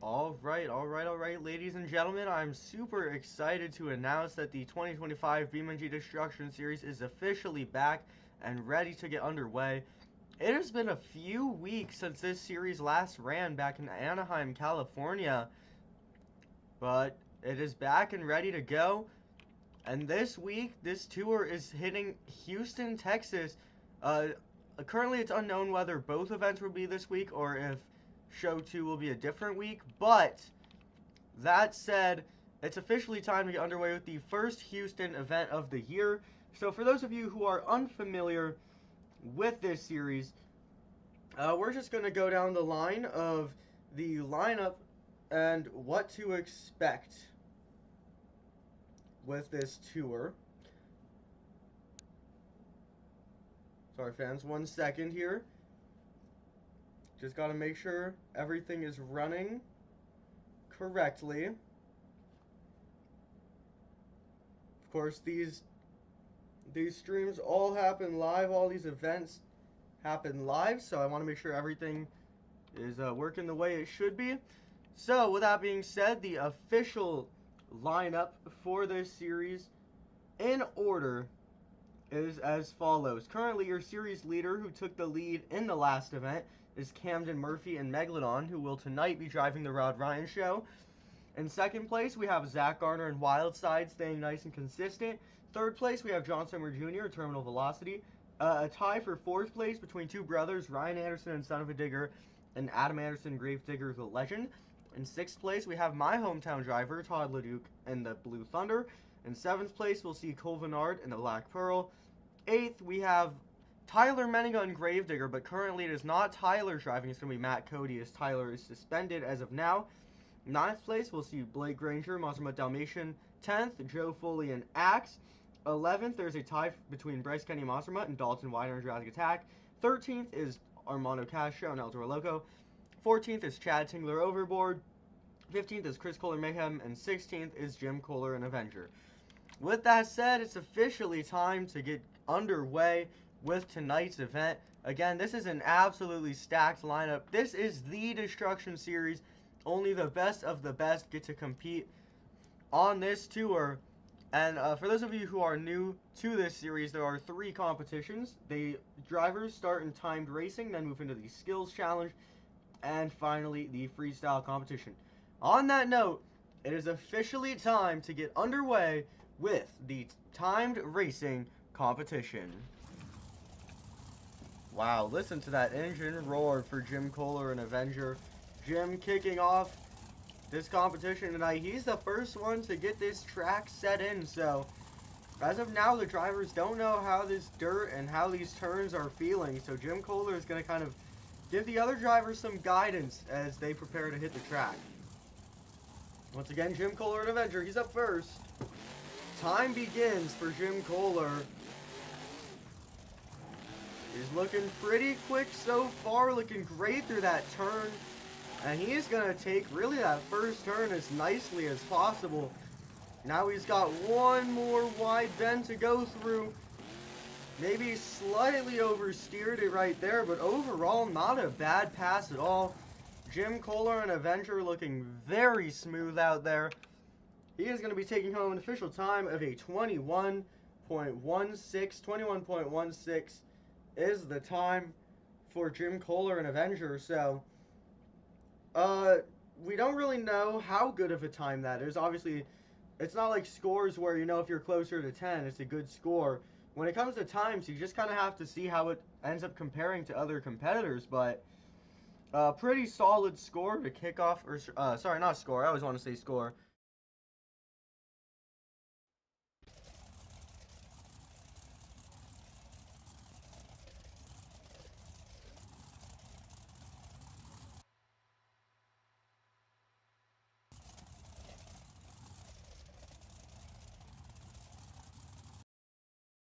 All right, ladies and gentlemen, I'm super excited to announce that the 2025 BeamNG Destruction Series is officially back and ready to get underway. It has been a few weeks since this series last ran back in Anaheim, California, but it is back and ready to go. And this week, this tour is hitting Houston, Texas. Currently, it's unknown whether both events will be this week or if Show 2 will be a different week, but that said, it's officially time to get underway with the first Houston event of the year. So for those of you who are unfamiliar with this series, we're just going to go down the line of the lineup and what to expect with this tour. Sorry fans, 1 second here. Just got to make sure everything is running correctly. Of course, these streams all happen live. All these events happen live, so I want to make sure everything is working the way it should be. So, with that being said, the official lineup for this series in order is as follows. Currently, your series leader, who took the lead in the last event, is Camden Murphy and Megalodon, who will tonight be driving the Rod Ryan show. In second place, we have Zack, Garner, and Wildside staying nice and consistent. Third place, we have John Zimmer Jr., Terminal Velocity. A tie for fourth place between two brothers, Ryan Anderson and Son-Uva Digger, and Adam Anderson, Gravedigger, the Legend. In sixth place, we have my hometown driver, Todd, LeDuc, and the Blue Thunder. In seventh place, we'll see Venard and the Black Pearl. Eighth, we have Tyler Menninga and Gravedigger, but currently it is not Tyler driving. It's going to be Matt Cody, as Tyler is suspended as of now. Ninth place, we'll see Blake Granger, Mazda Dalmatian. 10th, Joe Foley and Axe. 11th, there's a tie between Bryce Kenny Mazda and Dalton Widener and Jurassic Attack. 13th is Armando Castro and El Toro Loco. 14th is Chad Tingler Overboard. 15th is Chris Kohler Mayhem. And 16th is Jim Kohler and Avenger. With that said, it's officially time to get underway with tonight's event. Again, this is an absolutely stacked lineup. This is the Destruction Series. Only the best of the best get to compete on this tour. And for those of you who are new to this series, there are 3 competitions. The drivers start in timed racing, then move into the skills challenge, and finally the freestyle competition. On that note, it is officially time to get underway with the timed racing competition. Wow, listen to that engine roar for Jim Kohler and Avenger. Jim kicking off this competition tonight. He's the first one to get this track set in, so as of now, the drivers don't know how this dirt and how these turns are feeling, so Jim Kohler is going to kind of give the other drivers some guidance as they prepare to hit the track. Once again, Jim Kohler and Avenger, he's up first. Time begins for Jim Kohler. He's looking pretty quick so far, looking great through that turn. And he is going to take really that first turn as nicely as possible. Now he's got one more wide bend to go through. Maybe slightly oversteered it right there, but overall not a bad pass at all. Jim Kohler and Avenger looking very smooth out there. He is going to be taking home an official time of a 21.16. 21.16 is the time for Jim Kohler and Avenger. So, we don't really know how good of a time that is. Obviously, it's not like scores where, you know, if you're closer to 10, it's a good score. When it comes to times, you just kind of have to see how it ends up comparing to other competitors. But, pretty solid score to kick off, or, sorry, not score. I always want to say score.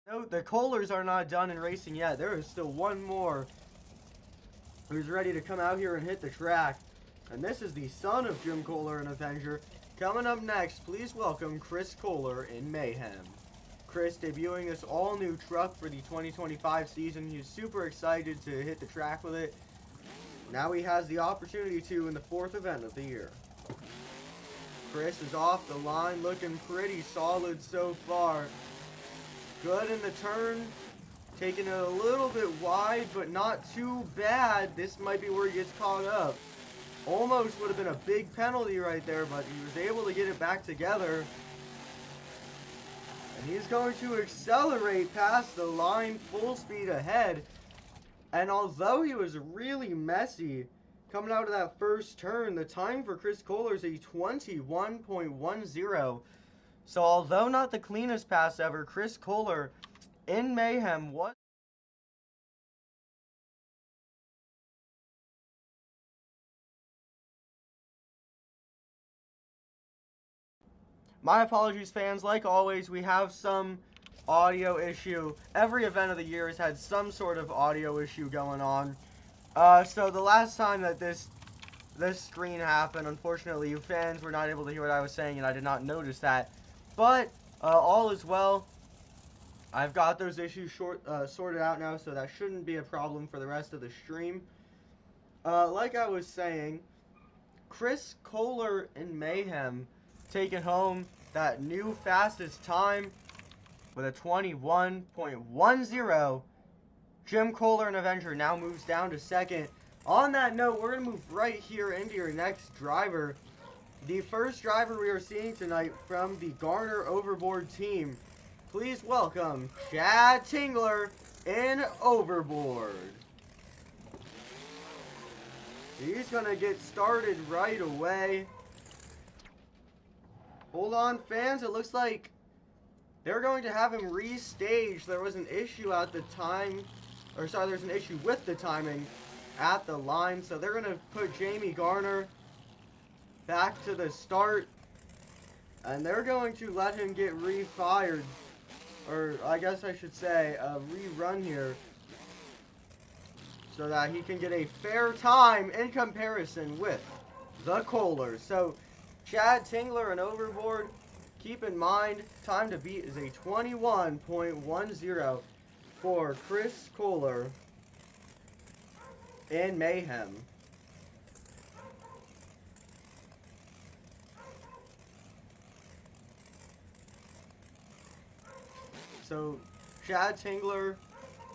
Note, the Kohlers are not done in racing yet. There is still one more who's ready to come out here and hit the track. And this is the son of Jim Kohler and Avenger. Coming up next, please welcome Chris Kohler in Mayhem. Chris debuting this all-new truck for the 2025 season. He's super excited to hit the track with it. Now he has the opportunity to in the 4th event of the year. Chris is off the line, looking pretty solid so far. Good in the turn, taking it a little bit wide, but not too bad. This might be where he gets caught up. Almost would have been a big penalty right there, but he was able to get it back together. And he's going to accelerate past the line full speed ahead. And although he was really messy coming out of that first turn, the time for Chris Kohler is a 21.10. So although not the cleanest pass ever, Chris Kohler in Mayhem was... My apologies, fans. Like always, we have some audio issue. Every event of the year has had some sort of audio issue going on. So the last time that this screen happened, unfortunately, you fans were not able to hear what I was saying, and I did not notice that. But all is well. I've got those issues sorted out now, so that shouldn't be a problem for the rest of the stream. Like I was saying, Chris Kohler in Mayhem taking home that new fastest time with a 21.10. Jim Kohler in Avenger now moves down to second. On that note, we're going to move right here into your next driver. The first driver we are seeing tonight from the Garner Overboard team. Please welcome Chad Tingler in Overboard. He's going to get started right away. Hold on, fans. It looks like they're going to have him restage. There was an issue at the time. Or sorry, there's an issue with the timing at the line. So they're going to put Jamie Garner back to the start. And they're going to let him get refired. Or I guess I should say rerun here. So that he can get a fair time in comparison with the Kohler. So Chad Tingler and Overboard, keep in mind, time to beat is a 21.10 for Chris Kohler in Mayhem. So, Chad Tingler,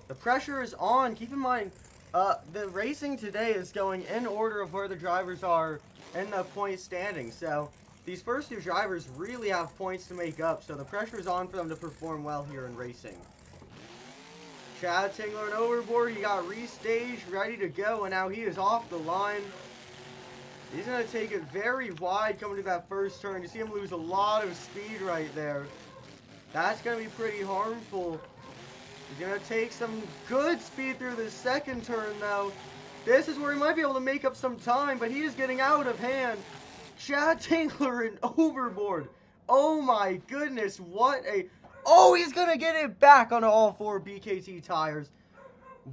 the pressure is on. Keep in mind, the racing today is going in order of where the drivers are in the point standing. So these first two drivers really have points to make up, so the pressure is on for them to perform well here in racing. Chad Tingler and Overboard, he got restaged, ready to go, and now he is off the line. He's going to take it very wide coming to that first turn. You see him lose a lot of speed right there. That's going to be pretty harmful. He's going to take some good speed through the second turn, though. This is where he might be able to make up some time, but he is getting out of hand. Chad Tingler and Overboard. Oh my goodness, what a... Oh, he's going to get it back on all four BKT tires.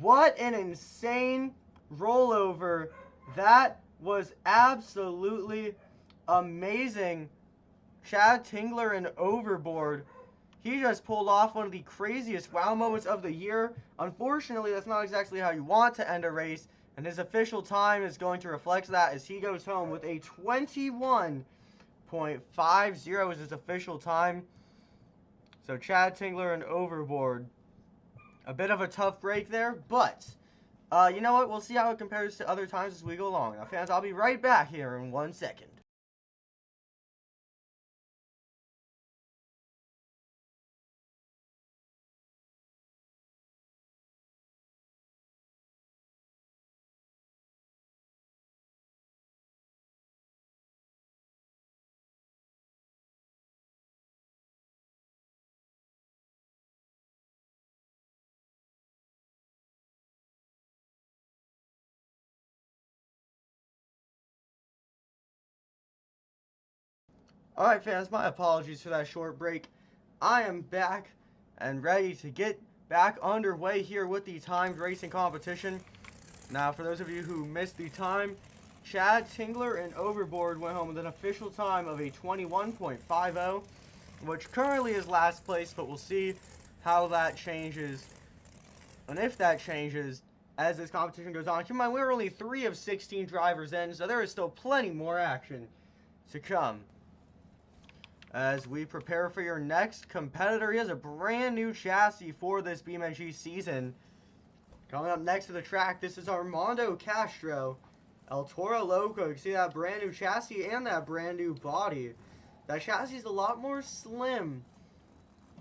What an insane rollover. That was absolutely amazing. Chad Tingler and Overboard. He just pulled off one of the craziest wow moments of the year. Unfortunately, that's not exactly how you want to end a race. And his official time is going to reflect that as he goes home with a 21.50 is his official time. So Chad Tingler and Overboard. A bit of a tough break there, but you know what? We'll see how it compares to other times as we go along. Now, fans, I'll be right back here in 1 second. Alright fans, my apologies for that short break. I am back and ready to get back underway here with the timed racing competition. Now for those of you who missed the time, Chad Tingler and Overboard went home with an official time of a 21.50, which currently is last place, but we'll see how that changes, and if that changes as this competition goes on. Keep in mind, we're only 3 of 16 drivers in, so there is still plenty more action to come. As we prepare for your next competitor, he has a brand new chassis for this BeamNG season. Coming up next to the track, this is Armando Castro, El Toro Loco. You can see that brand new chassis and that brand new body. That chassis is a lot more slim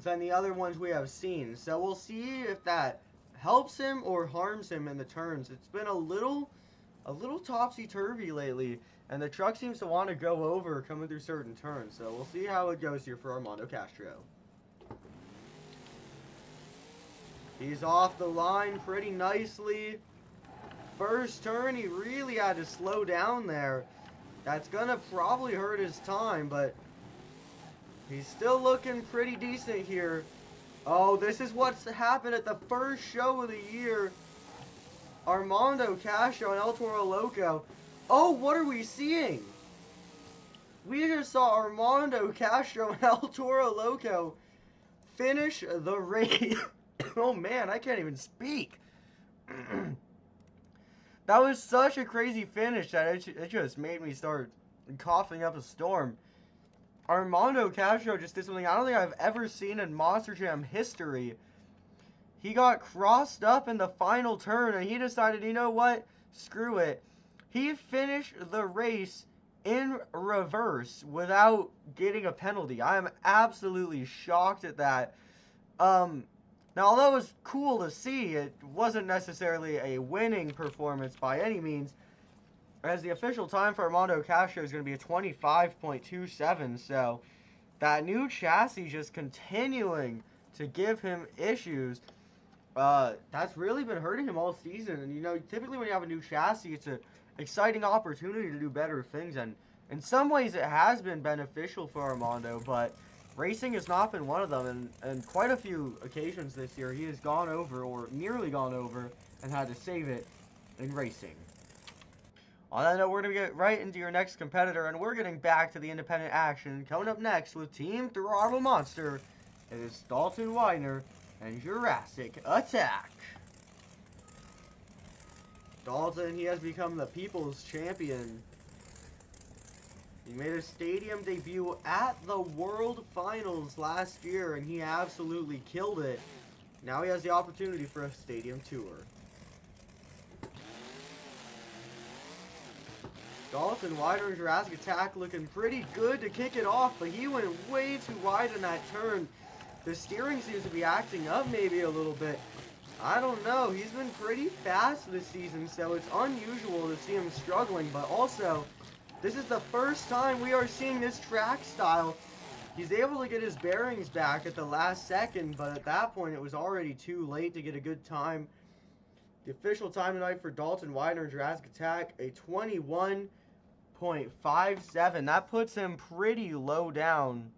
than the other ones we have seen. So we'll see if that helps him or harms him in the turns. It's been a little topsy-turvy lately, and the truck seems to want to go over coming through certain turns. So we'll see how it goes here for Armando Castro. He's off the line pretty nicely. First turn, he really had to slow down there. That's going to probably hurt his time, but he's still looking pretty decent here. Oh, this is what's happened at the first show of the year. Armando Castro and El Toro Loco. Oh, what are we seeing? We just saw Armando Castro and El Toro Loco finish the race. Oh man, I can't even speak. That was such a crazy finish that it just made me start coughing up a storm. Armando Castro just did something I don't think I've ever seen in Monster Jam history. He got crossed up in the final turn and he decided, you know what? Screw it. He finished the race in reverse without getting a penalty. I am absolutely shocked at that. Now, although it was cool to see, it wasn't necessarily a winning performance by any means, as the official time for Armando Castro is going to be a 25.27, so that new chassis just continuing to give him issues. That's really been hurting him all season, and you know, typically when you have a new chassis, it's an exciting opportunity to do better things, and in some ways it has been beneficial for Armando, but racing has not been one of them, and quite a few occasions this year he has gone over, or nearly gone over, and had to save it in racing. On that note, we're going to get right into your next competitor, and we're getting back to the independent action. Coming up next with Team Throttle Monster, it is Dalton Widener and Jurassic Attack. Dalton, he has become the People's Champion. He made a stadium debut at the World Finals last year, and he absolutely killed it. Now he has the opportunity for a stadium tour. Dalton Widener and Jurassic Attack looking pretty good to kick it off, but he went way too wide in that turn. The steering seems to be acting up maybe a little bit. I don't know. He's been pretty fast this season, so it's unusual to see him struggling, but also this is the first time we are seeing this track style. He's able to get his bearings back at the last second, but at that point it was already too late to get a good time. The official time tonight for Dalton Widener and Jurassic Attack, a 21.57. That puts him pretty low down.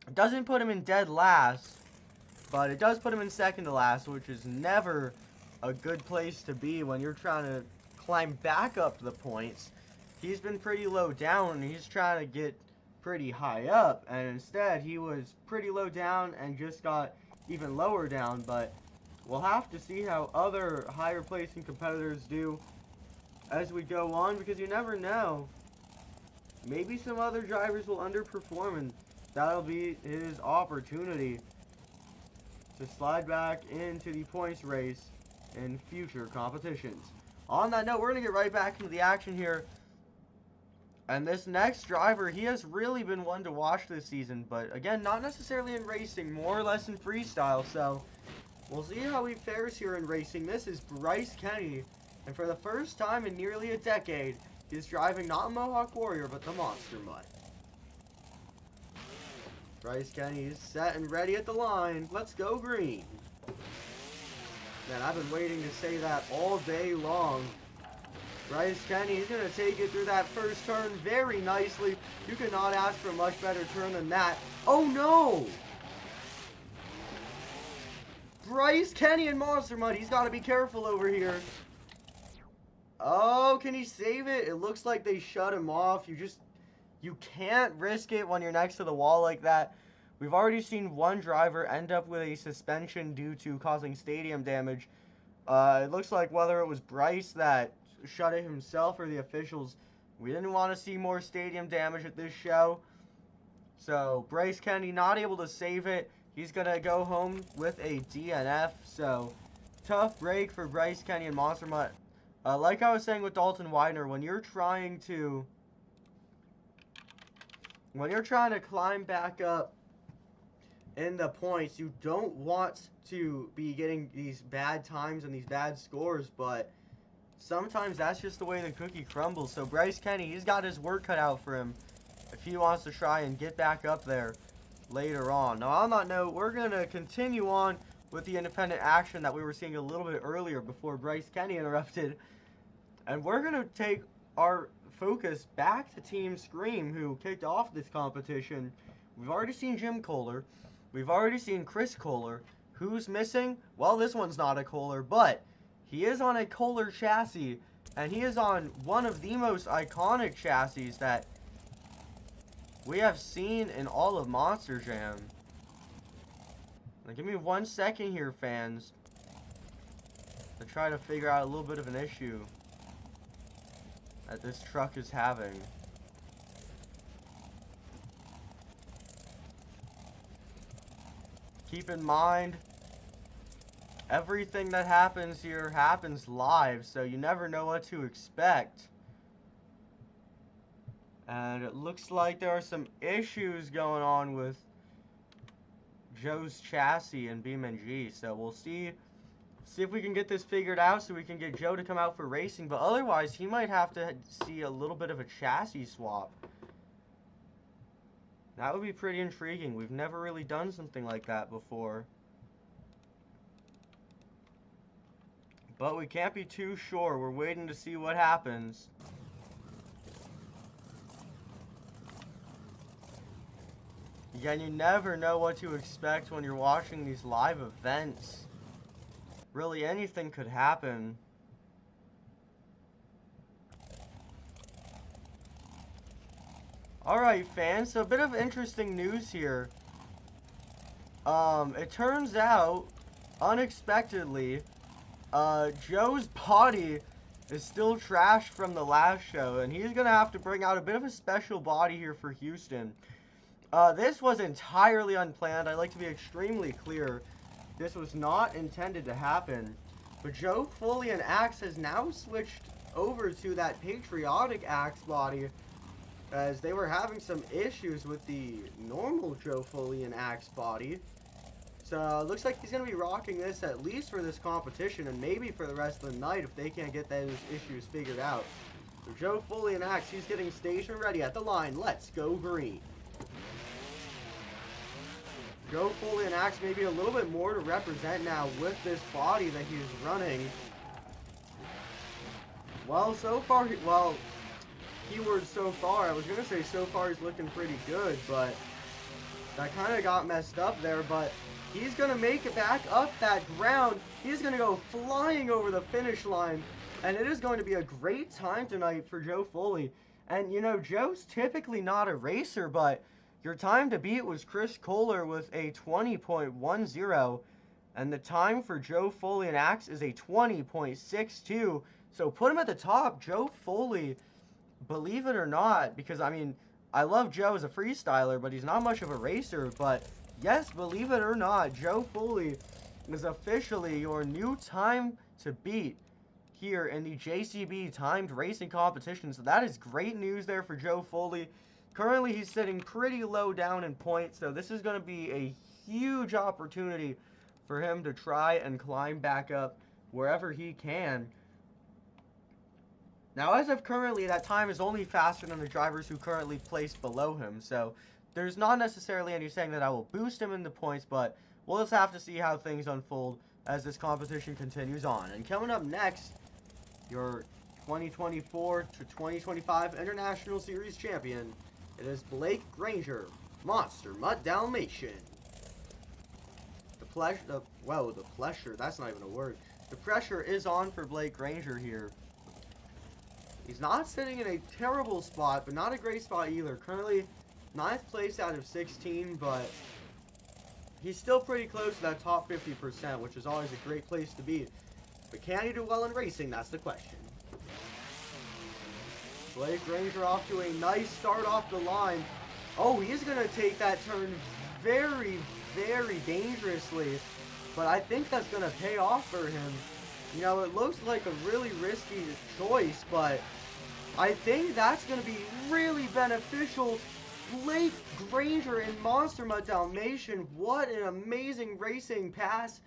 It doesn't put him in dead last, but it does put him in second to last, which is never a good place to be when you're trying to climb back up the points. He's been pretty low down, and he's trying to get pretty high up, and instead he was pretty low down and just got even lower down, but we'll have to see how other higher placing competitors do as we go on, because you never know. Maybe some other drivers will underperform, and that'll be his opportunity to slide back into the points race in future competitions. On that note, we're going to get right back into the action here. And this next driver, he has really been one to watch this season, but again, not necessarily in racing, more or less in freestyle, so we'll see how he fares here in racing. This is Bryce Kenny, and for the first time in nearly a decade, he's driving not Mohawk Warrior, but the Monster Mutt. Bryce Kenny is set and ready at the line. Let's go green. Man, I've been waiting to say that all day long. Bryce Kenny is going to take it through that first turn very nicely. You could not ask for a much better turn than that. Oh no! Bryce Kenny and Monster Mutt, he's got to be careful over here. Oh, can he save it? It looks like they shut him off. You can't risk it when you're next to the wall like that. We've already seen one driver end up with a suspension due to causing stadium damage. It looks like whether it was Bryce that shut it himself or the officials We didn't want to see more stadium damage at this show. So, Bryce Kennedy not able to save it. He's going to go home with a DNF. So, tough break for Bryce Kennedy and Monster Mutt. Like I was saying with Dalton Widener, when you're trying to climb back up in the points, you don't want to be getting these bad times and these bad scores, but sometimes that's just the way the cookie crumbles. So Bryce Kennedy, he's got his work cut out for him if he wants to try and get back up there later on. Now, on that note, we're going to continue on with the independent action that we were seeing a little bit earlier before Bryce Kennedy interrupted. And we're going to take our focus back to Team Scream, who kicked off this competition. We've already seen Jim Kohler. We've already seen Chris Kohler. Who's missing? Well, this one's not a Kohler, but he is on a Kohler chassis, and he is on one of the most iconic chassis that we have seen in all of Monster Jam. Now, give me 1 second here, fans, to try to figure out a little bit of an issue that this truck is having. Keep in mind, everything that happens here happens live, so you never know what to expect. And it looks like there are some issues going on with Joe's chassis and BeamNG, so we'll see if we can get this figured out so we can get Joe to come out for racing, but otherwise he might have to see a little bit of a chassis swap. That would be pretty intriguing. We've never really done something like that before. But we can't be too sure. We're waiting to see what happens. Again, you never know what to expect when you're watching these live events. Really, anything could happen. Alright, fans, so a bit of interesting news here. It turns out, unexpectedly, Joe's body is still trashed from the last show, and he's going to have to bring out a bit of a special body here for Houston. This was entirely unplanned. I'd like to be extremely clear. This was not intended to happen. But Joe Foley and Axe has now switched over to that patriotic Axe body, as they were having some issues with the normal Joe Foley and Axe body. So it looks like he's going to be rocking this at least for this competition, and maybe for the rest of the night if they can't get those issues figured out. So Joe Foley and Axe, he's getting station ready at the line. Let's go green. Joe Foley and Axe maybe a little bit more to represent now with this body that he's running. Well, so far, well, keyword so far, I was going to say so far he's looking pretty good, but that kind of got messed up there, but he's going to make it back up that ground. He's going to go flying over the finish line, and it is going to be a great time tonight for Joe Foley. And, you know, Joe's typically not a racer, but your time to beat was Chris Kohler with a 20.10, and the time for Joe Foley and Axe is a 20.62. So put him at the top. Joe Foley, believe it or not, because, I mean, I love Joe as a freestyler, but he's not much of a racer. But, yes, believe it or not, Joe Foley is officially your new time to beat here in the JCB timed racing competition. So that is great news there for Joe Foley. Currently, he's sitting pretty low down in points, so this is going to be a huge opportunity for him to try and climb back up wherever he can. Now, as of currently, that time is only faster than the drivers who currently place below him, so there's not necessarily any saying that I will boost him in the points, but we'll just have to see how things unfold as this competition continues on. And coming up next, your 2024 to 2025 International Series champion, it is Blake Granger, Monster Mutt Dalmatian. The pressure, that's not even a word. The pressure is on for Blake Granger here. He's not sitting in a terrible spot, but not a great spot either. Currently, 9th place out of 16, but he's still pretty close to that top 50%, which is always a great place to be. But can he do well in racing? That's the question. Blake Granger off to a nice start off the line. Oh, he's going to take that turn very, very dangerously. But I think that's going to pay off for him. You know, it looks like a really risky choice, but I think that's going to be really beneficial. Blake Granger in Monster Mud Dalmatian. What an amazing racing pass.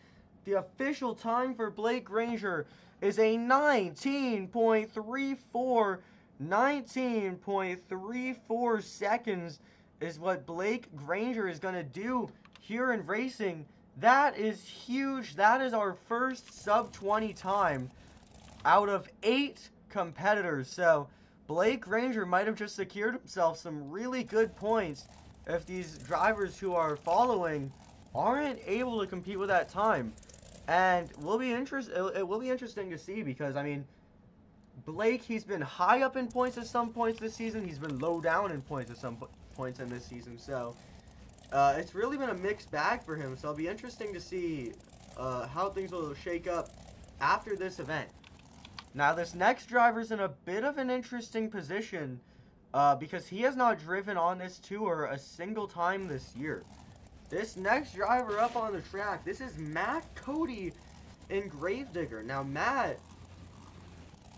The official time for Blake Granger is a 19.34. 19.34 seconds is what Blake Granger is going to do here in racing. That is huge. That is our first sub-20 time out of 8 competitors. So Blake Granger might have just secured himself some really good points if these drivers who are following aren't able to compete with that time. And it will be interesting to see because, I mean, Blake, he's been high up in points at some points this season. He's been low down in points at some points in this season. So it's really been a mixed bag for him. So it'll be interesting to see how things will shake up after this event. Now, this next driver's in a bit of an interesting position because he has not driven on this tour a single time this year. This next driver up on the track, this is Matt Cody in Gravedigger. Now, Matt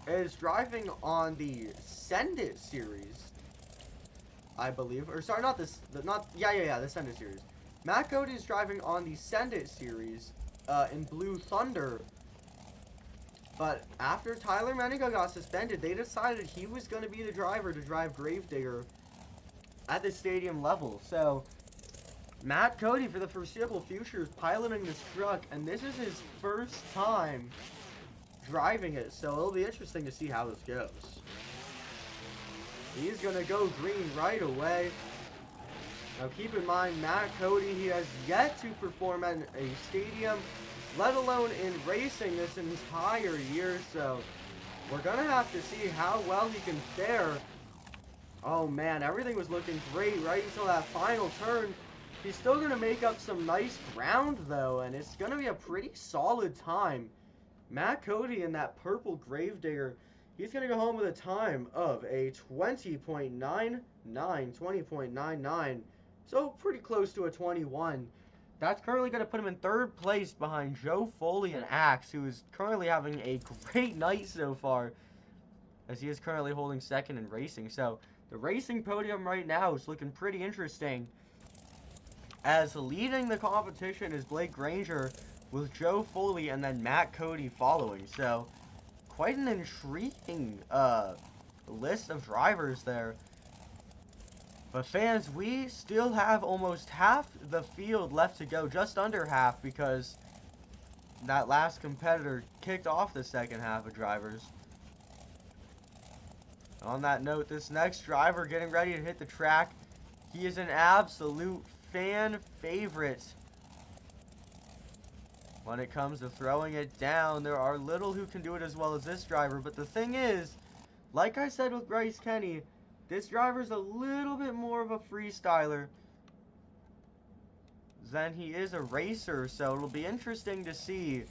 is driving on the Send It series, I believe. Or sorry, not this, the Send It series. Matt Cody is driving on the Send It series in Blue Thunder. But after Tyler Menninga got suspended, they decided he was going to be the driver to drive Gravedigger at the stadium level. So Matt Cody, for the foreseeable future, is piloting this truck, and this is his first time driving it, so it'll be interesting to see how this goes. He's going to go green right away. Now keep in mind, Matt Cody, he has yet to perform at a stadium, let alone in racing this entire year, so we're going to have to see how well he can fare. Oh man, everything was looking great right until that final turn. He's still going to make up some nice ground though, and it's going to be a pretty solid time. Matt Cody in that purple Gravedigger, he's going to go home with a time of a 20.99, 20.99, so pretty close to a 21. That's currently going to put him in third place behind Joe Foley and Axe, who is currently having a great night so far, as he is currently holding second in racing. So the racing podium right now is looking pretty interesting, as leading the competition is Blake Granger with Joe Foley and then Matt Cody following. So quite an intriguing list of drivers there. But fans, we still have almost half the field left to go, just under half, because that last competitor kicked off the second half of drivers. On that note, this next driver getting ready to hit the track, he is an absolute fan favorite. When it comes to throwing it down, there are little who can do it as well as this driver. But the thing is, like I said with Bryce Kenny, this driver's a little bit more of a freestyler than he is a racer. So it'll be interesting to see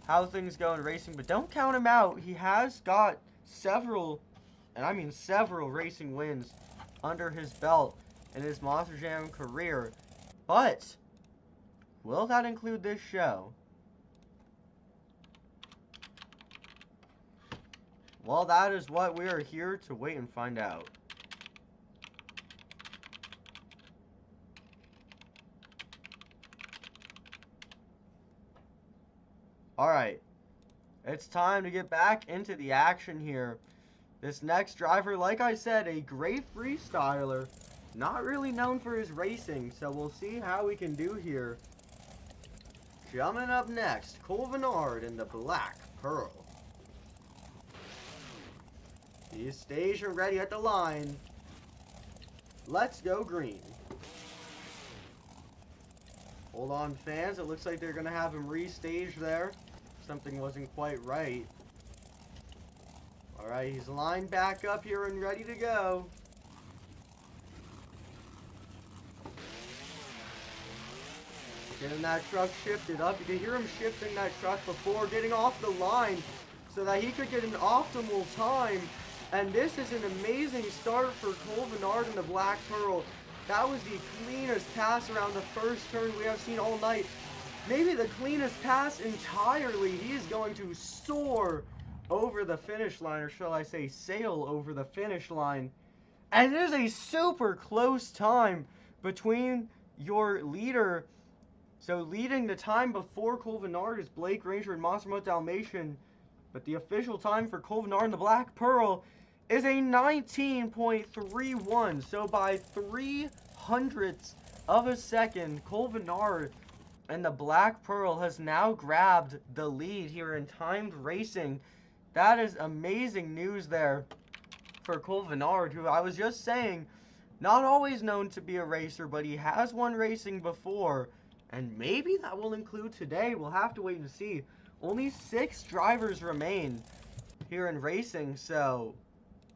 how things go in racing. But don't count him out. He has got several, and I mean several, racing wins under his belt in his Monster Jam career. But will that include this show? Well, that is what we are here to wait and find out. Alright, it's time to get back into the action here. This next driver, like I said, a great freestyler, not really known for his racing, so we'll see how we can do here. Coming up next, Venard in the Black Pearl. He's staged and ready at the line. Let's go green. Hold on, fans. It looks like they're going to have him restaged there. Something wasn't quite right. Alright, he's lined back up here and ready to go. Getting that truck shifted up. You can hear him shifting that truck before getting off the line so that he could get an optimal time And this is an amazing start for Cole Venard and the Black Pearl. That was the cleanest pass around the first turn we have seen all night. Maybe the cleanest pass entirely. He is going to soar over the finish line, or shall I say sail over the finish line. And it is a super close time between your leader. So leading the time before Cole Venard is Blake Ranger and Monster Dalmatian. But the official time for Cole Venard and the Black Pearl is a 19.31. So by 0.03 of a second, Cole Venard and the Black Pearl has now grabbed the lead here in timed racing. That is amazing news there for Cole Venard, who I was just saying, not always known to be a racer, but he has won racing before. And maybe that will include today. We'll have to wait and see. Only 6 drivers remain here in racing, so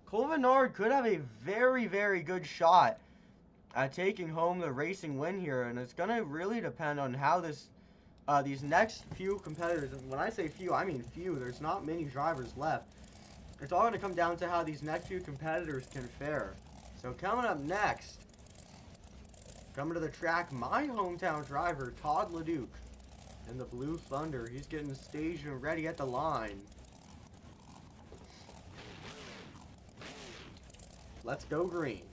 Cole Venard could have a very, very good shot at taking home the racing win here, and it's going to really depend on how these next few competitors, and when I say few, I mean few, there's not many drivers left. It's all going to come down to how these next few competitors can fare. So coming up next, coming to the track, my hometown driver, Todd LeDuc, in the Blue Thunder. He's getting staged and ready at the line. Let's go green.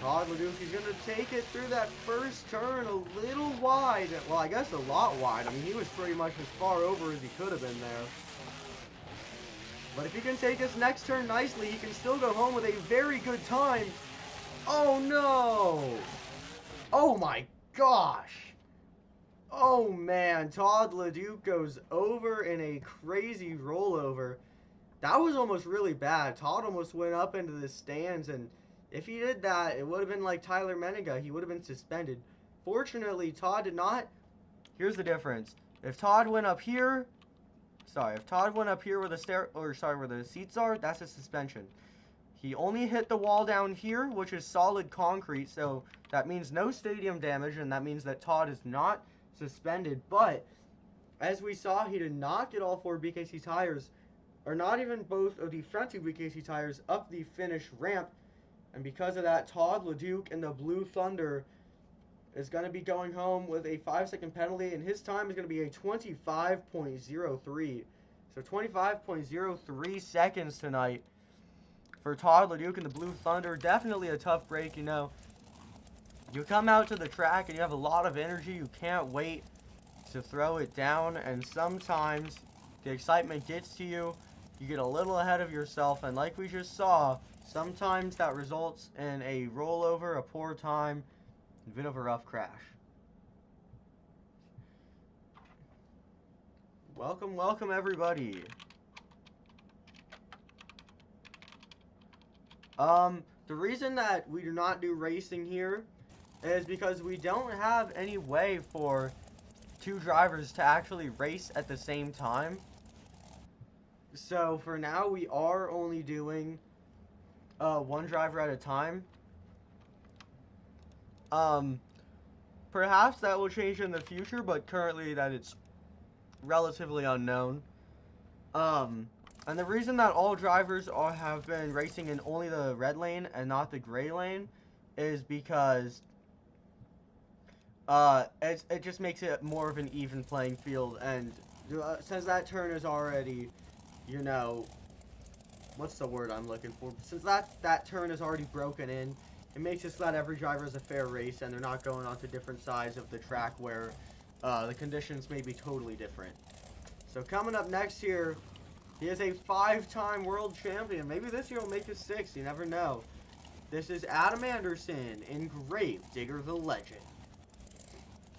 Todd LeDuc, he's going to take it through that first turn a little wide. Well, I guess a lot wide. I mean, he was pretty much as far over as he could have been there. But if he can take his next turn nicely, he can still go home with a very good time. Oh, no. Oh, my gosh. Oh, man. Todd LeDuc goes over in a crazy rollover. That was almost really bad. Todd almost went up into the stands, and if he did that, it would have been like Tyler Menninga. He would have been suspended. Fortunately, Todd did not. Here's the difference. If Todd went up here, if Todd went up here where the seats are, that's a suspension. He only hit the wall down here, which is solid concrete, so that means no stadium damage, and that means that Todd is not suspended. But as we saw, he did not get all 4 BKC tires, or not even both of the front 2 BKC tires, up the finish ramp. And because of that, Todd LeDuc and the Blue Thunder is going to be going home with a 5-second penalty, and his time is going to be a 25.03. So 25.03 seconds tonight for Todd LeDuc and the Blue Thunder. Definitely a tough break, you know. You come out to the track and you have a lot of energy. You can't wait to throw it down, and sometimes the excitement gets to you. You get a little ahead of yourself, and like we just saw, sometimes that results in a rollover, a poor time, a bit of a rough crash. Welcome, welcome everybody. The reason that we do not do racing here is because we don't have any way for 2 drivers to actually race at the same time. So for now, we are only doing 1 driver at a time. Perhaps that will change in the future, but currently that it's relatively unknown. And the reason that all drivers have been racing in only the red lane and not the gray lane is because it just makes it more of an even playing field. And since that turn is already, you know, what's the word I'm looking for? Since that turn is already broken in, it makes it so that every driver has a fair race and they're not going onto different sides of the track where the conditions may be totally different. So coming up next here, he is a 5-time world champion. Maybe this year will make it 6. You never know. This is Adam Anderson in Grave Digger the Legend.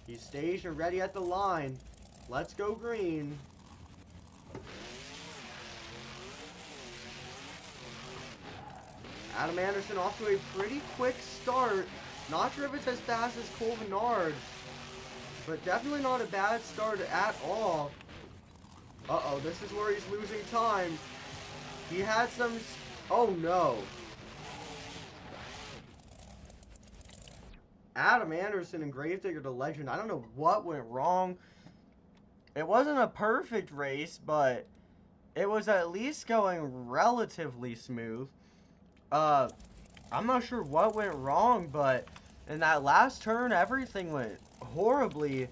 He's staged and ready at the line. Let's go green. Adam Anderson off to a pretty quick start. Not sure if it's as fast as Cole Venard, but definitely not a bad start at all. Uh-oh, this is where he's losing time. He had some... Oh, no. Adam Anderson and Gravedigger the Legend. I don't know what went wrong. it wasn't a perfect race, but it was at least going relatively smooth. I'm not sure what went wrong, but in that last turn, everything went horribly,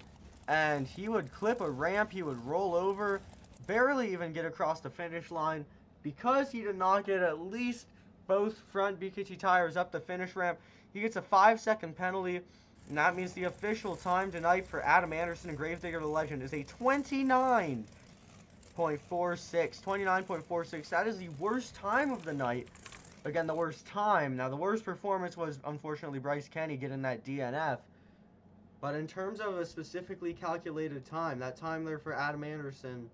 and he would clip a ramp, he would roll over, barely even get across the finish line, because he did not get at least both front BKT tires up the finish ramp. He gets a 5-second penalty, and that means the official time tonight for Adam Anderson and Gravedigger the Legend is a 29.46. 29.46. That is the worst time of the night. Again, the worst time. Now, the worst performance was, unfortunately, Bryce Kenny getting that DNF. But in terms of a specifically calculated time, that time there for Adam Anderson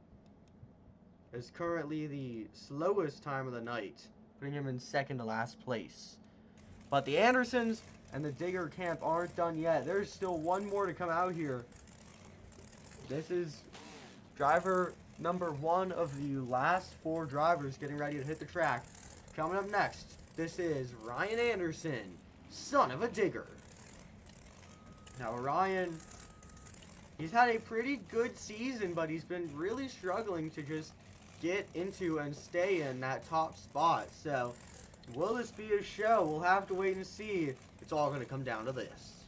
is currently the slowest time of the night, putting him in second to last place. But the Andersons and the Digger camp aren't done yet. There's still one more to come out here. This is driver number 1 of the last 4 drivers getting ready to hit the track. Coming up next, this is Ryan Anderson, son of a digger. Now Ryan, he's had a pretty good season, but he's been really struggling to just get into and stay in that top spot. So, will this be a show? We'll have to wait and see. It's all going to come down to this.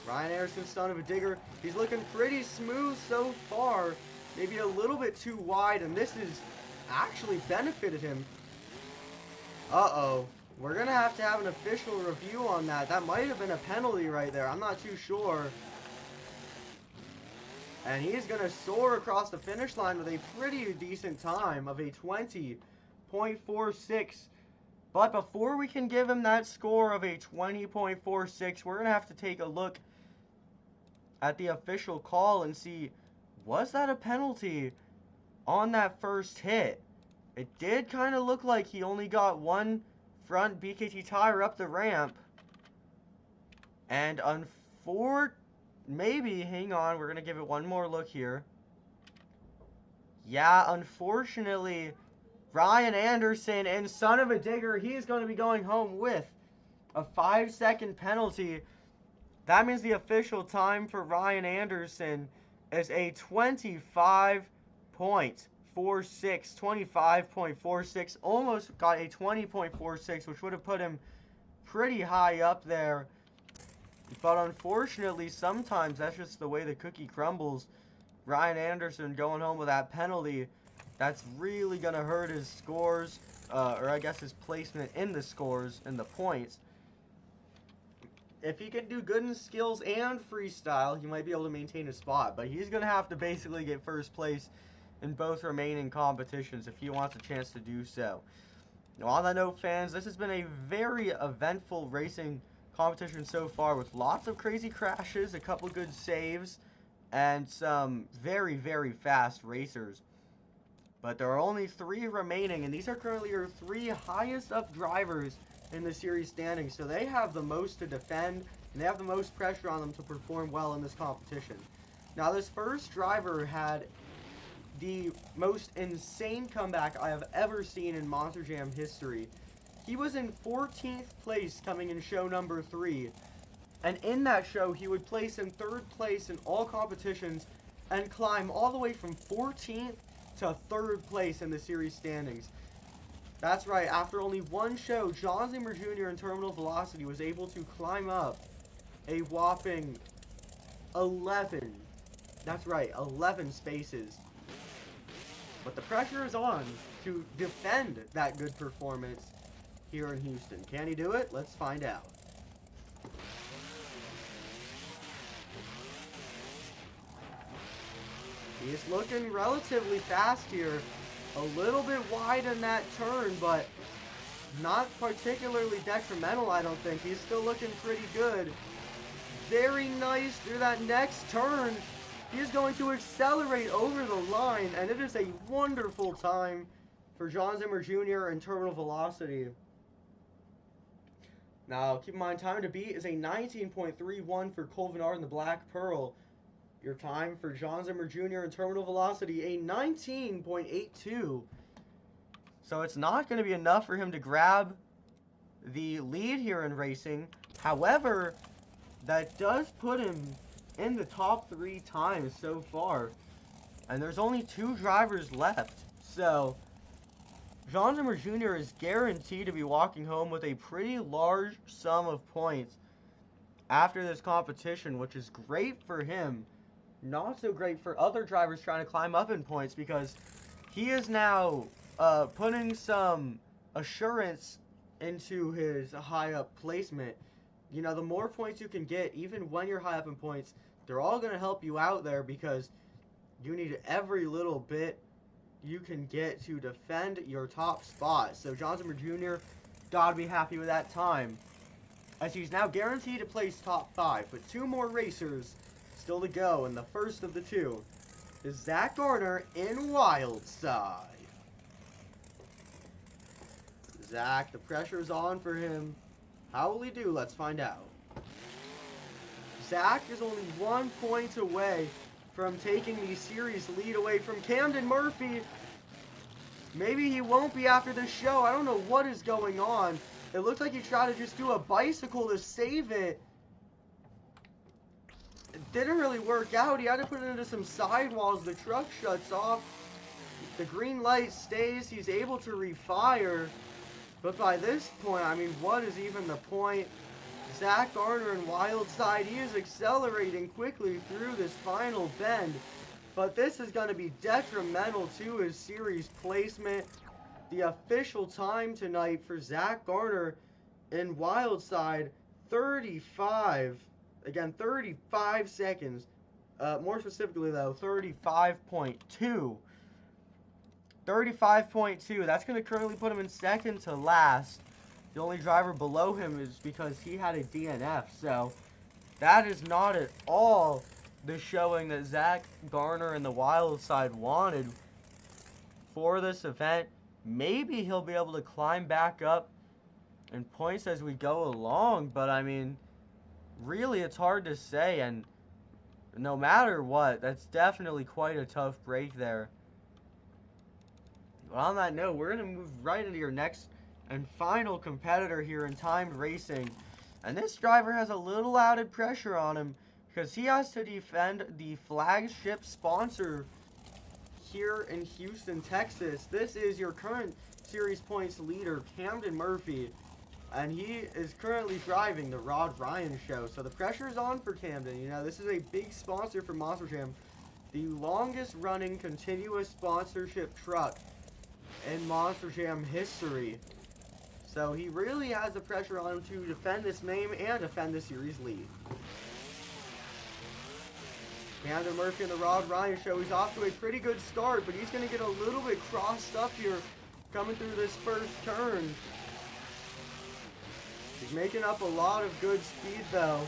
Ryan Anderson, son of a digger. He's looking pretty smooth so far. Maybe a little bit too wide, and this has actually benefited him. Uh-oh. We're going to have an official review on that. That might have been a penalty right there. I'm not too sure. And he's going to soar across the finish line with a pretty decent time of a 20.46. But before we can give him that score of a 20.46, we're going to have to take a look at the official call and see, was that a penalty on that first hit? It did kind of look like he only got one front BKT tire up the ramp. And maybe, hang on, we're going to give it one more look here. Yeah, unfortunately, Ryan Anderson and son of a digger, he's going to be going home with a 5-second penalty. That means the official time for Ryan Anderson is a 25.46, almost got a 20.46, which would have put him pretty high up there. But unfortunately, sometimes that's just the way the cookie crumbles. Ryan Anderson going home with that penalty, that's really going to hurt his scores, or I guess his placement in the scores, in the points. If he can do good in skills and freestyle, he might be able to maintain his spot. But he's going to have to basically get first place in both remaining competitions if he wants a chance to do so. Now, on that note, fans, this has been a very eventful racing competition so far with lots of crazy crashes, a couple good saves, and some very, very fast racers. But there are only 3 remaining, and these are currently your 3 highest up drivers in the series standings, so they have the most to defend, and they have the most pressure on them to perform well in this competition. Now, this first driver had the most insane comeback I have ever seen in Monster Jam history. He was in 14th place coming in show number 3, and in that show, he would place in 3rd place in all competitions and climb all the way from 14th to 3rd place in the series standings. That's right, after only one show, John Zimmer Jr. in Terminal Velocity was able to climb up a whopping 11. That's right, 11 spaces. But the pressure is on to defend that good performance here in Houston. Can he do it? Let's find out. He's looking relatively fast here. A little bit wide in that turn, but not particularly detrimental, I don't think. He's still looking pretty good. Very nice through that next turn. He's going to accelerate over the line, and it is a wonderful time for John Zimmer Jr. in Terminal Velocity. Now, keep in mind, time to beat is a 19.31 for Cole Venard in the Black Pearl. Your time for John Zimmer Jr. in Terminal Velocity, a 19.82. So it's not going to be enough for him to grab the lead here in racing. However, that does put him in the top 3 times so far. And there's only 2 drivers left. So, John Zimmer Jr. is guaranteed to be walking home with a pretty large sum of points after this competition, which is great for him. Not so great for other drivers trying to climb up in points, because he is now putting some assurance into his high up placement. You know, the more points you can get, even when you're high up in points, they're all going to help you out there, because you need every little bit you can get to defend your top spot. So John Zimmer Jr. got to be happy with that time, as he's now guaranteed to place top 5. But 2 more racers still to go, and the first of the 2 is Zack Garner in Wildside. Zack, the pressure's on for him. How will he do? Let's find out. Zack is only 1 point away from taking the series lead away from Camden Murphy. Maybe he won't be after this show. I don't know what is going on. It looks like he tried to just do a bicycle to save it. It didn't really work out. He had to put it into some sidewalls. The truck shuts off. The green light stays. He's able to refire. But by this point, I mean, what is even the point? Zack Garner in Wildside, he is accelerating quickly through this final bend. But this is going to be detrimental to his series placement. The official time tonight for Zack Garner in Wildside, 35. Again, 35 seconds. More specifically, though, 35.2. 35.2. That's going to currently put him in second to last. The only driver below him is because he had a DNF. So, that is not at all the showing that Zack Garner and the Wildside wanted for this event. Maybe he'll be able to climb back up in points as we go along. But, I mean, really, it's hard to say. And no matter what, that's definitely quite a tough break there. Well, on that note, we're going to move right into your next and final competitor here in timed racing. And this driver has a little added pressure on him, because he has to defend the flagship sponsor here in Houston, Texas. This is your current series points leader, Camden Murphy. And he is currently driving the Rod Ryan show. So the pressure is on for Camden. You know, this is a big sponsor for Monster Jam. The longest running continuous sponsorship truck in Monster Jam history. So he really has the pressure on him to defend this name and defend the series lead. Camden Murphy and the Rod Ryan show. He's off to a pretty good start, but he's going to get a little bit crossed up here coming through this first turn. He's making up a lot of good speed, though.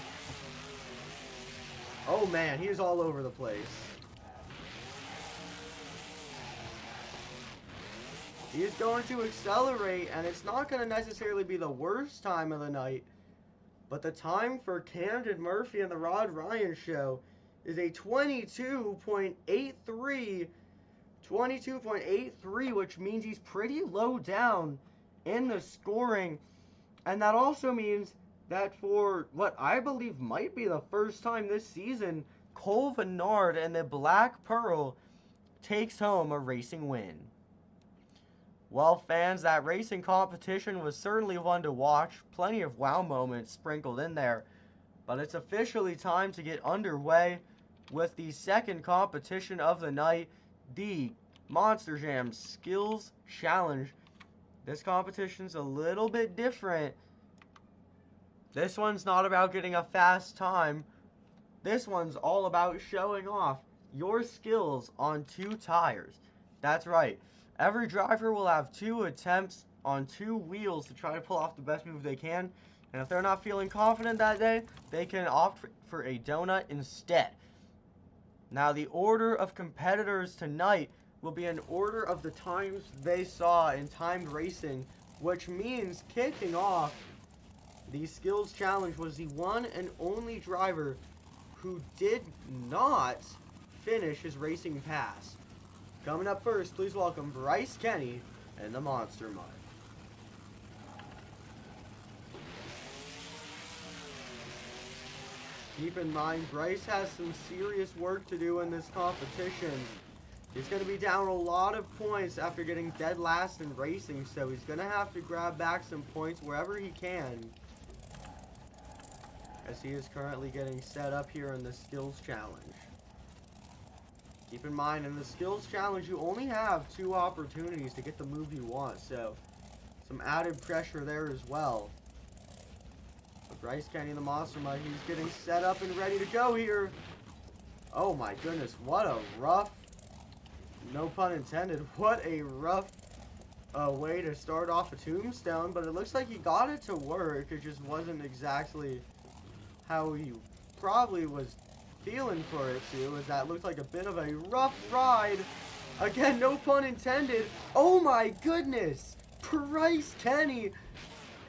Oh, man, he's all over the place. He's going to accelerate, and it's not going to necessarily be the worst time of the night. But the time for Camden Murphy and the Rod Ryan show is a 22.83. 22.83, which means he's pretty low down in the scoring. And that also means that for what I believe might be the first time this season, Cole Venard and the Black Pearl takes home a racing win. Well, fans, that racing competition was certainly one to watch. Plenty of wow moments sprinkled in there. But it's officially time to get underway with the second competition of the night, the Monster Jam Skills Challenge. This competition's a little bit different. This one's not about getting a fast time. This one's all about showing off your skills on 2 tires. That's right. Every driver will have 2 attempts on 2 wheels to try to pull off the best move they can. And if they're not feeling confident that day, they can opt for a donut instead. Now, the order of competitors tonight will be in order of the times they saw in timed racing, which means kicking off the Skills Challenge was the one and only driver who did not finish his racing pass. Coming up first, please welcome Bryce Kenny and the Monster Mud. Keep in mind, Bryce has some serious work to do in this competition. He's going to be down a lot of points after getting dead last in racing, so he's going to have to grab back some points wherever he can, as he is currently getting set up here in the skills challenge. Keep in mind, in the skills challenge, you only have 2 opportunities to get the move you want, so some added pressure there as well. But Bryce Kenny, the Monster Mud, he's getting set up and ready to go here. Oh my goodness, what a rough, no pun intended, what a rough way to start off a tombstone, but it looks like he got it to work. It just wasn't exactly how he probably was feeling for it to, as that looked like a bit of a rough ride. Again, no pun intended. Oh my goodness, Bryce Kenny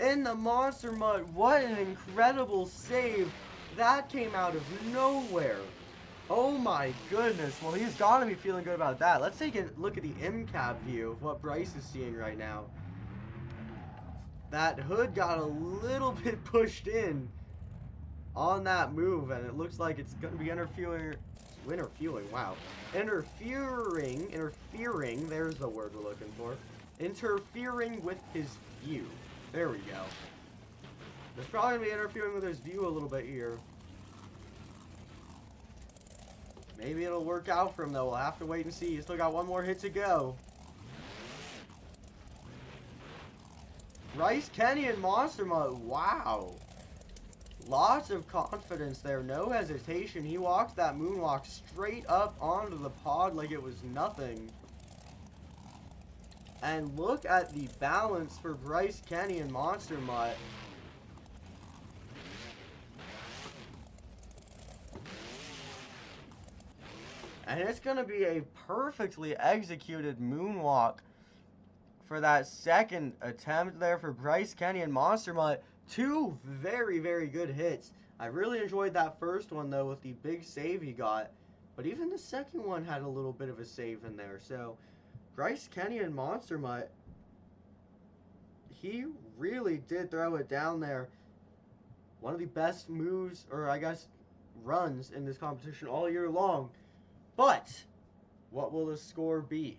in the Monster Mud. What an incredible save. That came out of nowhere. Oh my goodness. Well, he's got to be feeling good about that. Let's take a look at the MCAP view of what Bryce is seeing right now. That hood got a little bit pushed in on that move, and it looks like it's going to be interfering, there's the word we're looking for. Interfering with his view. There we go. It's probably going to be interfering with his view a little bit here. Maybe it'll work out for him, though. We'll have to wait and see. He's still got one more hit to go. Bryce Kenny and Monster Mud. Wow. Lots of confidence there. No hesitation. He walked that moonwalk straight up onto the pod like it was nothing. And look at the balance for Bryce Kenny and Monster Mutt. And it's going to be a perfectly executed moonwalk for that second attempt there for Bryce Kenny and Monster Mutt. 2 very, very good hits. I really enjoyed that first one, though, with the big save he got. But even the second one had a little bit of a save in there. So, Bryce Kenny and Monster Mutt, he really did throw it down there. One of the best moves, or I guess runs, in this competition all year long. But, what will the score be?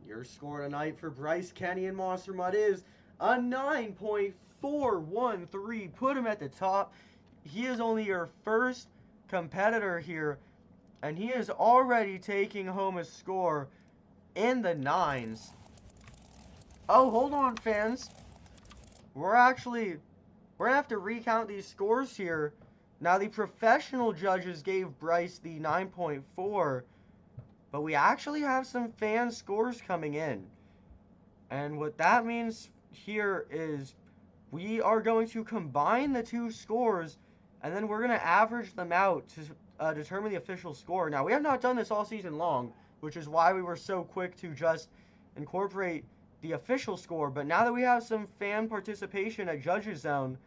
Your score tonight for Bryce Kenny and Monster Mutt is a 9.413. Put him at the top. He is only your first competitor here, and he is already taking home a score in the 9s. Oh, hold on, fans. We're going to have to recount these scores here. Now, the professional judges gave Bryce the 9.4, but we actually have some fan scores coming in. And what that means here is we are going to combine the 2 scores, and then we're going to average them out to determine the official score. Now, we have not done this all season long, which is why we were so quick to just incorporate the official score. But now that we have some fan participation at Judges Zone,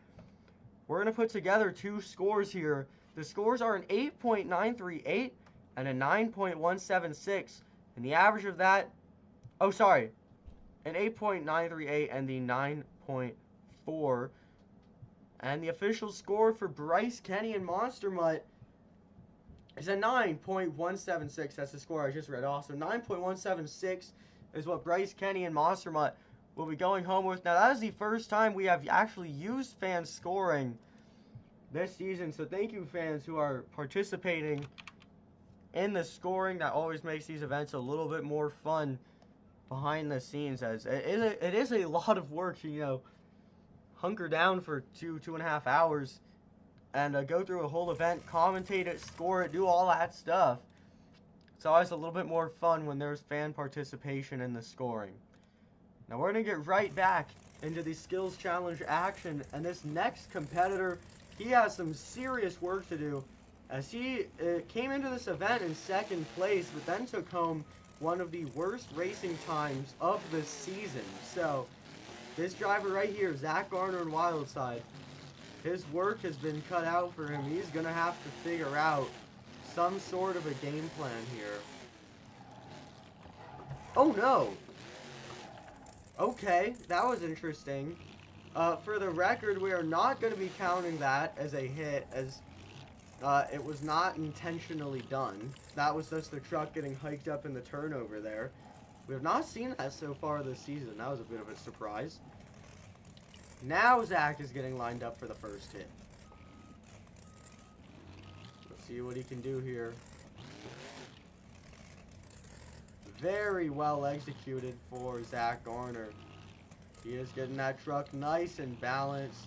we're going to put together 2 scores here. The scores are an 8.938 and a 9.176. And the average of that, an 8.938 and the 9.4. And the official score for Bryce Kenny and Monster Mutt is a 9.176. That's the score I just read off. So 9.176 is what Bryce Kenny and Monster Mutt will be going home with. Now, that is the first time we have actually used fan scoring this season. So thank you, fans who are participating in the scoring. That always makes these events a little bit more fun behind the scenes, as it is a lot of work to, hunker down for 2.5 hours and go through a whole event, commentate it, score it, do all that stuff. It's always a little bit more fun when there's fan participation in the scoring. Now we're going to get right back into the skills challenge action, and this next competitor, he has some serious work to do, as he came into this event in 2nd place, but then took home one of the worst racing times of the season. So, this driver right here, Zack, Garner, and Wildside, his work has been cut out for him. He's going to have to figure out some sort of a game plan here. Oh no! Okay, that was interesting. For the record, we are not going to be counting that as a hit, as it was not intentionally done. That was just the truck getting hiked up in the turnover there. We have not seen that so far this season. That was a bit of a surprise. Now Zack is getting lined up for the first hit. Let's see what he can do here. Very well executed for Zack Garner. He is getting that truck nice and balanced.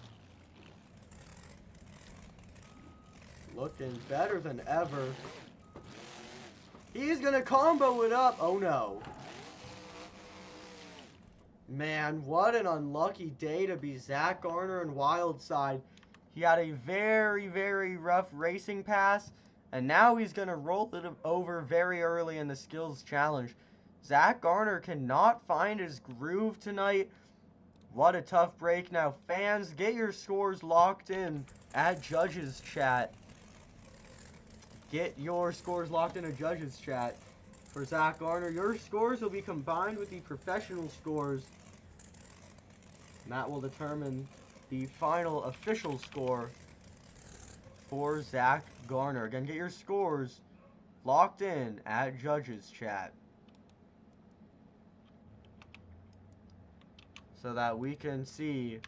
Looking better than ever. He's going to combo it up. Oh no. Man, what an unlucky day to be Zack Garner and Wildside. He had a very, very rough racing pass, and now he's going to roll it over very early in the skills challenge. Zack Garner cannot find his groove tonight. What a tough break. Now, fans, get your scores locked in at Judges Chat. Get your scores locked in at Judges Chat. For Zack Garner, your scores will be combined with the professional scores. And that will determine the final official score for Zack Garner. Again, get your scores locked in at Judges Chat, so that we can see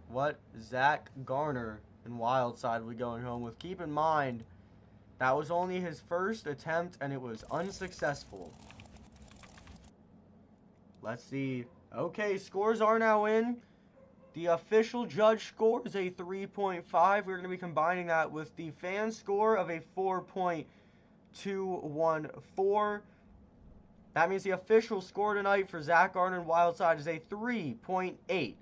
what Zack Garner and Wildside will be going home with. Keep in mind, that was only his first attempt, and it was unsuccessful. Let's see. Okay, scores are now in. The official judge score is a 3.5. We're going to be combining that with the fan score of a 4.214. That means the official score tonight for Zack Garner and Wildside is a 3.857.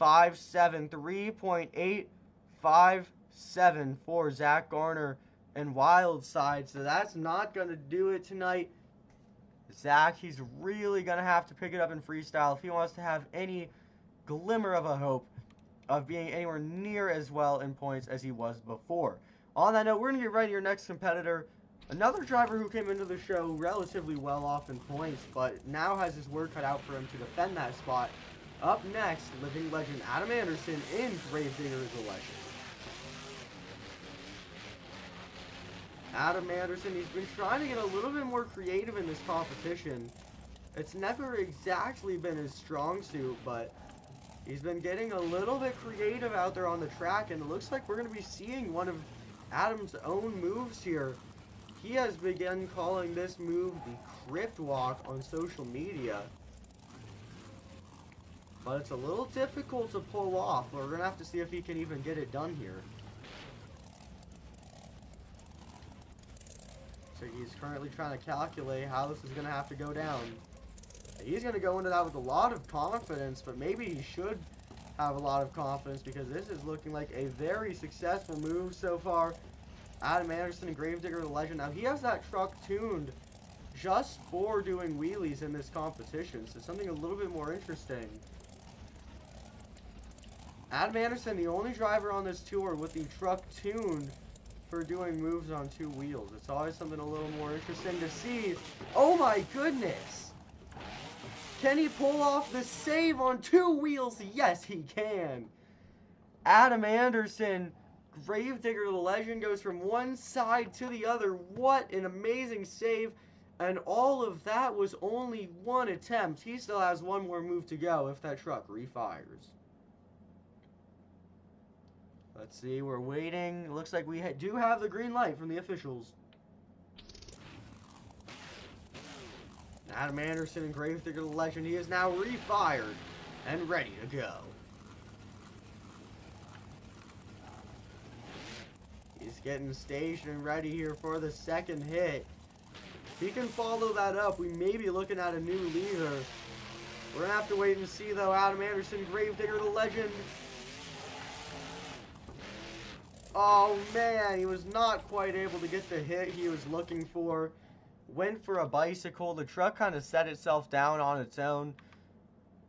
3.857 for Zack Garner and Wildside. So that's not going to do it tonight. Zack, he's really going to have to pick it up in freestyle if he wants to have any glimmer of a hope of being anywhere near as well in points as he was before. On that note, we're going to get right to your next competitor. Another driver who came into the show relatively well off in points, but now has his work cut out for him to defend that spot. Up next, living legend Adam Anderson in Gravedigger is a Legend. Adam Anderson, he's been trying to get a little bit more creative in this competition. It's never exactly been his strong suit, but he's been getting a little bit creative out there on the track, and it looks like we're going to be seeing one of Adam's own moves here. He has begun calling this move the Crypt Walk on social media. But it's a little difficult to pull off, but we're going to have to see if he can even get it done here. So he's currently trying to calculate how this is going to have to go down. He's going to go into that with a lot of confidence, but maybe he should have a lot of confidence because this is looking like a very successful move so far. Adam Anderson and Gravedigger the Legend. Now, he has that truck tuned just for doing wheelies in this competition, so something a little bit more interesting. Adam Anderson, the only driver on this tour with the truck tuned for doing moves on two wheels. It's always something a little more interesting to see. Oh my goodness! Can he pull off the save on two wheels? Yes, he can. Adam Anderson, Gravedigger the Legend, goes from one side to the other. What an amazing save. And all of that was only one attempt. He still has one more move to go if that truck refires. Let's see, we're waiting. It looks like we do have the green light from the officials. Adam Anderson and Gravedigger the Legend, he is now refired and ready to go. He's getting staged and ready here for the second hit. If he can follow that up, we may be looking at a new leader. We're going to have to wait and see, though. Adam Anderson, Gravedigger the Legend. Oh, man, he was not quite able to get the hit he was looking for. Went for a bicycle. The truck kind of set itself down on its own.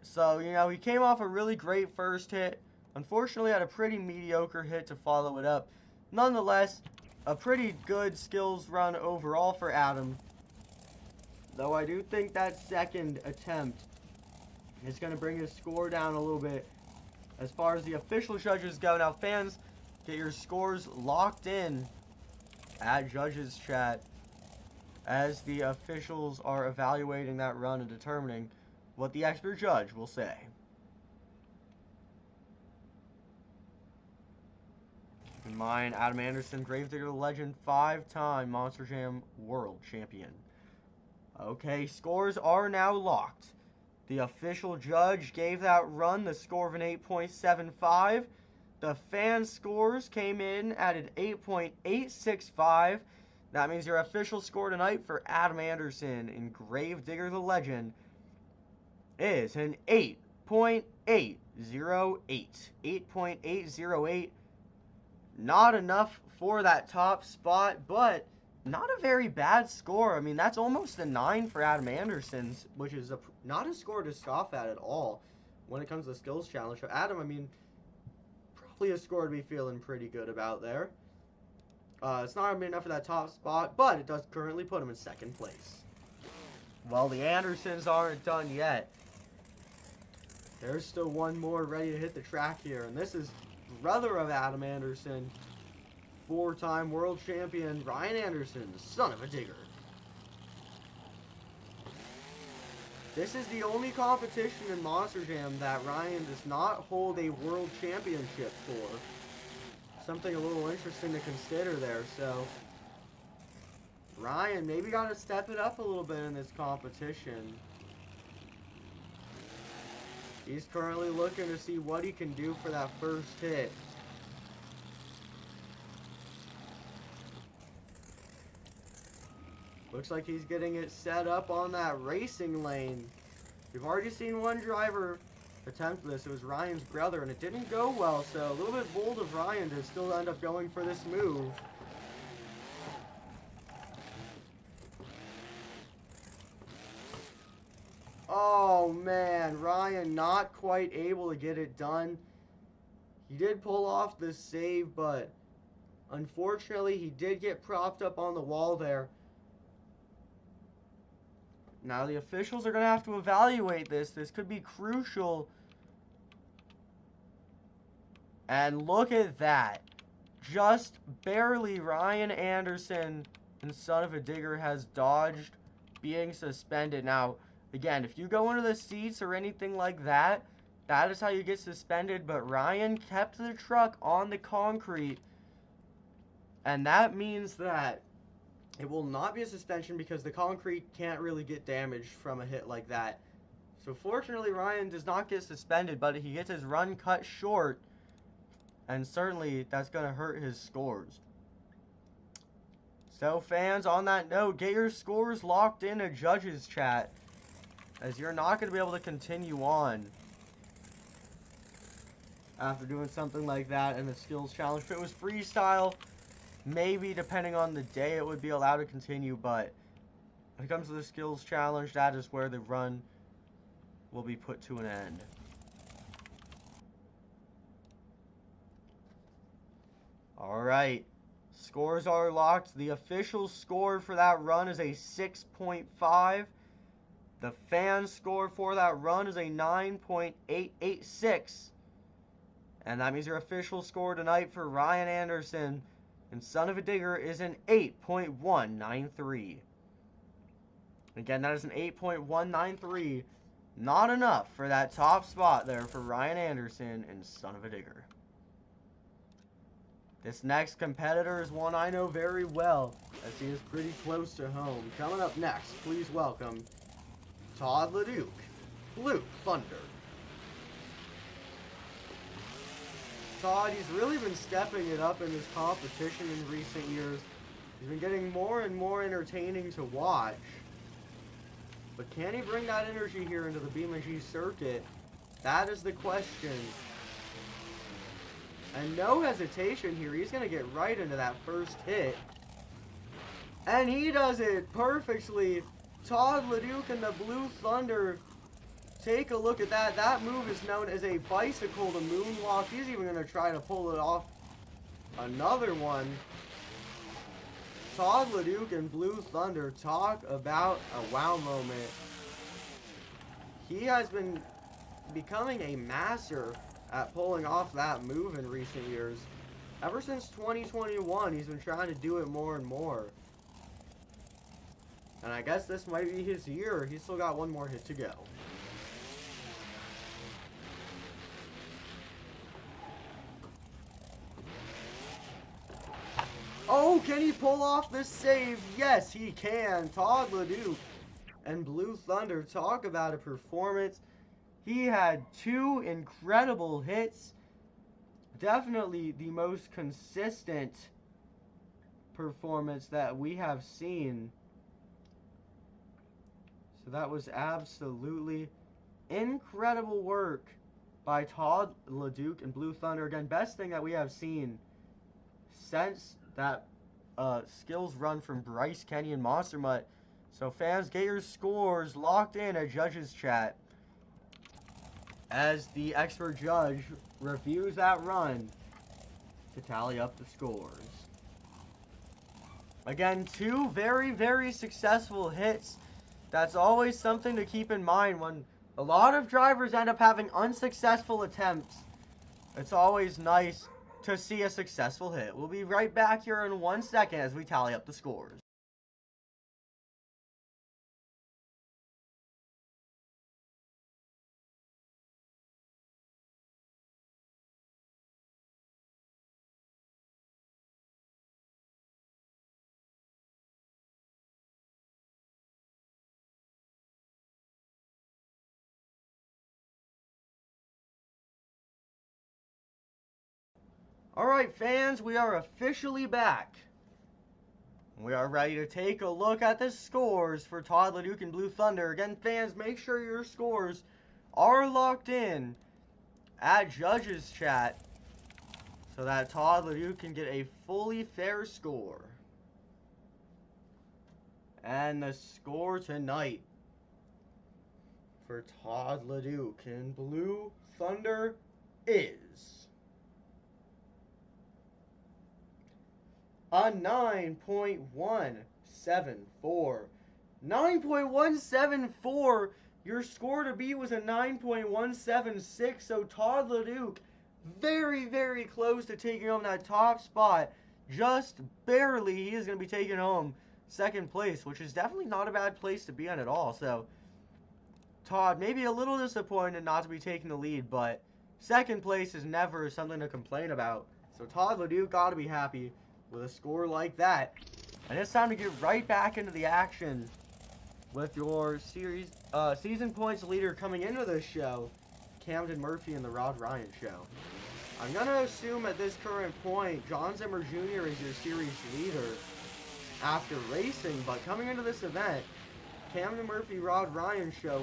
So, you know, he came off a really great first hit. Unfortunately, had a pretty mediocre hit to follow it up. Nonetheless, a pretty good skills run overall for Adam. Though I do think that second attempt is going to bring his score down a little bit. as far as the official judges go. Now, fans, get your scores locked in at Judges Chat as the officials are evaluating that run and determining what the expert judge will say. Keep in mind, Adam Anderson, Gravedigger the Legend, 5-time Monster Jam World Champion. Okay, scores are now locked. The official judge gave that run the score of an 8.75. The fan scores came in at an 8.865. That means your official score tonight for Adam Anderson and Gravedigger the Legend is an 8.808. 8.808. Not enough for that top spot, but not a very bad score. I mean, that's almost a 9 for Adam Anderson's, which is not a score to scoff at all when it comes to the skills challenge. So Adam, I mean, probably a score to be feeling pretty good about there. It's not going to be enough for that top spot, but it does currently put him in second place. Well, the Andersons aren't done yet. There's still one more ready to hit the track here, and this is brother of Adam Anderson, 4-time world champion Ryan Anderson, Son-Uva digger. This is the only competition in Monster Jam that Ryan does not hold a world championship for. Something a little interesting to consider there. So Ryan maybe got to step it up a little bit in this competition. He's currently looking to see what he can do for that first hit. Looks like he's getting it set up on that racing lane. We've already seen one driver attempt this. It was Ryan's brother, and it didn't go well, so a little bit bold of Ryan to still end up going for this move. Oh man, Ryan not quite able to get it done. He did pull off the save, but unfortunately he did get propped up on the wall there. Now the officials are going to have to evaluate this. This could be crucial. And look at that. Just barely Ryan Anderson and Son-Uva digger has dodged being suspended. Now, again, if you go into the seats or anything like that, that is how you get suspended. But Ryan kept the truck on the concrete. And that means that it will not be a suspension because the concrete can't really get damaged from a hit like that. So fortunately, Ryan does not get suspended, but he gets his run cut short. And certainly, that's going to hurt his scores. So fans, on that note, get your scores locked in a Judges Chat, as you're not going to be able to continue on after doing something like that in a skills challenge. If it was freestyle, maybe depending on the day it would be allowed to continue, but when it comes to the skills challenge, that is where the run will be put to an end. Alright, scores are locked. The official score for that run is a 6.5. The fan score for that run is a 9.886. And that means your official score tonight for Ryan Anderson and Son-Uva digger is an 8.193. Again, that is an 8.193. Not enough for that top spot there for Ryan Anderson and Son-Uva digger. This next competitor is one I know very well, as he is pretty close to home. Coming up next, please welcome Todd LeDuc, Blue Thunder. Todd, he's really been stepping it up in this competition in recent years. He's been getting more and more entertaining to watch. But can he bring that energy here into the BeamNG circuit? That is the question. And no hesitation here. He's going to get right into that first hit. And he does it perfectly. Todd LeDuc and the Blue Thunder. Take a look at that. That move is known as a bicycle to moonwalk. He's even going to try to pull it off. Another one. Todd LeDuc and Blue Thunder, talk about a wow moment. He has been becoming a master at pulling off that move in recent years. Ever since 2021, he's been trying to do it more and more. And I guess this might be his year. He's still got one more hit to go. Oh, can he pull off this save? Yes, he can. Todd LeDuc and Blue Thunder, talk about a performance. He had 2 incredible hits. Definitely the most consistent performance that we have seen. So that was absolutely incredible work by Todd LeDuc and Blue Thunder. Again, best thing that we have seen since that skills run from Bryce, Kenny, and Monster Mutt. So fans, get your scores locked in at Judges Chat as the expert judge reviews that run to tally up the scores. Again, 2 very, very successful hits. That's always something to keep in mind when a lot of drivers end up having unsuccessful attempts. It's always nice to see a successful hit. We'll be right back here in 1 second as we tally up the scores. Alright fans, we are officially back. We are ready to take a look at the scores for Todd LeDuc and Blue Thunder. Again fans, make sure your scores are locked in at Judges Chat so that Todd LeDuc can get a fully fair score. And the score tonight for Todd LeDuc and Blue Thunder is a 9.174. 9.174. Your score to beat was a 9.176. So Todd LeDuc, very, very close to taking home that top spot. Just barely. He is going to be taking home second place, which is definitely not a bad place to be in at all. So Todd, maybe a little disappointed not to be taking the lead, but second place is never something to complain about. So Todd LeDuc got to be happy with a score like that. And it's time to get right back into the action with your season points leader coming into this show, Camden Murphy and the Rod Ryan Show. I'm going to assume at this current point, John Zimmer Jr. is your series leader after racing, but coming into this event, Camden Murphy Rod Ryan Show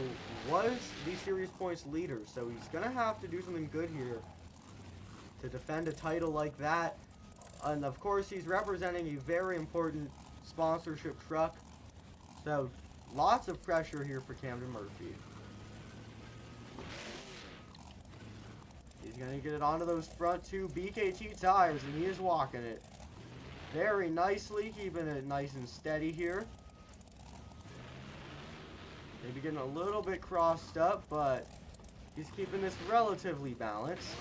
was the series points leader, so he's going to have to do something good here to defend a title like that. And of course, he's representing a very important sponsorship truck. So, lots of pressure here for Camden Murphy. He's going to get it onto those front 2 BKT tires, and he is walking it very nicely, keeping it nice and steady here. Maybe getting a little bit crossed up, but he's keeping this relatively balanced.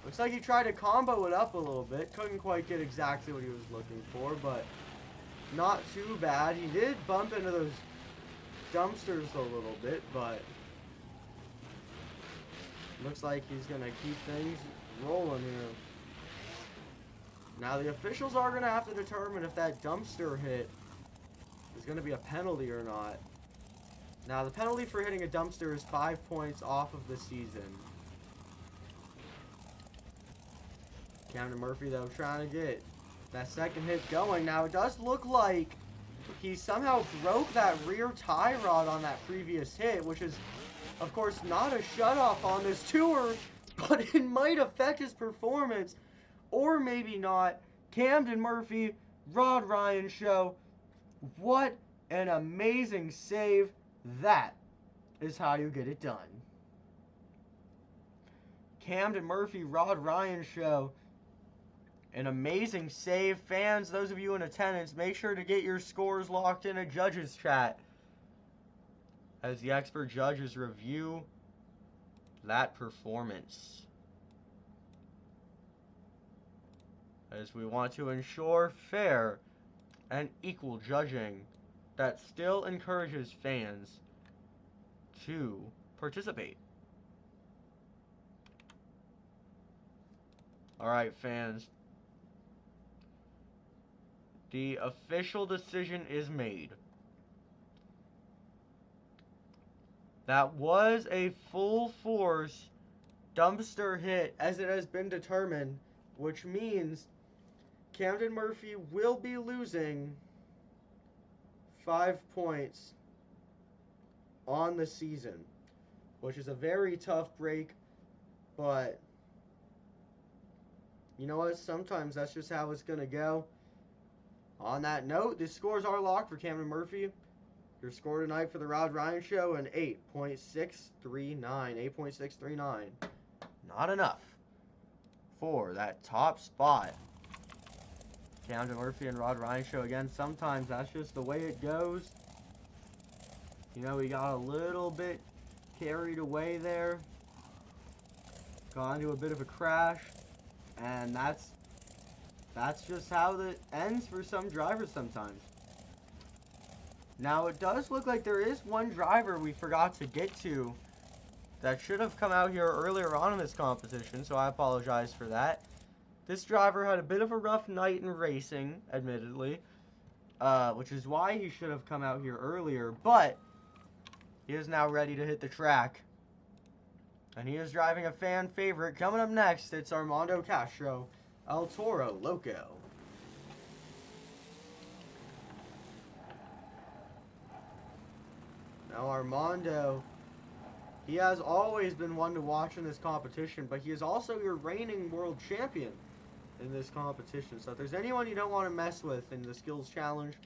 Looks like he tried to combo it up a little bit. Couldn't quite get exactly what he was looking for, but not too bad. He did bump into those dumpsters a little bit, but looks like he's going to keep things rolling here. Now the officials are going to have to determine if that dumpster hit is going to be a penalty or not. Now the penalty for hitting a dumpster is 5 points off of the season. Camden Murphy, though, trying to get that second hit going. Now, it does look like he somehow broke that rear tie rod on that previous hit, which is, of course, not a shutoff on this tour, but it might affect his performance, or maybe not. Camden Murphy, Rod Ryan Show, what an amazing save. That is how you get it done. Camden Murphy, Rod Ryan Show, an amazing save. Fans, those of you in attendance, make sure to get your scores locked in a Judges Chat as the expert judges review that performance, as we want to ensure fair and equal judging that still encourages fans to participate. Alright, fans. The official decision is made. That was a full force dumpster hit, as it has been determined, which means Camden Murphy will be losing 5 points on the season, which is a very tough break, but you know what? Sometimes that's just how it's going to go. On that note, the scores are locked for Camden Murphy. Your score tonight for the Rod Ryan Show, an 8.639. 8.639. Not enough for that top spot. Camden Murphy and Rod Ryan Show again. Sometimes that's just the way it goes. You know, we got a little bit carried away there. Got into a bit of a crash. And that's just how it ends for some drivers sometimes. Now, it does look like there is one driver we forgot to get to that should have come out here earlier on in this competition, so I apologize for that. This driver had a bit of a rough night in racing, admittedly, which is why he should have come out here earlier, but he is now ready to hit the track. And he is driving a fan favorite. Coming up next, it's Armando Castro, El Toro Loco. Now Armando, he has always been one to watch in this competition, but he is also your reigning world champion in this competition. So if there's anyone you don't want to mess with in the skills challenge,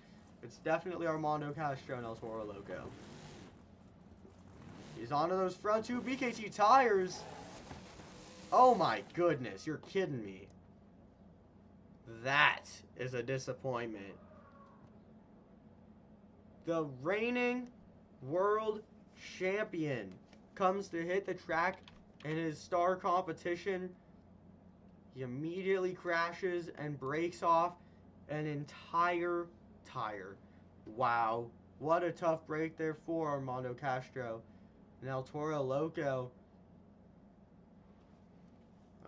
it's definitely Armando Castro and El Toro Loco. He's onto those front two BKT tires. Oh my goodness, you're kidding me. That is a disappointment. The reigning world champion comes to hit the track in his star competition. He immediately crashes and breaks off an entire tire. Wow, what a tough break there for Armando Castro and El Toro Loco.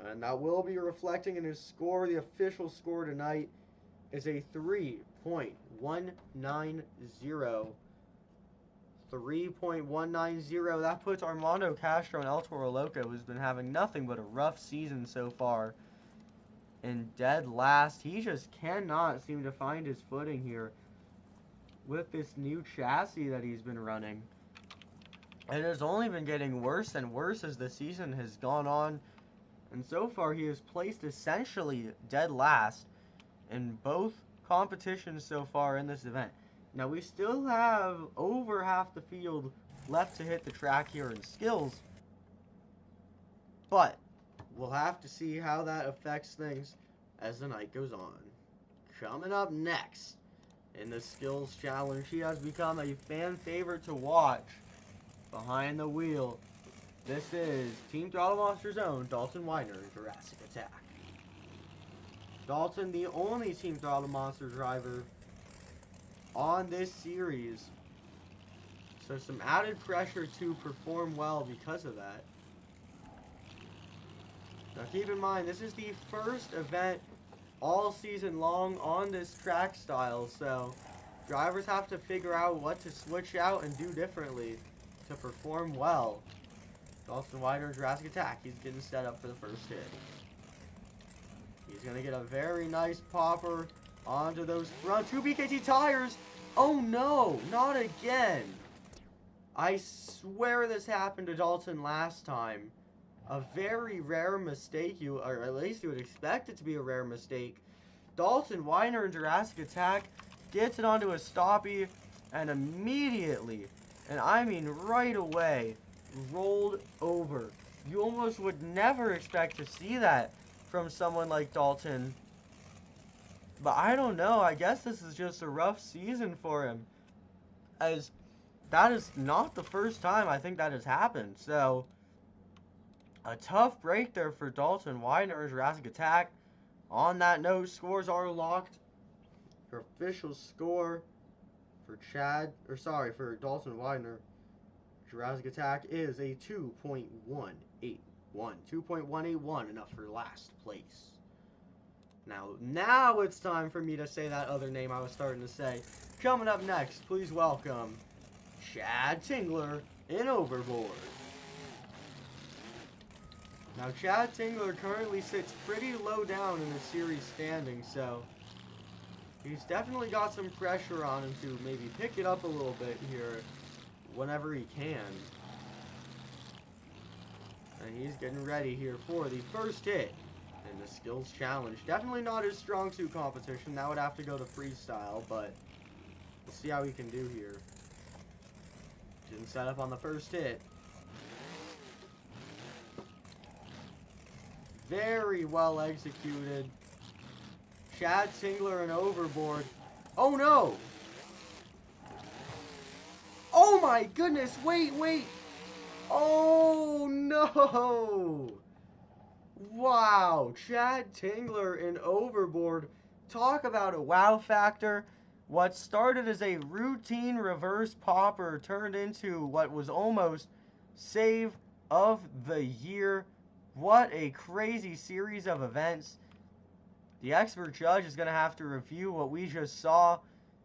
And that will be reflecting in his score. The official score tonight is a 3.190. 3.190. That puts Armando Castro and El Toro Loco, who's been having nothing but a rough season so far, in dead last. He just cannot seem to find his footing here with this new chassis that he's been running. It has only been getting worse and worse as the season has gone on. And so far, he has placed essentially dead last in both competitions so far in this event. Now, we still have over half the field left to hit the track here in skills. But we'll have to see how that affects things as the night goes on. Coming up next in the skills challenge, he has become a fan favorite to watch behind the wheel. This is Team Throttle Monster's own Dalton Weiner in Jurassic Attack. Dalton, the only Team Throttle Monster driver on this series. So some added pressure to perform well because of that. Now keep in mind, this is the first event all season long on this track style, so drivers have to figure out what to switch out and do differently to perform well. Dalton Weiner in Jurassic Attack. He's getting set up for the first hit. He's going to get a very nice popper onto those front two BKT tires. Oh no, not again. I swear this happened to Dalton last time. A very rare mistake, or at least you would expect it to be a rare mistake. Dalton Weiner in Jurassic Attack gets it onto a stoppie and immediately, and I mean right away, rolled over. You almost would never expect to see that from someone like Dalton. But I don't know, I guess this is just a rough season for him, as that is not the first time I think that has happened. So A tough break there for Dalton Widener. Jurassic Attack. On that note, scores are locked. Your official score for for Dalton Widener, Jurassic Attack is a 2.181. 2.181, enough for last place. Now it's time for me to say that other name I was starting to say. Coming up next, please welcome Chad Tingler in Overboard. Now, Chad Tingler currently sits pretty low down in the series standing, so he's definitely got some pressure on him to maybe pick it up a little bit here whenever he can. And he's getting ready here for the first hit in the skills challenge. Definitely not his strong suit competition. That would have to go to freestyle, but we'll see how he can do here. Didn't set up on the first hit. Very well executed. Chad Tingler and Overboard. Oh no! Oh my goodness, wait. Oh no! Wow, Chad Tingler and Overboard. Talk about a wow factor. What started as a routine reverse popper turned into what was almost save of the year. What a crazy series of events. The expert judge is going to have to review what we just saw.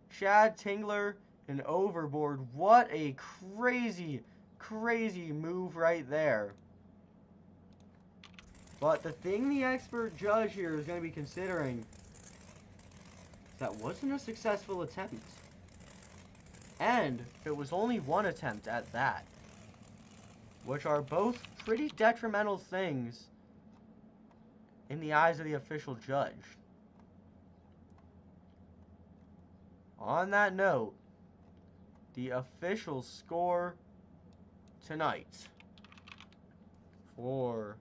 Chad Tingler and Overboard. What a crazy move right there. But the thing the expert judge here is going to be considering is that wasn't a successful attempt. And it was only one attempt at that. Which are both pretty detrimental things in the eyes of the official judge. On that note, the official score tonight for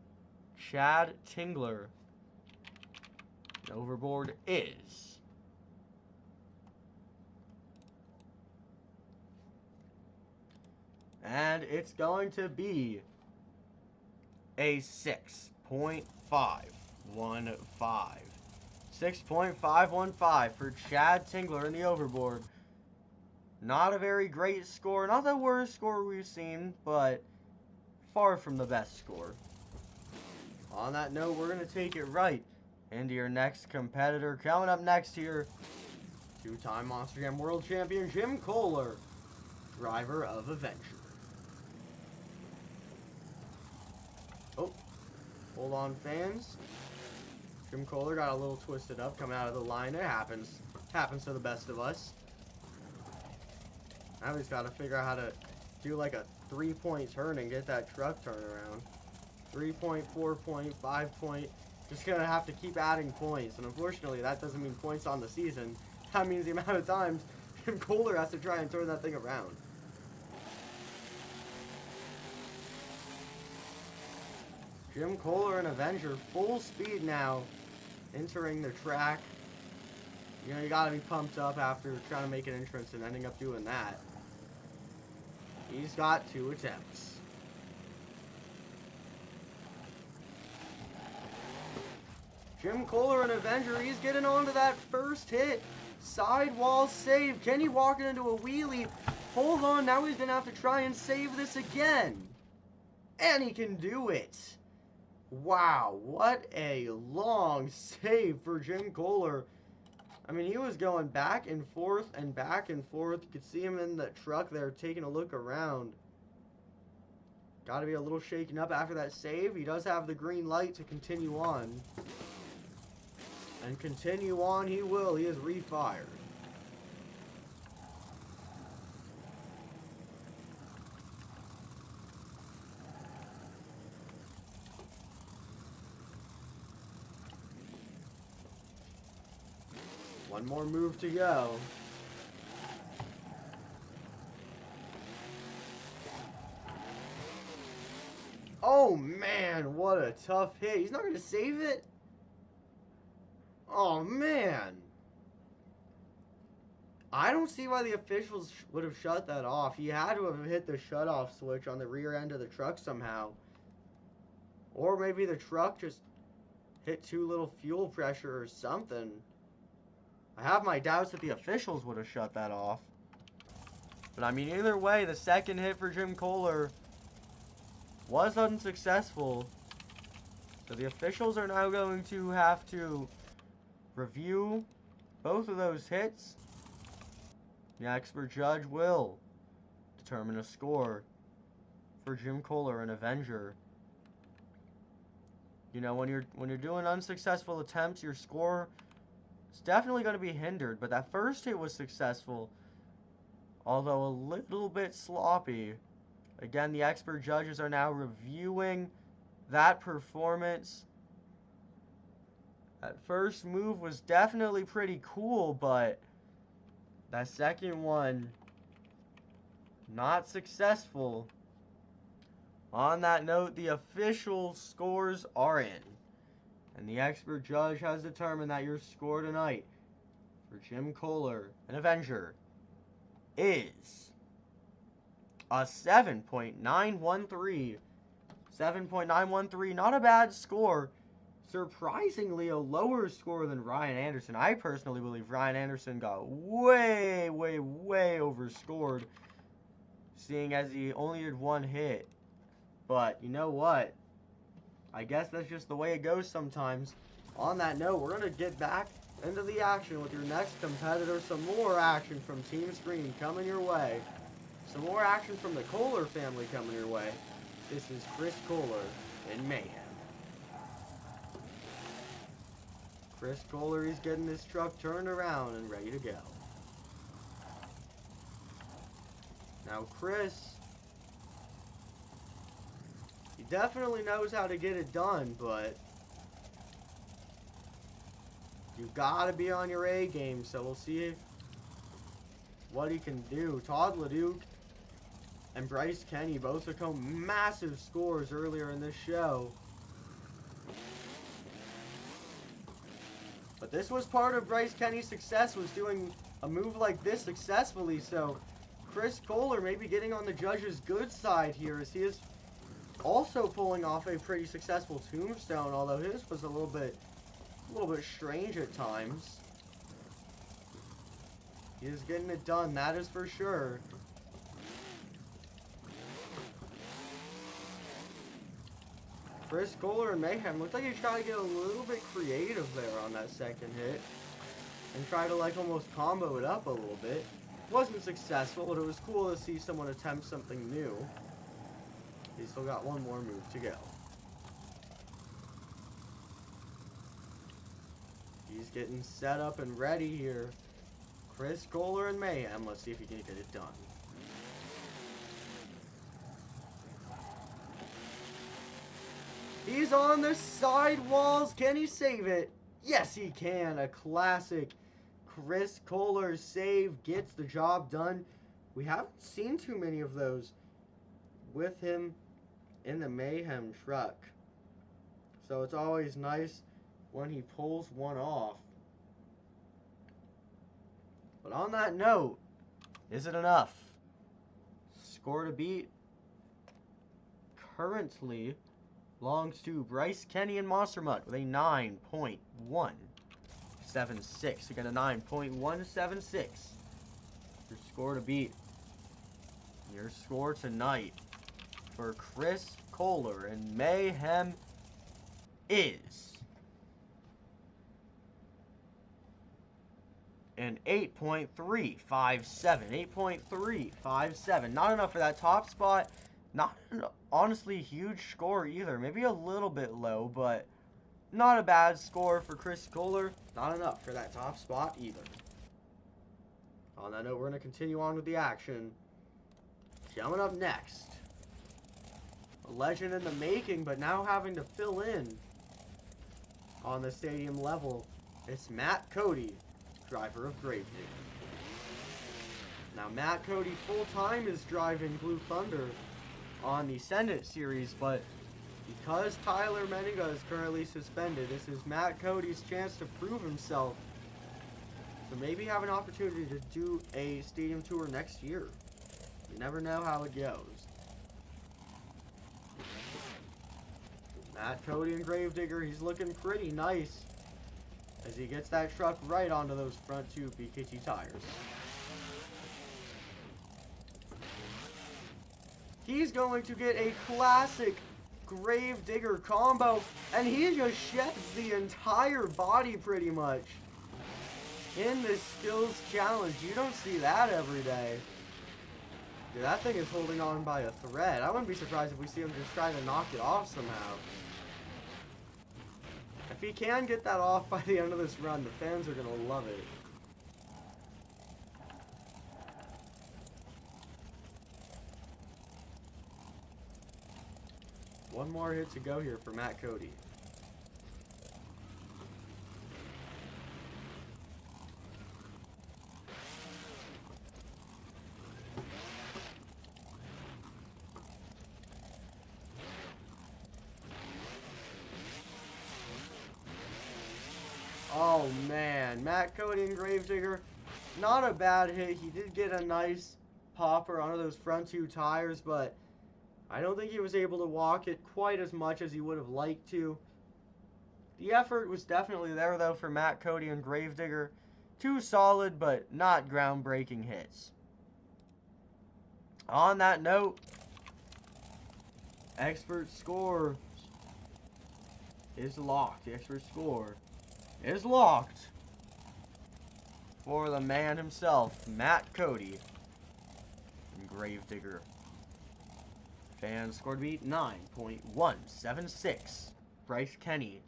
Chad Tingler and Overboard is and it's going to be a 6.515. 6.515 for Chad Tingler in the Overboard. Not a very great score. Not the worst score we've seen, but far from the best score. On that note, we're going to take it right into your next competitor. Coming up next here, two-time Monster Jam World Champion Jim Kohler, driver of Avenger. Oh, hold on, fans. Jim Kohler got a little twisted up coming out of the line. It happens. Happens to the best of us. Now he's got to figure out how to do like a 3-point turn and get that truck turned around. 3-point, 4-point, 5-point. Just going to have to keep adding points. And unfortunately, that doesn't mean points on the season. That means the amount of times Jim Kohler has to try and turn that thing around. Jim Kohler and Avenger full speed now, entering the track. You know, you gotta be pumped up after trying to make an entrance and ending up doing that. He's got 2 attempts. Jim Kohler and Avenger, he's getting onto that first hit. Sidewall save. Kenny walking into a wheelie. Hold on, now he's gonna have to try and save this again. And he can do it. Wow, what a long save for Jim Kohler. I mean, he was going back and forth and back and forth. You could see him in the truck there taking a look around. Got to be a little shaken up after that save. He does have the green light to continue on. And continue on he will. He is refired. One more move to go. Oh man, what a tough hit. He's not going to save it? Oh man. I don't see why the officials would have shut that off. He had to have hit the shutoff switch on the rear end of the truck somehow. Or maybe the truck just hit too little fuel pressure or something. I have my doubts that the officials would have shut that off. But I mean, either way, the second hit for Jim Kohler was unsuccessful. So the officials are now going to have to review both of those hits. The expert judge will determine a score for Jim Kohler, an Avenger. You know, when you're doing unsuccessful attempts, your score is definitely going to be hindered. But that first hit was successful, although a little bit sloppy. Again, the expert judges are now reviewing that performance. That first move was definitely pretty cool, but that second one, not successful. On that note, the official scores are in. And the expert judge has determined that your score tonight for Jim Kohler, an Avenger, is a 7.913. 7.913, not a bad score. Surprisingly, a lower score than Ryan Anderson. I personally believe Ryan Anderson got way, way, way overscored, seeing as he only did one hit. But you know what? I guess that's just the way it goes sometimes. On that note, we're going to get back into the action with your next competitor. Some more action from Team Screen coming your way. Some more action from the Kohler family coming your way. This is Chris Kohler in Mayhem. Chris Kohler, he's getting this truck turned around and ready to go. Now Chris, he definitely knows how to get it done, but you gotta be on your A game, so we'll see what he can do. Todd, LeDuc, and Bryce Kenny both took home massive scores earlier in this show. But this was part of Bryce Kenny's success, was doing a move like this successfully. So Chris Kohler may be getting on the judge's good side here, as he is also pulling off a pretty successful tombstone, although his was a little bit strange at times. He is getting it done, that is for sure. Chris Kohler and Mayhem looked like he tried to get a little bit creative there on that second hit and try to like almost combo it up a little bit. Wasn't successful, but it was cool to see someone attempt something new. He's still got one more move to go. He's getting set up and ready here. Chris Kohler and Mayhem. Let's see if he can get it done. He's on the sidewalls. Can he save it? Yes, he can. A classic Chris Kohler save gets the job done. We haven't seen too many of those with him in the Mayhem truck. So it's always nice when he pulls one off. But on that note, is it enough? Score to beat currently belongs to Bryce Kenny and Monster Mutt with a 9.176. You got a 9.176. Your score to beat. Your score tonight for Chris Kohler and Mayhem is an 8.357. 8.357. Not enough for that top spot. Not an honestly huge score either. Maybe a little bit low, but not a bad score for Chris Kohler. Not enough for that top spot either. On that note, we're going to continue on with the action. Coming up next, a legend in the making, but now having to fill in on the stadium level. It's Matt Cody, driver of Gravedigger. Now, Matt Cody full-time is driving Blue Thunder on the Ascendant series, but because Tyler Menninga is currently suspended, this is Matt Cody's chance to prove himself to maybe have an opportunity to do a stadium tour next year. You never know how it goes. Matt Cody and Gravedigger, he's looking pretty nice as he gets that truck right onto those front two BKT tires. He's going to get a classic Gravedigger combo, and he just sheds the entire body pretty much in this skills challenge. You don't see that every day. Dude, that thing is holding on by a thread. I wouldn't be surprised if we see him just try to knock it off somehow. If he can get that off by the end of this run, the fans are going to love it. One more hit to go here for Matt Cody. Oh man, Matt Cody and Gravedigger, not a bad hit. He did get a nice popper onto those front two tires, but I don't think he was able to walk it quite as much as he would have liked to. The effort was definitely there though for Matt Cody and Gravedigger. Two solid but not groundbreaking hits. On that note, expert score is locked. The expert score is locked for the man himself, Matt Cody and Gravedigger. Fans scored beat 9.176. Bryce Kenny,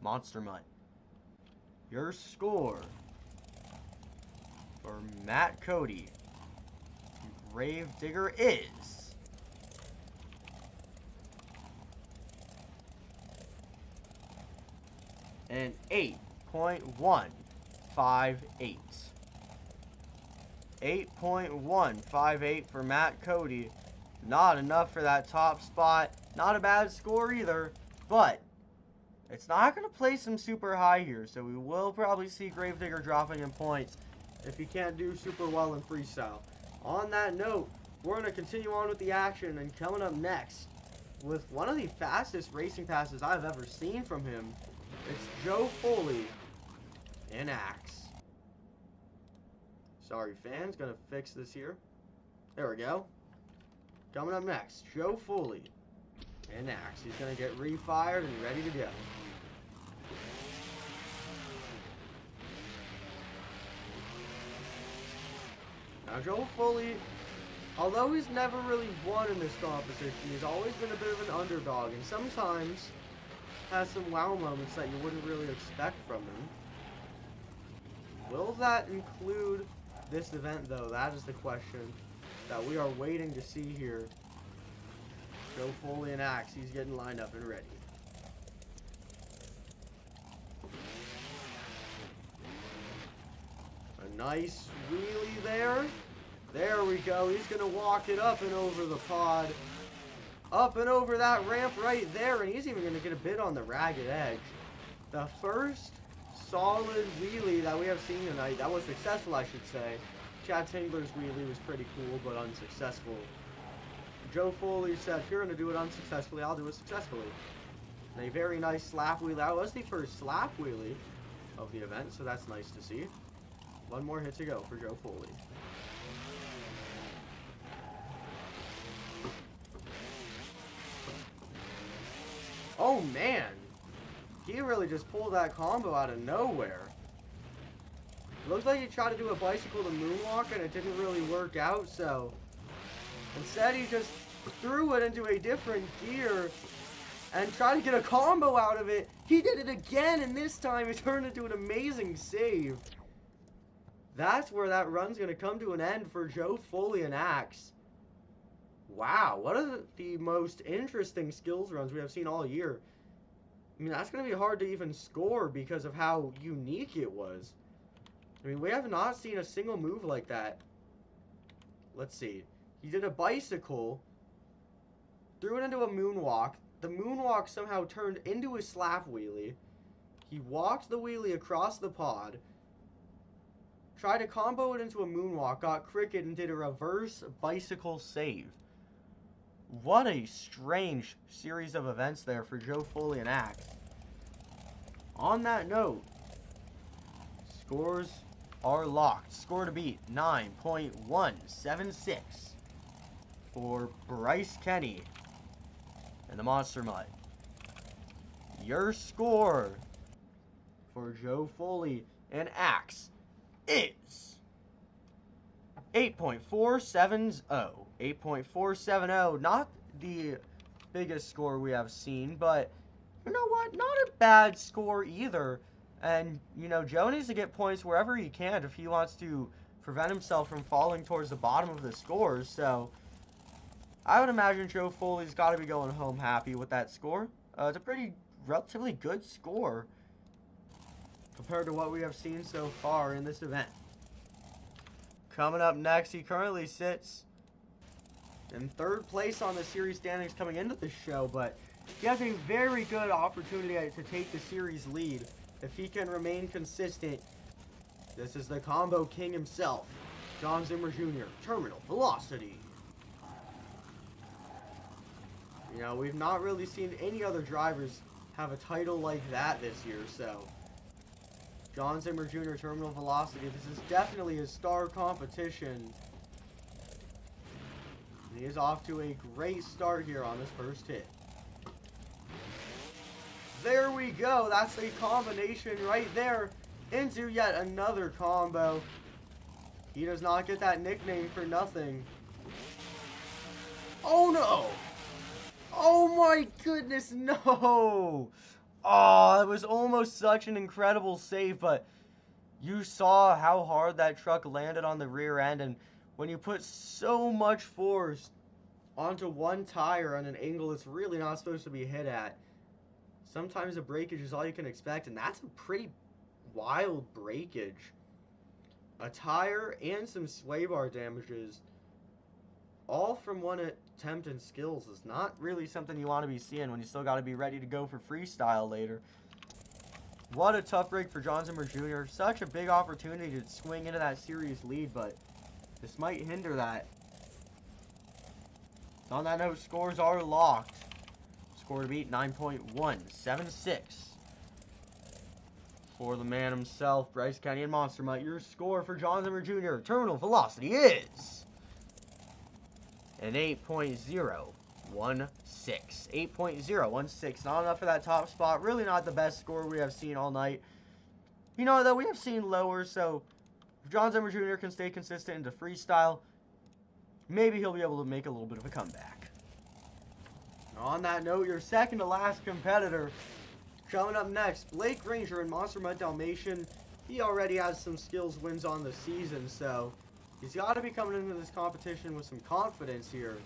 Monster Mutt. Your score for Matt Cody and Gravedigger is an 8.158. 8.158 for Matt Cody. Not enough for that top spot. Not a bad score either, but it's not going to place him super high here, so we will probably see Gravedigger dropping in points if he can't do super well in freestyle. On that note, we're going to continue on with the action, and coming up next, with one of the fastest racing passes I've ever seen from him, it's Joe Foley in Axe. Sorry, fans, going to fix this here. There we go. Coming up next, Joe Foley in Axe. He's going to get refired and ready to go. Now, Joe Foley, although he's never really won in this competition, he's always been a bit of an underdog, and sometimes has some wow moments that you wouldn't really expect from him. Will that include this event, though? That is the question that we are waiting to see here. Joe Foley and Axe, he's getting lined up and ready. A nice wheelie there. There we go. He's going to walk it up and over the pod. Up and over that ramp right there, and he's even going to get a bit on the ragged edge. The first solid wheelie that we have seen tonight, that was successful, I should say. Chad Tingler's wheelie was pretty cool, but unsuccessful. Joe Foley said, if you're going to do it unsuccessfully, I'll do it successfully. And a very nice slap wheelie. That was the first slap wheelie of the event, so that's nice to see. One more hit to go for Joe Foley. Oh, man. He really just pulled that combo out of nowhere. Looks like he tried to do a bicycle to moonwalk and it didn't really work out, so instead he just threw it into a different gear and tried to get a combo out of it. He did it again, and this time it turned into an amazing save. That's where that run's going to come to an end for Joe Foley and Axe. Wow, what are the most interesting skills runs we have seen all year. I mean, that's going to be hard to even score because of how unique it was. I mean, we have not seen a single move like that. Let's see. He did a bicycle, threw it into a moonwalk. The moonwalk somehow turned into a slap wheelie. He walked the wheelie across the pod, tried to combo it into a moonwalk, got cricket, and did a reverse bicycle save. What a strange series of events there for Joe Foley and Axe. On that note, scores are locked. Score to beat 9.176 for Bryce Kenny and the Monster Mutt. Your score for Joe Foley and Axe is 8.470. 8.470. Not the biggest score we have seen, but you know what? Not a bad score either. And, you know, Joe needs to get points wherever he can if he wants to prevent himself from falling towards the bottom of the scores. So, I would imagine Joe Foley's got to be going home happy with that score. It's a pretty relatively good score compared to what we have seen so far in this event. Coming up next, he currently sits in third place on the series standings coming into the show, but he has a very good opportunity to take the series lead if he can remain consistent. This is the combo king himself, John Zimmer Jr., Terminal Velocity. You know, we've not really seen any other drivers have a title like that this year, so John Zimmer Jr., Terminal Velocity, this is definitely a star competition. He is off to a great start here on this first hit. There we go. That's a combination right there into yet another combo. He does not get that nickname for nothing. Oh no! Oh my goodness, no! Oh, it was almost such an incredible save, but you saw how hard that truck landed on the rear end, and when you put so much force onto one tire on an angle it's really not supposed to be hit at, sometimes a breakage is all you can expect, and that's a pretty wild breakage. A tire and some sway bar damages, all from one attempt in skills, is not really something you want to be seeing when you still got to be ready to go for freestyle later. What a tough break for John Zimmer Jr. Such a big opportunity to swing into that series lead, but this might hinder that. So on that note, scores are locked. Score to beat 9.176 for the man himself, Bryce Kenny and Monster Mutt. Your score for John Zimmer Jr., Terminal Velocity, is an 8.016. 8.016. Not enough for that top spot. Really not the best score we have seen all night. You know, though, we have seen lower, so if John Zimmer Jr. can stay consistent into freestyle, maybe he'll be able to make a little bit of a comeback. On that note, your second to last competitor coming up next, Blake Ranger and Monster Mutt Dalmatian. He already has some skills wins on the season, so he's got to be coming into this competition with some confidence here.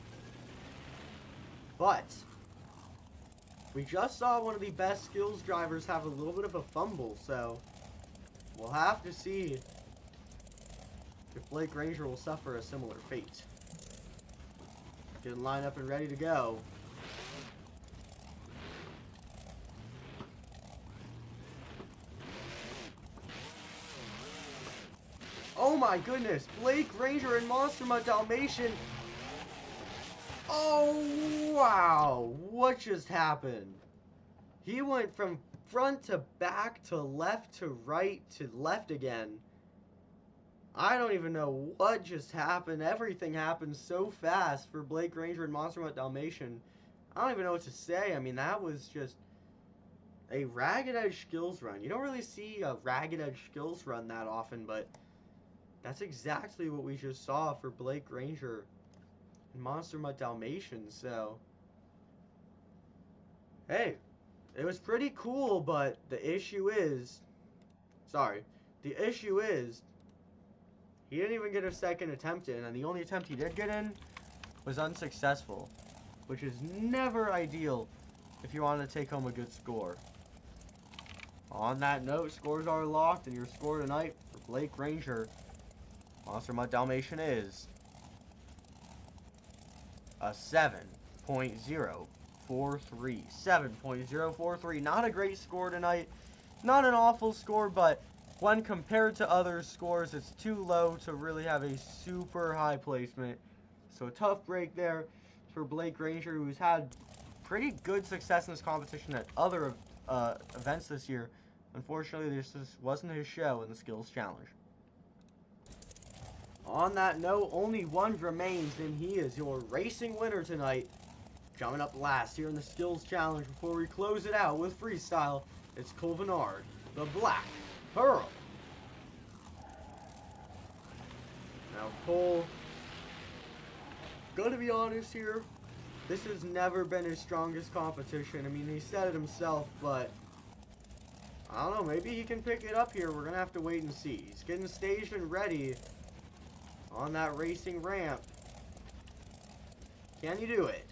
But we just saw one of the best skills drivers have a little bit of a fumble, so we'll have to see if Blake Ranger will suffer a similar fate. Getting lined up and ready to go. Oh my goodness, Blake Ranger and Monster Mutt Dalmatian. Oh wow, what just happened? He went from front to back to left to right to left again. I don't even know what just happened. Everything happened so fast for Blake Ranger and Monster Mutt Dalmatian. I don't even know what to say. I mean, that was just a ragged edge skills run. You don't really see a ragged edge skills run that often, but that's exactly what we just saw for Blake Ranger and Monster Mutt Dalmatian. So, hey, it was pretty cool, but the issue is, he didn't even get a second attempt in, and the only attempt he did get in was unsuccessful, which is never ideal if you want to take home a good score. On that note, scores are locked, and your score tonight for Blake Ranger, Monster Mutt Dalmatian, is a 7.043. 7.043. Not a great score tonight. Not an awful score, but when compared to other scores, it's too low to really have a super high placement. So tough break there. for Blake Granger, who's had pretty good success in this competition at other events this year. Unfortunately, this just wasn't his show in the Skills Challenge. On that note, only one remains, and he is your racing winner tonight. Coming up last here in the Skills Challenge before we close it out with freestyle, it's Venard, the Black Pearl. Now, Cole, gonna be honest here, this has never been his strongest competition. I mean, he said it himself, but I don't know, maybe he can pick it up here. We're gonna have to wait and see. He's getting staged and ready on that racing ramp. Can you do it?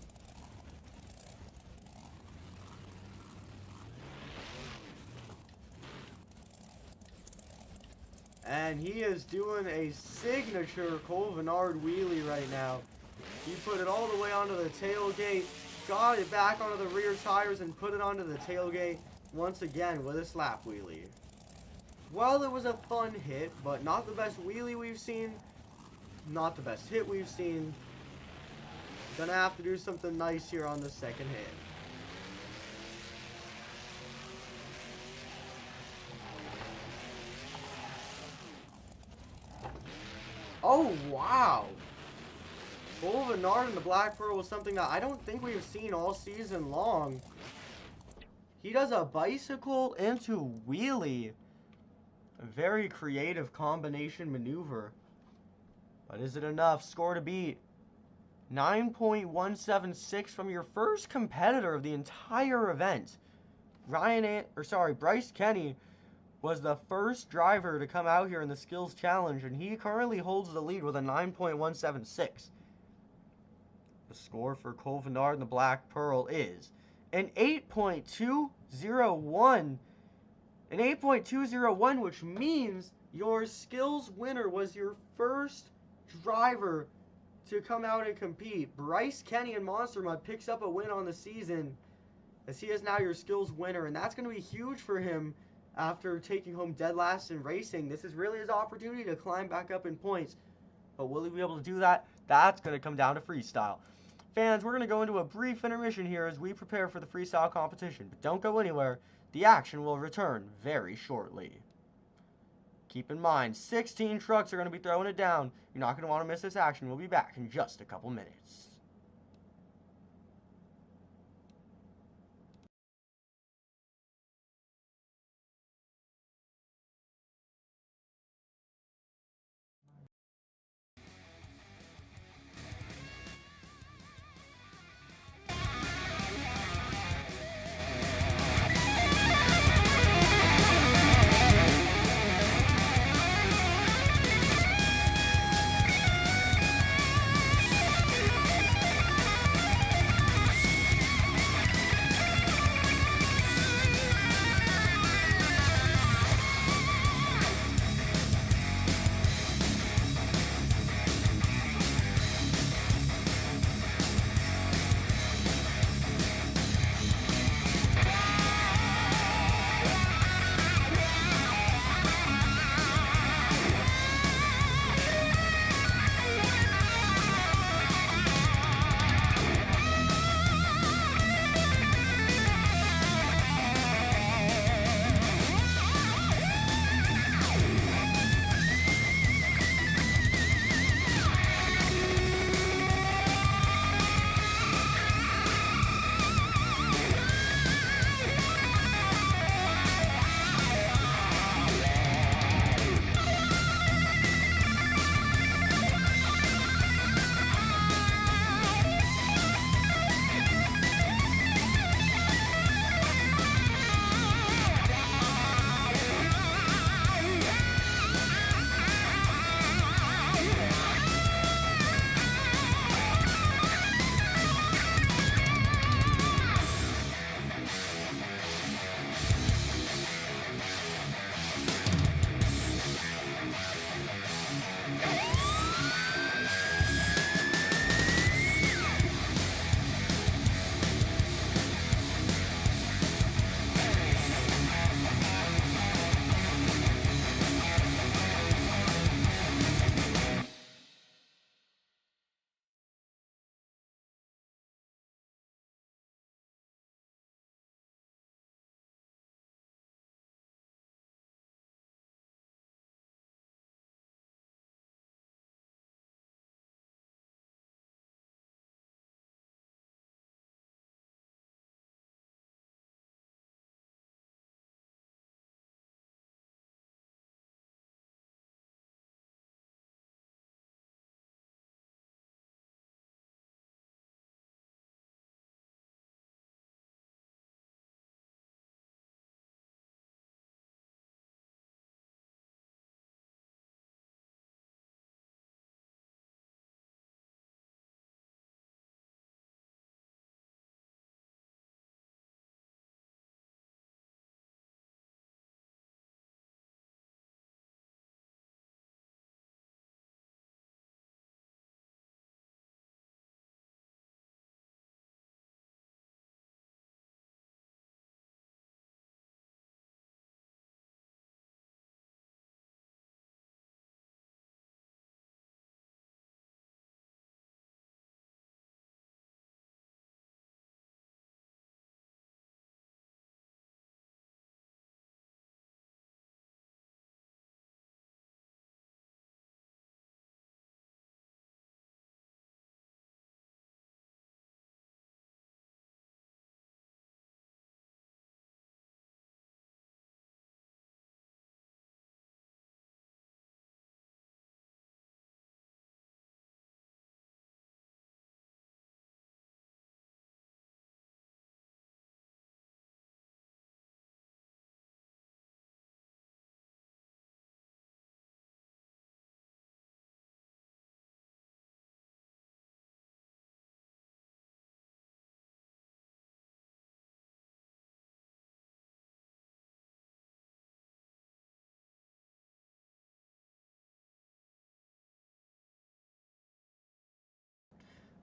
And he is doing a signature Cole Venard wheelie right now. He put it all the way onto the tailgate, got it back onto the rear tires, and put it onto the tailgate once again with a slap wheelie. Well, it was a fun hit, but not the best wheelie we've seen. Not the best hit we've seen. Gonna have to do something nice here on the second hit. Oh, wow. Cole Venard and the Black Pearl was something that I don't think we've seen all season long. He does a bicycle into wheelie. A very creative combination maneuver. But is it enough? Score to beat. 9.176 from your first competitor of the entire event. Bryce Kenny was the first driver to come out here in the Skills Challenge, and he currently holds the lead with a 9.176. The score for Cole Venard and the Black Pearl is an 8.201. An 8.201, which means your Skills winner was your first driver to come out and compete. Bryce Kenny in Monster Mud picks up a win on the season, as he is now your Skills winner, and that's going to be huge for him after taking home dead last in racing. This is really his opportunity to climb back up in points. But will he be able to do that? That's going to come down to freestyle. Fans, we're going to go into a brief intermission here as we prepare for the freestyle competition. But don't go anywhere. The action will return very shortly. Keep in mind, 16 trucks are going to be throwing it down. You're not going to want to miss this action. We'll be back in just a couple minutes.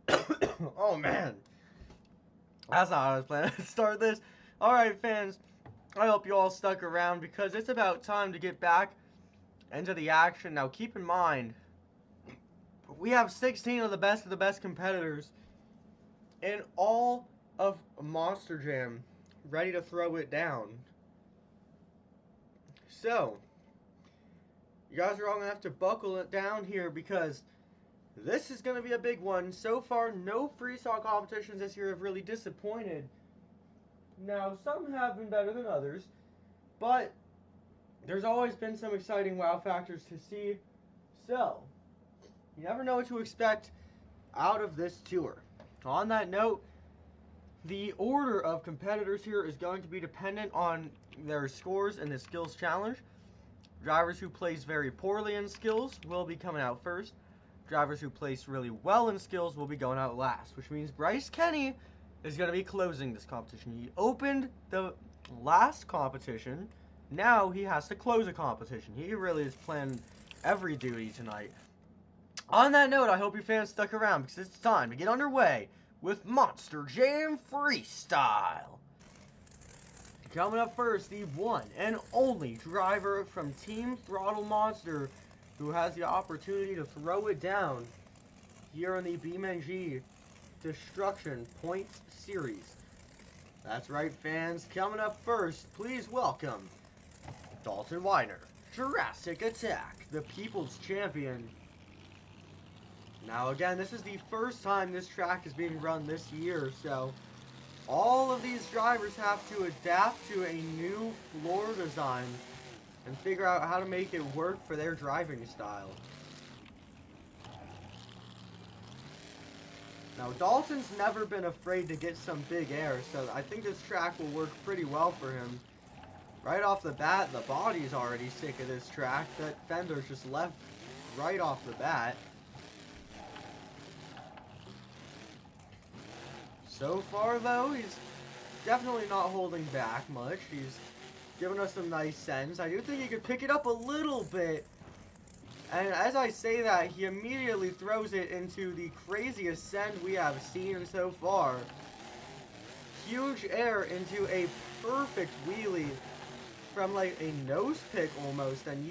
Oh man, that's not how I was planning to start this. Alright fans, I hope you all stuck around because it's about time to get back into the action. Now keep in mind, we have 16 of the best competitors in all of Monster Jam ready to throw it down. So, you guys are all going to have to buckle it down here because this is going to be a big one. So far, no freestyle competitions this year have really disappointed. Now, some have been better than others, but there's always been some exciting wow factors to see. So, you never know what to expect out of this tour. On that note, the order of competitors here is going to be dependent on their scores in the skills challenge. Drivers who place very poorly in skills will be coming out first. Drivers who place really well in skills will be going out last, which means Bryce Kenny is going to be closing this competition. He opened the last competition. Now he has to close a competition. He really is playing every duty tonight. On that note, I hope you fans stuck around because it's time to get underway with Monster Jam Freestyle. Coming up first, the one and only driver from Team Throttle Monster who has the opportunity to throw it down here in the BeamNG Destruction Points Series. That's right, fans. Coming up first, please welcome Dalton Weiner, Jurassic Attack, the People's Champion. Now again, this is the first time this track is being run this year, so all of these drivers have to adapt to a new floor design and figure out how to make it work for their driving style. Now, Dalton's never been afraid to get some big air, so I think this track will work pretty well for him. Right off the bat, the body's already sick of this track. That fender's just left right off the bat. So far, though, he's definitely not holding back much. He's giving us some nice sends. I do think he could pick it up a little bit. And as I say that, he immediately throws it into the craziest send we have seen so far. Huge air into a perfect wheelie from like a nose pick almost. And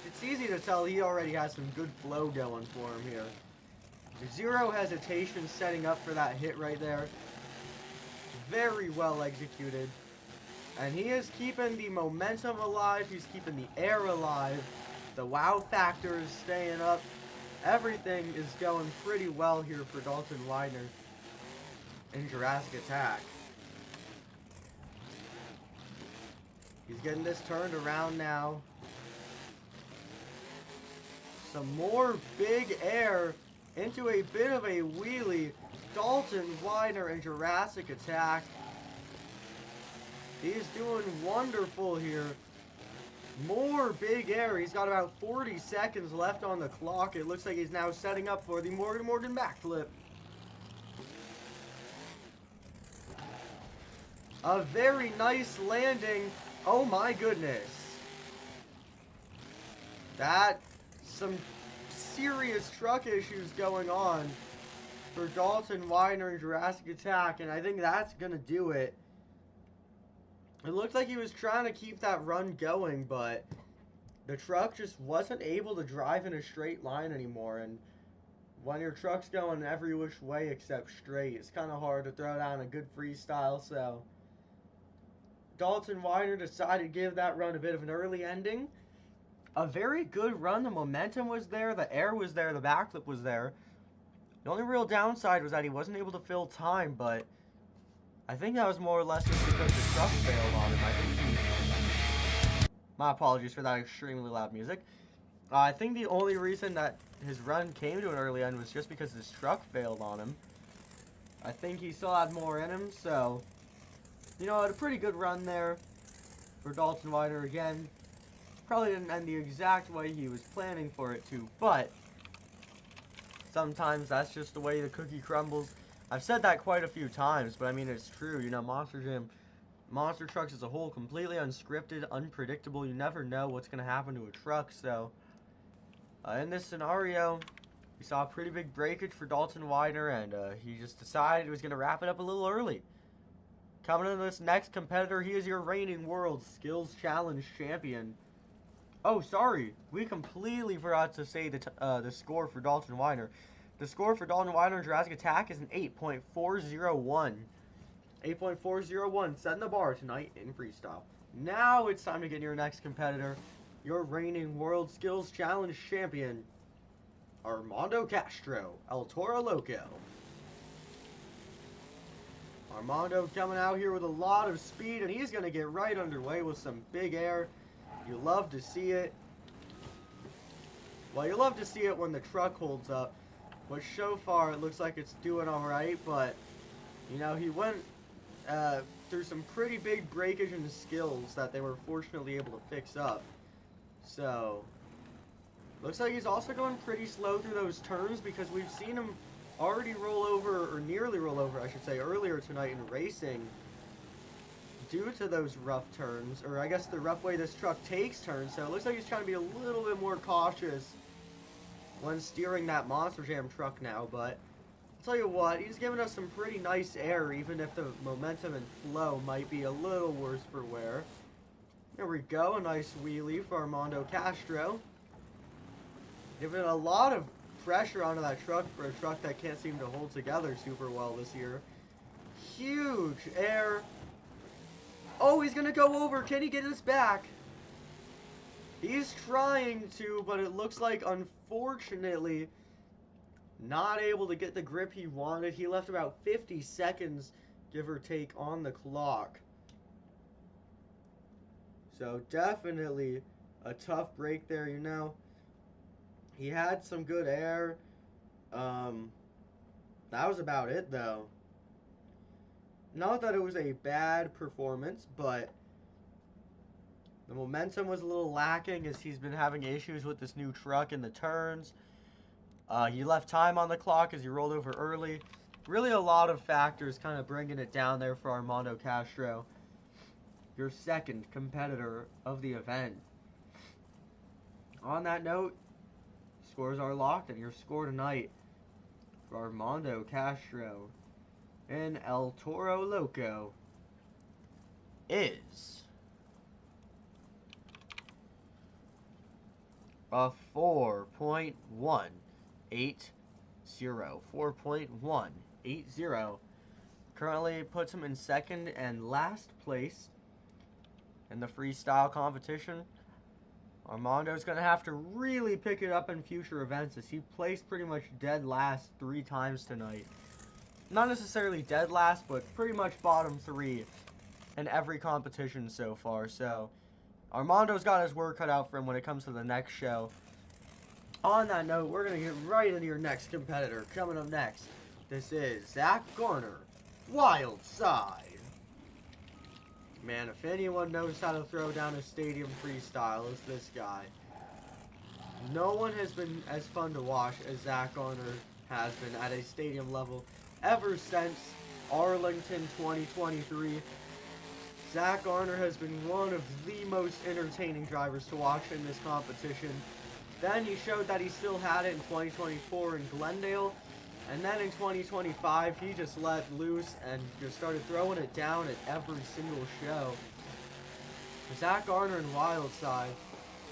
it's easy to tell he already has some good flow going for him here. Zero hesitation setting up for that hit right there. Very well executed. And he is keeping the momentum alive. He's keeping the air alive. The wow factor is staying up. Everything is going pretty well here for Dalton Weiner in Jurassic Attack. He's getting this turned around now. Some more big air into a bit of a wheelie. Dalton Weiner in Jurassic Attack. He's doing wonderful here. More big air. He's got about 40 seconds left on the clock. It looks like he's now setting up for the Morgan backflip. A very nice landing. Oh my goodness. Some serious truck issues going on for Dalton Weiner in Jurassic Attack, and I think that's going to do it. It looked like he was trying to keep that run going, but the truck just wasn't able to drive in a straight line anymore, and when your truck's going every which way except straight, it's kind of hard to throw down a good freestyle, so Dalton Weiner decided to give that run a bit of an early ending. A very good run. The momentum was there, the air was there, the backflip was there. The only real downside was that he wasn't able to fill time, but I think that was more or less just because the truck failed on him. My apologies for that extremely loud music. I think the only reason that his run came to an early end was just because his truck failed on him. I think he still had more in him, so you know, a pretty good run there for Dalton Weiner again. Probably didn't end the exact way he was planning for it to, but sometimes that's just the way the cookie crumbles. I've said that quite a few times, but I mean, it's true. You know, Monster Jam, Monster Trucks as a whole, completely unscripted, unpredictable. You never know what's going to happen to a truck, so in this scenario, We saw a pretty big breakage for Dalton Widener, and he just decided he was going to wrap it up a little early. Coming into this next competitor, he is your reigning World Skills Challenge champion. Oh, sorry. We completely forgot to say the score for Dalton Widener. The score for Dalton Widener in Jurassic Attack is an 8.401. 8.401, setting the bar tonight in freestyle. Now it's time to get your next competitor, your reigning World Skills Challenge champion, Armando Castro, El Toro Loco. Armando coming out here with a lot of speed, and he's going to get right underway with some big air. You love to see it. Well, you love to see it when the truck holds up, but so far it looks like it's doing alright, but, you know, he went through some pretty big breakage in skills that they were fortunately able to fix up. So, looks like he's also going pretty slow through those turns because we've seen him already roll over, or nearly roll over, I should say, earlier tonight in racing due to those rough turns, or I guess the rough way this truck takes turns. So it looks like he's trying to be a little bit more cautious when steering that Monster Jam truck now, but I'll tell you what, he's giving us some pretty nice air, even if the momentum and flow might be a little worse for wear. There we go, a nice wheelie for Armando Castro. Giving a lot of pressure onto that truck for a truck that can't seem to hold together super well this year. Huge air. Oh, he's going to go over. Can he get us back? He's trying to, but it looks like, unfortunately, not able to get the grip he wanted. He left about 50 seconds, give or take, on the clock. So definitely a tough break there, you know. He had some good air. That was about it, though. Not that it was a bad performance, but the momentum was a little lacking as he's been having issues with this new truck in the turns. He left time on the clock as he rolled over early. Really a lot of factors kind of bringing it down there for Armando Castro, your second competitor of the event. On that note, scores are locked, and your score tonight for Armando Castro and El Toro Loco is a 4.180. 4.180. Currently puts him in second and last place in the freestyle competition. Armando's going to have to really pick it up in future events as he placed pretty much dead last 3 times tonight. Not necessarily dead last, but pretty much bottom 3 in every competition so far. So Armando's got his work cut out for him when it comes to the next show. On that note, we're going to get right into your next competitor. Coming up next, this is Zack Garner, Wild Side. Man, if anyone knows how to throw down a stadium freestyle, it's this guy. No one has been as fun to watch as Zack Garner has been at a stadium level ever since Arlington 2023. Zack Garner has been one of the most entertaining drivers to watch in this competition. Then he showed that he still had it in 2024 in Glendale. And then in 2025, he just let loose and just started throwing it down at every single show. Zack Garner in Wildside,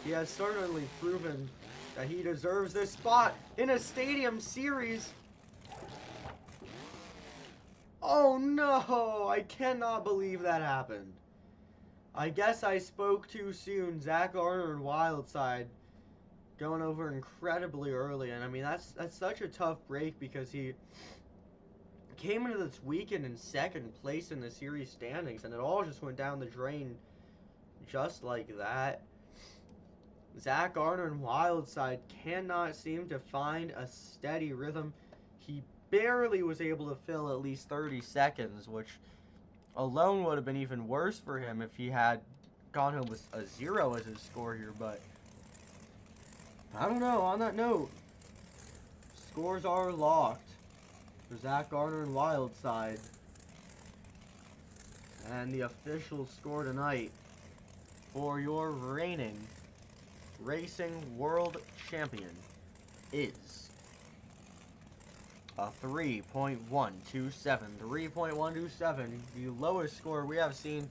he has certainly proven that he deserves this spot in a stadium series. Oh no, I cannot believe that happened. I guess I spoke too soon. Zack Garner in Wildside going over incredibly early, and I mean that's such a tough break because he came into this weekend in second place in the series standings, and it all just went down the drain just like that. Zack Garner in Wildside cannot seem to find a steady rhythm. He barely was able to fill at least 30 seconds, which alone would have been even worse for him if he had gone home with a 0 as his score here, but I don't know. On that note, scores are locked for Zack Garner and Wildside. And the official score tonight for your reigning Racing World Champion is a 3.127. 3.127, the lowest score we have seen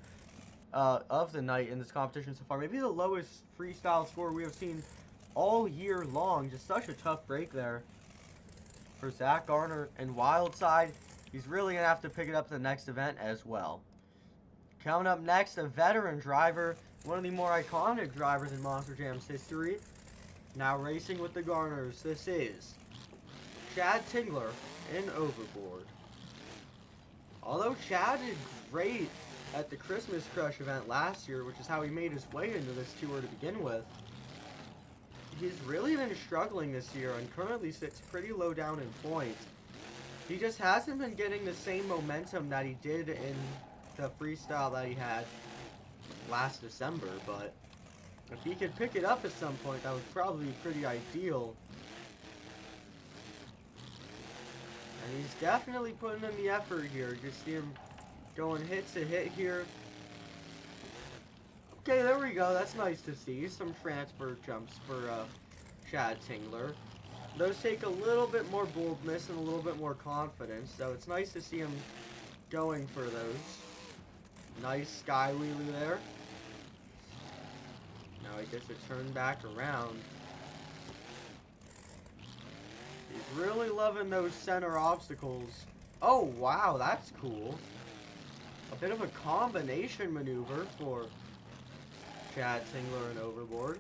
of the night in this competition so far. Maybe the lowest freestyle score we have seen all year long. Just such a tough break there for Zack, Garner, and Wildside. He's really going to have to pick it up to the next event as well. Coming up next, a veteran driver, one of the more iconic drivers in Monster Jam's history. Now racing with the Garners, this is Chad Tingler in Overboard. Although Chad did great at the Christmas Crush event last year, which is how he made his way into this tour to begin with, he's really been struggling this year and currently sits pretty low down in points. He just hasn't been getting the same momentum that he did in the freestyle that he had last December, but if he could pick it up at some point, that would probably be pretty ideal. And he's definitely putting in the effort here. Just see him going hit to hit here. Okay, there we go. That's nice to see. Some transfer jumps for Chad Tingler. Those take a little bit more boldness and a little bit more confidence, so it's nice to see him going for those. Nice sky wheelie there. Now he gets to turn back around. He's really loving those center obstacles. Oh, wow, that's cool. A bit of a combination maneuver for Chad Tingler and Overboard.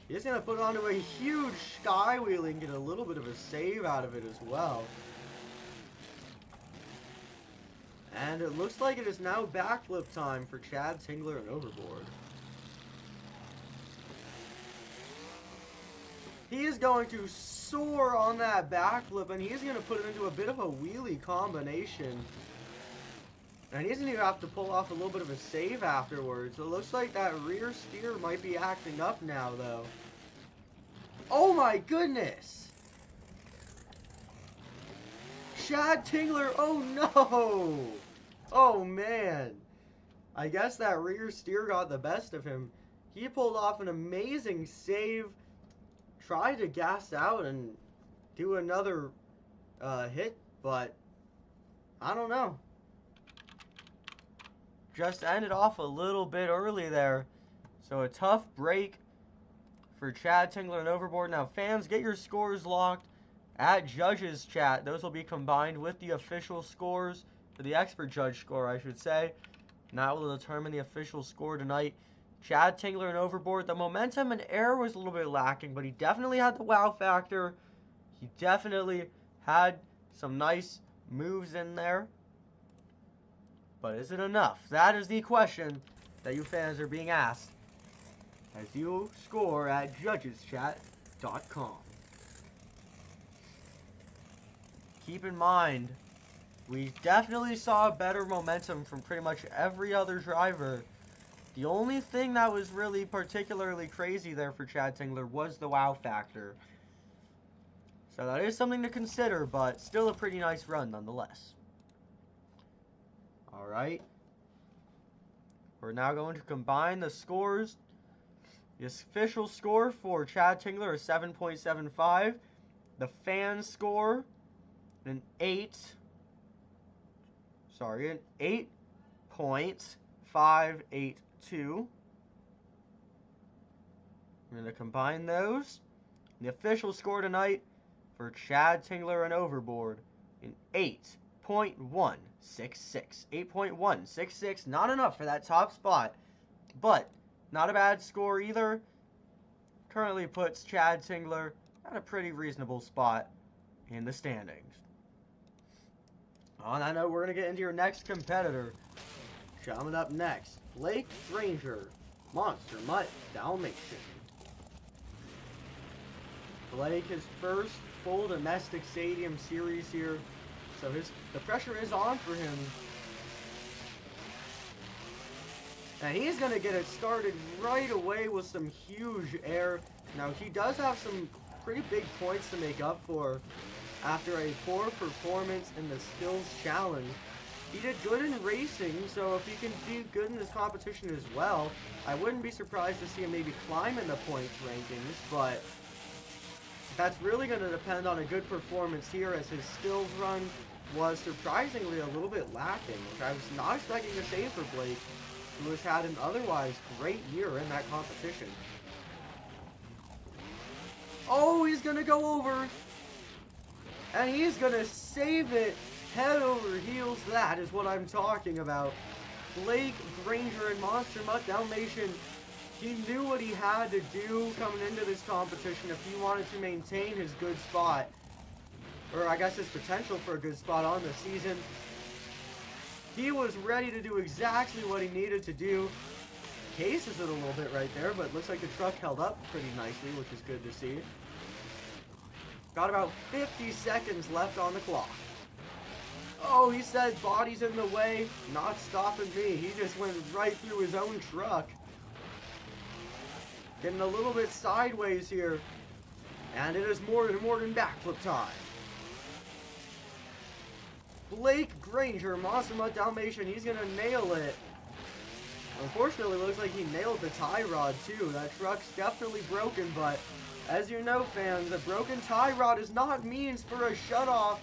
He's going to put onto a huge sky wheelie and get a little bit of a save out of it as well. And it looks like it is now backflip time for Chad Tingler and Overboard. He is going to soar on that backflip, and he's going to put it into a bit of a wheelie combination. And he doesn't even have to pull off a little bit of a save afterwards. It looks like that rear steer might be acting up now, though. Oh my goodness! Chad Tingler, oh no! Oh man! I guess that rear steer got the best of him. He pulled off an amazing save, tried to gas out and do another hit, but I don't know. Just ended off a little bit early there. So a tough break for Chad Tingler and Overboard. Now fans, get your scores locked at Judges Chat. Those will be combined with the official scores, or the expert judge score I should say. And that will determine the official score tonight. Chad Tingler and Overboard. The momentum and air was a little bit lacking, but he definitely had the wow factor. He definitely had some nice moves in there. But is it enough? That is the question that you fans are being asked as you score at judgeschat.com. Keep in mind, we definitely saw better momentum from pretty much every other driver. The only thing that was really particularly crazy there for Chad Tingler was the wow factor. So that is something to consider, but still a pretty nice run nonetheless. Alright. We're now going to combine the scores. The official score for Chad Tingler is 7.75. The fan score, an 8.582. We're going to combine those. The official score tonight for Chad Tingler and Overboard, an 8.166. 8.166, not enough for that top spot, but not a bad score either. Currently puts Chad Tingler at a pretty reasonable spot in the standings. On that note, we're going to get into your next competitor. Coming up next, Blake Ranger, Monster Mutt Dalmatian. Blake, his first full domestic stadium series here. So the pressure is on for him. And he's going to get it started right away with some huge air. Now, he does have some pretty big points to make up for after a poor performance in the skills challenge. he did good in racing, so if he can do good in this competition as well, I wouldn't be surprised to see him maybe climb in the points rankings, but that's really going to depend on a good performance here, as his skills run was surprisingly a little bit lacking, which I was not expecting to say for Blake, who has had an otherwise great year in that competition. Oh, he's going to go over, and he's going to save it head over heels. That is what I'm talking about. Blake Granger and Monster Mutt Dalmatian, he knew what he had to do coming into this competition if he wanted to maintain his good spot, or I guess his potential for a good spot on the season. He was ready to do exactly what he needed to do. Cases it a little bit right there, but looks like the truck held up pretty nicely, which is good to see. Got about 50 seconds left on the clock. Oh, he says body's in the way, not stopping me. He just went right through his own truck. Getting a little bit sideways here. And it is Morgan backflip time. Blake Granger, Monster Mutt Dalmatian, he's going to nail it. Unfortunately, looks like he nailed the tie rod too. That truck's definitely broken, but as you know, fans, a broken tie rod is not means for a shutoff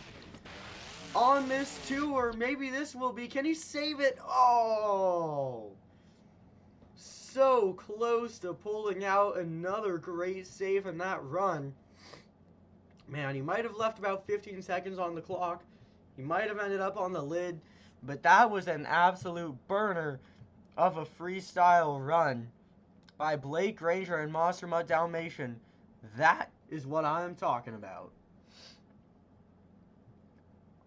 on this tour. Maybe this will be. Can he save it? Oh! So close to pulling out another great save in that run. Man, he might have left about 15 seconds on the clock. He might have ended up on the lid, but that was an absolute burner of a freestyle run by Blake Granger and Monster Mutt Dalmatian. That is what I'm talking about.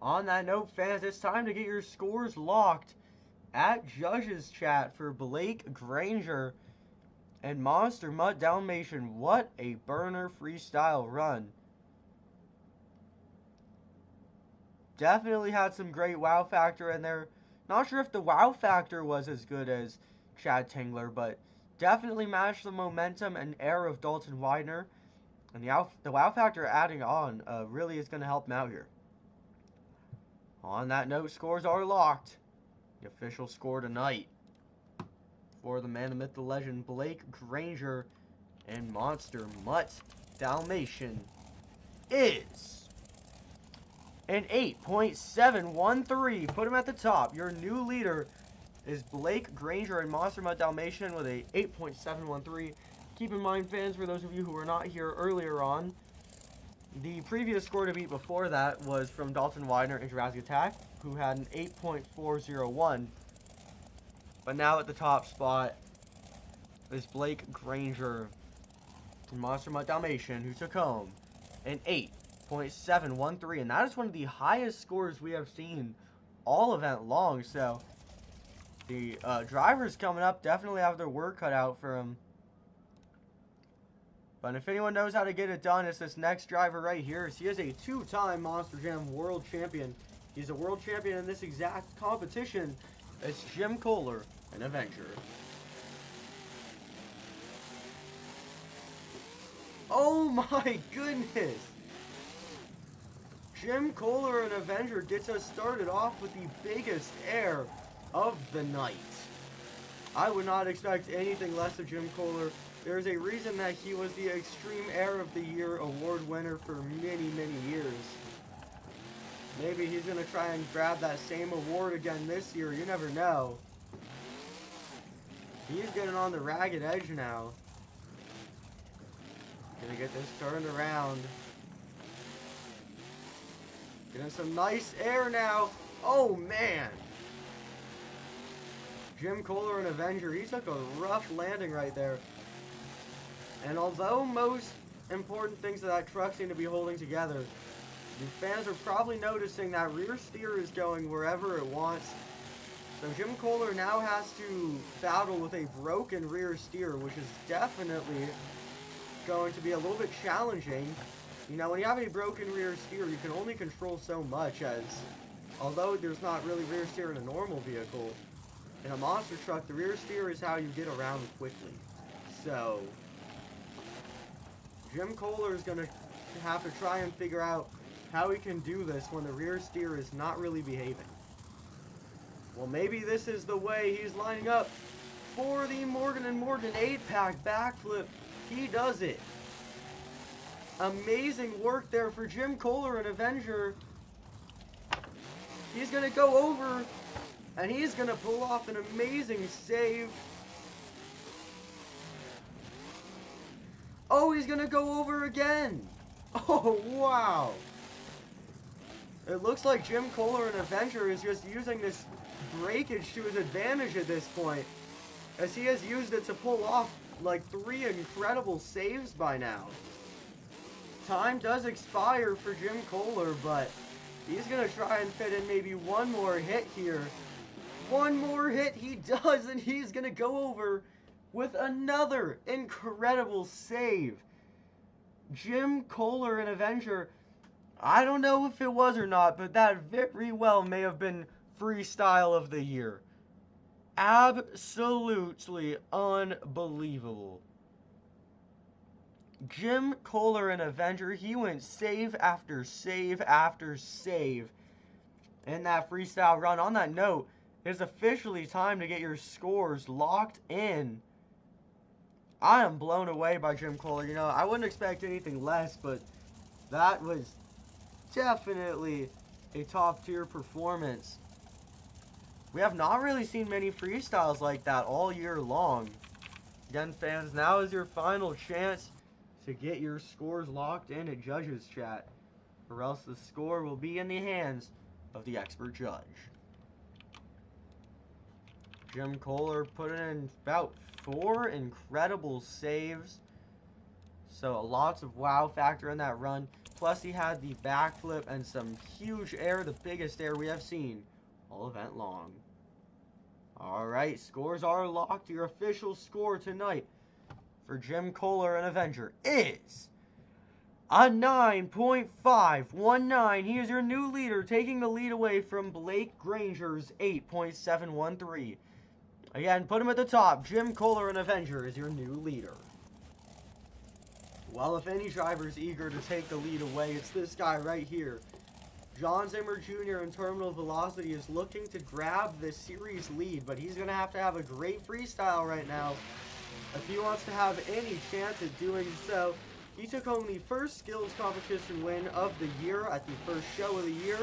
On that note, fans, it's time to get your scores locked at Judges Chat for Blake Granger and Monster Mutt Dalmatian. What a burner freestyle run. Definitely had some great wow factor in there. Not sure if the wow factor was as good as Chad Tingler, but definitely matched the momentum and air of Dalton Widener. And the wow factor adding on really is going to help him out here. On that note, scores are locked. The official score tonight for the man, the myth, the legend, Blake Granger and Monster Mutt Dalmatian is an 8.713. Put him at the top. Your new leader is Blake Granger and Monster Mutt Dalmatian with a 8.713. Keep in mind, fans, for those of you who were not here earlier on, the previous score to beat before that was from Dalton Widener and Jurassic Attack, who had an 8.401. But now at the top spot is Blake Granger and Monster Mutt Dalmatian, who took home an 8.713, and that is one of the highest scores we have seen all event long. So the drivers coming up definitely have their work cut out for them. But if anyone knows how to get it done, it's this next driver right here. He is a two-time Monster Jam World Champion. He's a World Champion in this exact competition. It's Jim Kohler, an Avenger. Oh my goodness! Jim Kohler, an Avenger, gets us started off with the biggest air of the night. I would not expect anything less of Jim Kohler. There's a reason that he was the Extreme Air of the Year award winner for many, many years. Maybe he's going to try and grab that same award again this year. You never know. He's getting on the ragged edge now. Gonna get this turned around. Getting some nice air now. Oh, man. Jim Kohler, an Avenger, he took a rough landing right there. And although most important things of that truck seem to be holding together, the fans are probably noticing that rear steer is going wherever it wants. So Jim Kohler now has to battle with a broken rear steer, which is definitely going to be a little bit challenging. You know, when you have a broken rear steer, you can only control so much, as although there's not really rear steer in a normal vehicle, in a monster truck, the rear steer is how you get around quickly. So Jim Kohler is going to have to try and figure out how he can do this when the rear steer is not really behaving. Well, maybe this is the way. He's lining up for the Morgan & Morgan 8-pack backflip. He does it. Amazing work there for Jim Kohler and Avenger. He's going to go over, and he's going to pull off an amazing save. Oh, he's going to go over again. Oh, wow. It looks like Jim Kohler and Avenger is just using this breakage to his advantage at this point, as he has used it to pull off like 3 incredible saves by now. Time does expire for Jim Kohler, but he's going to try and fit in maybe one more hit here. One more hit he does, and he's going to go over with another incredible save. Jim Kohler and Avenger, I don't know if it was or not, but that very well may have been Freestyle of the Year. Absolutely unbelievable. Jim Kohler and Avenger, he went save after save after save in that freestyle run. On that note, it's officially time to get your scores locked in. I am blown away by Jim Kohler. You know, I wouldn't expect anything less, but that was definitely a top-tier performance. We have not really seen many freestyles like that all year long. Again, fans, now is your final chance to get your scores locked in at Judges Chat, or else the score will be in the hands of the expert judge. Jim Kohler put in about 4 incredible saves, so lots of wow factor in that run. Plus he had the backflip and some huge air, the biggest air we have seen all event long. Alright, scores are locked. Your official score tonight for Jim Kohler and Avenger is a 9.519. He is your new leader, taking the lead away from Blake Granger's 8.713. Again, put him at the top. Jim Kohler and Avenger is your new leader. Well, if any driver is eager to take the lead away, it's this guy right here. John Zimmer Jr. in Terminal Velocity is looking to grab the series lead, but he's going to have a great freestyle right now if he wants to have any chance at doing so. He took home the first skills competition win of the year at the first show of the year,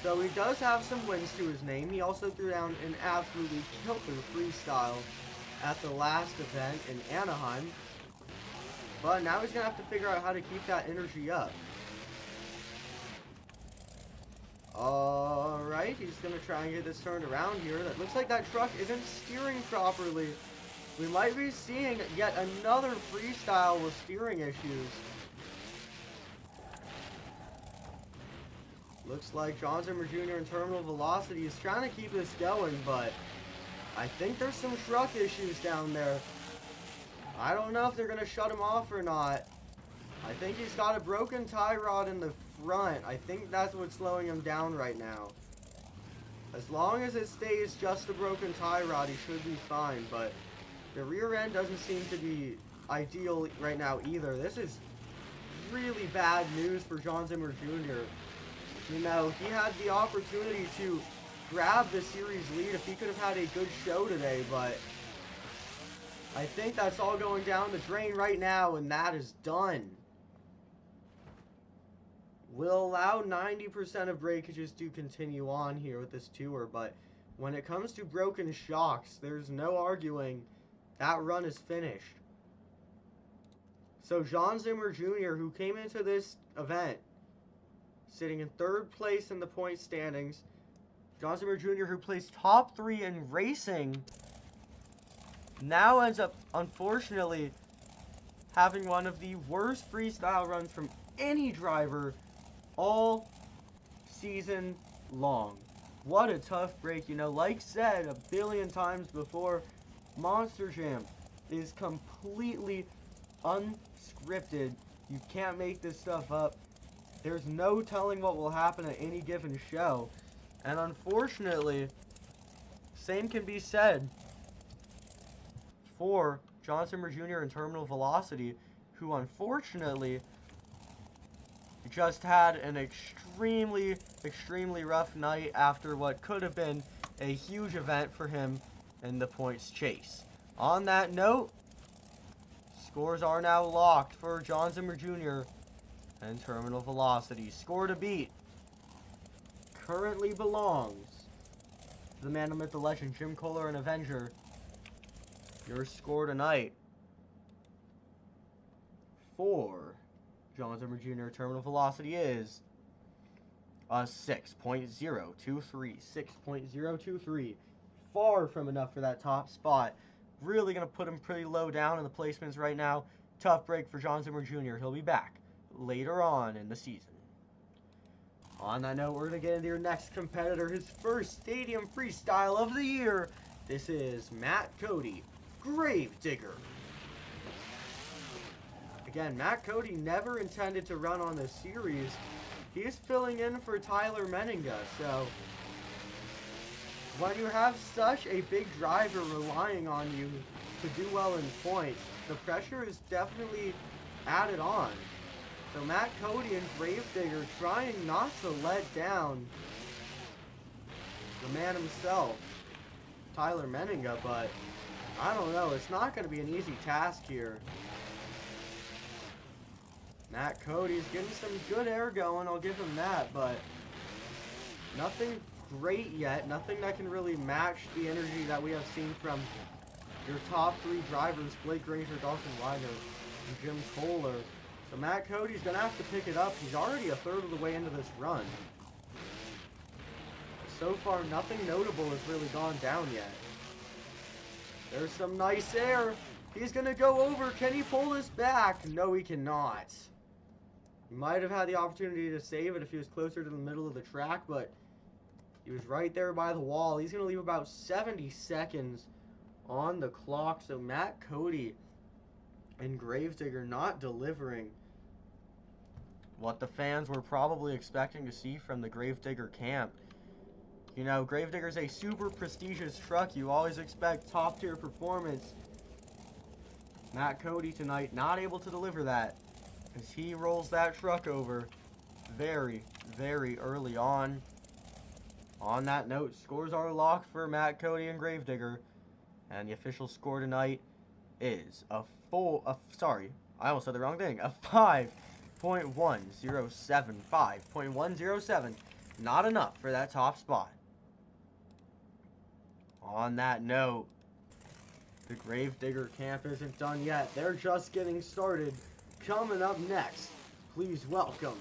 so he does have some wins to his name. He also threw down an absolutely killer freestyle at the last event in Anaheim, but now he's going to have to figure out how to keep that energy up. Alright, he's going to try and get this turned around here. That looks like that truck isn't steering properly. We might be seeing yet another freestyle with steering issues. Looks like John Zimmer Jr. in Terminal Velocity is trying to keep this going, but I think there's some truck issues down there. I don't know if they're going to shut him off or not. I think he's got a broken tie rod in the front. I think that's what's slowing him down right now. As long as it stays just a broken tie rod, he should be fine, but the rear end doesn't seem to be ideal right now either. This is really bad news for John Zimmer Jr. You know, he had the opportunity to grab the series lead if he could have had a good show today, but I think that's all going down the drain right now, and that is done. We'll allow 90% of breakages to continue on here with this tour, but when it comes to broken shocks, there's no arguing. That run is finished. So John Zimmer Jr., who came into this event sitting in 3rd place in the point standings, John Zimmer Jr., who placed top 3 in racing, now ends up, unfortunately, having one of the worst freestyle runs from any driver all season long. What a tough break. You know, like said a billion times before, Monster Jam is completely unscripted. You can't make this stuff up. There's no telling what will happen at any given show. And unfortunately, same can be said for John Zimmer Jr. in Terminal Velocity, who unfortunately just had an extremely rough night after what could have been a huge event for him in the points chase. On that note, scores are now locked for John Zimmer Jr. and Terminal Velocity. Score to beat currently belongs to the man, the myth, the legend, Jim Kohler and Avenger. Your score tonight for John Zimmer Jr. Terminal Velocity is a 6.023. 6.023. Far from enough for that top spot. Really going to put him pretty low down in the placements right now. Tough break for John Zimmer Jr. He'll be back later on in the season. On that note, we're going to get into your next competitor, his first stadium freestyle of the year. This is Matt Cody, Gravedigger. Again, Matt Cody never intended to run on this series. He is filling in for Tyler Menninga, so when you have such a big driver relying on you to do well in points, the pressure is definitely added on. So Matt Cody and Gravedigger trying not to let down the man himself, Tyler Menninga, but I don't know, it's not going to be an easy task here. Matt Cody's getting some good air going, I'll give him that, but nothing great yet, nothing that can really match the energy that we have seen from your top three drivers, Blake Granger, Dawson Weiger, and Jim Kohler. So Matt Cody's going to have to pick it up. He's already a third of the way into this run. So far, nothing notable has really gone down yet. There's some nice air. He's going to go over. Can he pull this back? No, he cannot. He might have had the opportunity to save it if he was closer to the middle of the track, but he was right there by the wall. He's going to leave about 70 seconds on the clock. So Matt Cody and Gravedigger not delivering what the fans were probably expecting to see from the Gravedigger camp. You know, Gravedigger's a super prestigious truck. You always expect top tier performance. Matt Cody tonight not able to deliver that as he rolls that truck over very early on. On that note, scores are locked for Matt Cody and Gravedigger, and the official score tonight is a 5.107. 5.107. Not enough for that top spot. On that note, the Gravedigger camp isn't done yet. They're just getting started. Coming up next, please welcome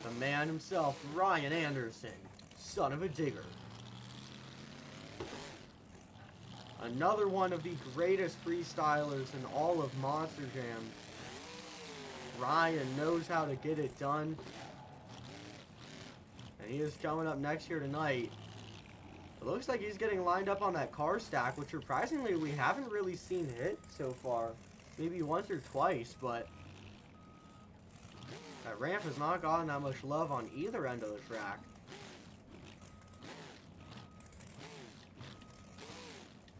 the man himself, Ryan Anderson, son of a digger. Another one of the greatest freestylers in all of Monster Jam. Ryan knows how to get it done. And he is coming up next here tonight. It looks like he's getting lined up on that car stack, which surprisingly we haven't really seen hit so far. Maybe once or twice, but that ramp has not gotten that much love on either end of the track.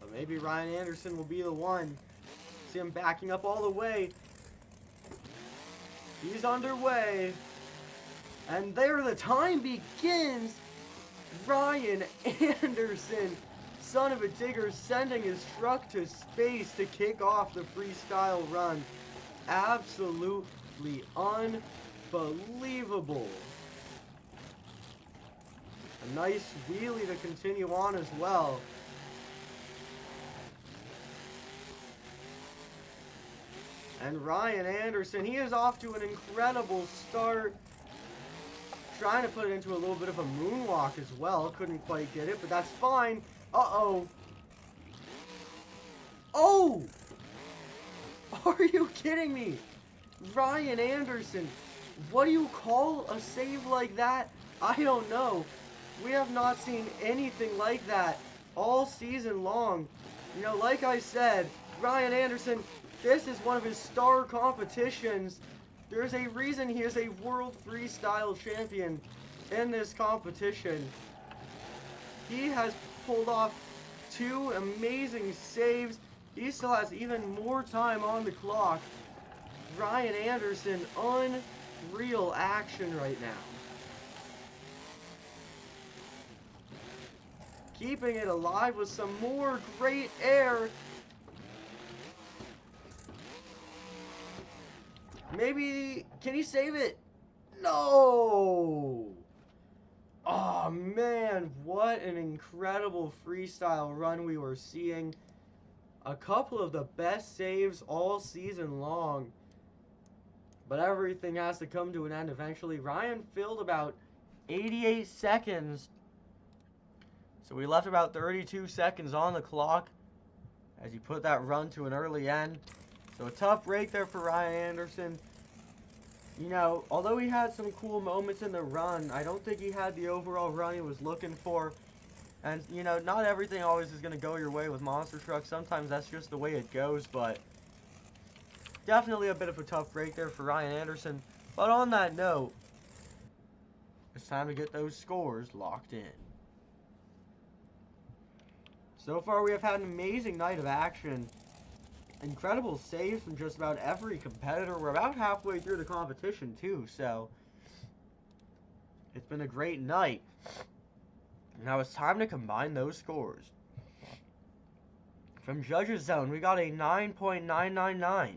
But maybe Ryan Anderson will be the one. See him backing up all the way. He's underway. And there the time begins. Ryan Anderson, son of a digger, sending his truck to space to kick off the freestyle run. Absolutely unbelievable. A nice wheelie to continue on as well. And Ryan Anderson, he is off to an incredible start. Trying to put it into a little bit of a moonwalk as well. Couldn't quite get it, but that's fine. Uh-oh. Oh! Are you kidding me? Ryan Anderson, what do you call a save like that? I don't know. We have not seen anything like that all season long. You know, like I said, Ryan Anderson, this is one of his star competitions. There's a reason he is a world freestyle champion in this competition. He has pulled off 2 amazing saves. He still has even more time on the clock. Ryan Anderson, real action right now. Keeping it alive with some more great air. Maybe, can he save it? No! Oh man, what an incredible freestyle run we were seeing. A couple of the best saves all season long. But everything has to come to an end eventually. Ryan filled about 88 seconds. So we left about 32 seconds on the clock as he put that run to an early end. So a tough break there for Ryan Anderson. You know, although he had some cool moments in the run, I don't think he had the overall run he was looking for. And, you know, not everything always is going to go your way with monster trucks. Sometimes that's just the way it goes, but definitely a bit of a tough break there for Ryan Anderson. But on that note, it's time to get those scores locked in. So far, we have had an amazing night of action. Incredible saves from just about every competitor. We're about halfway through the competition, too, so it's been a great night. Now it's time to combine those scores. From Judge's Zone, we got a 9.999.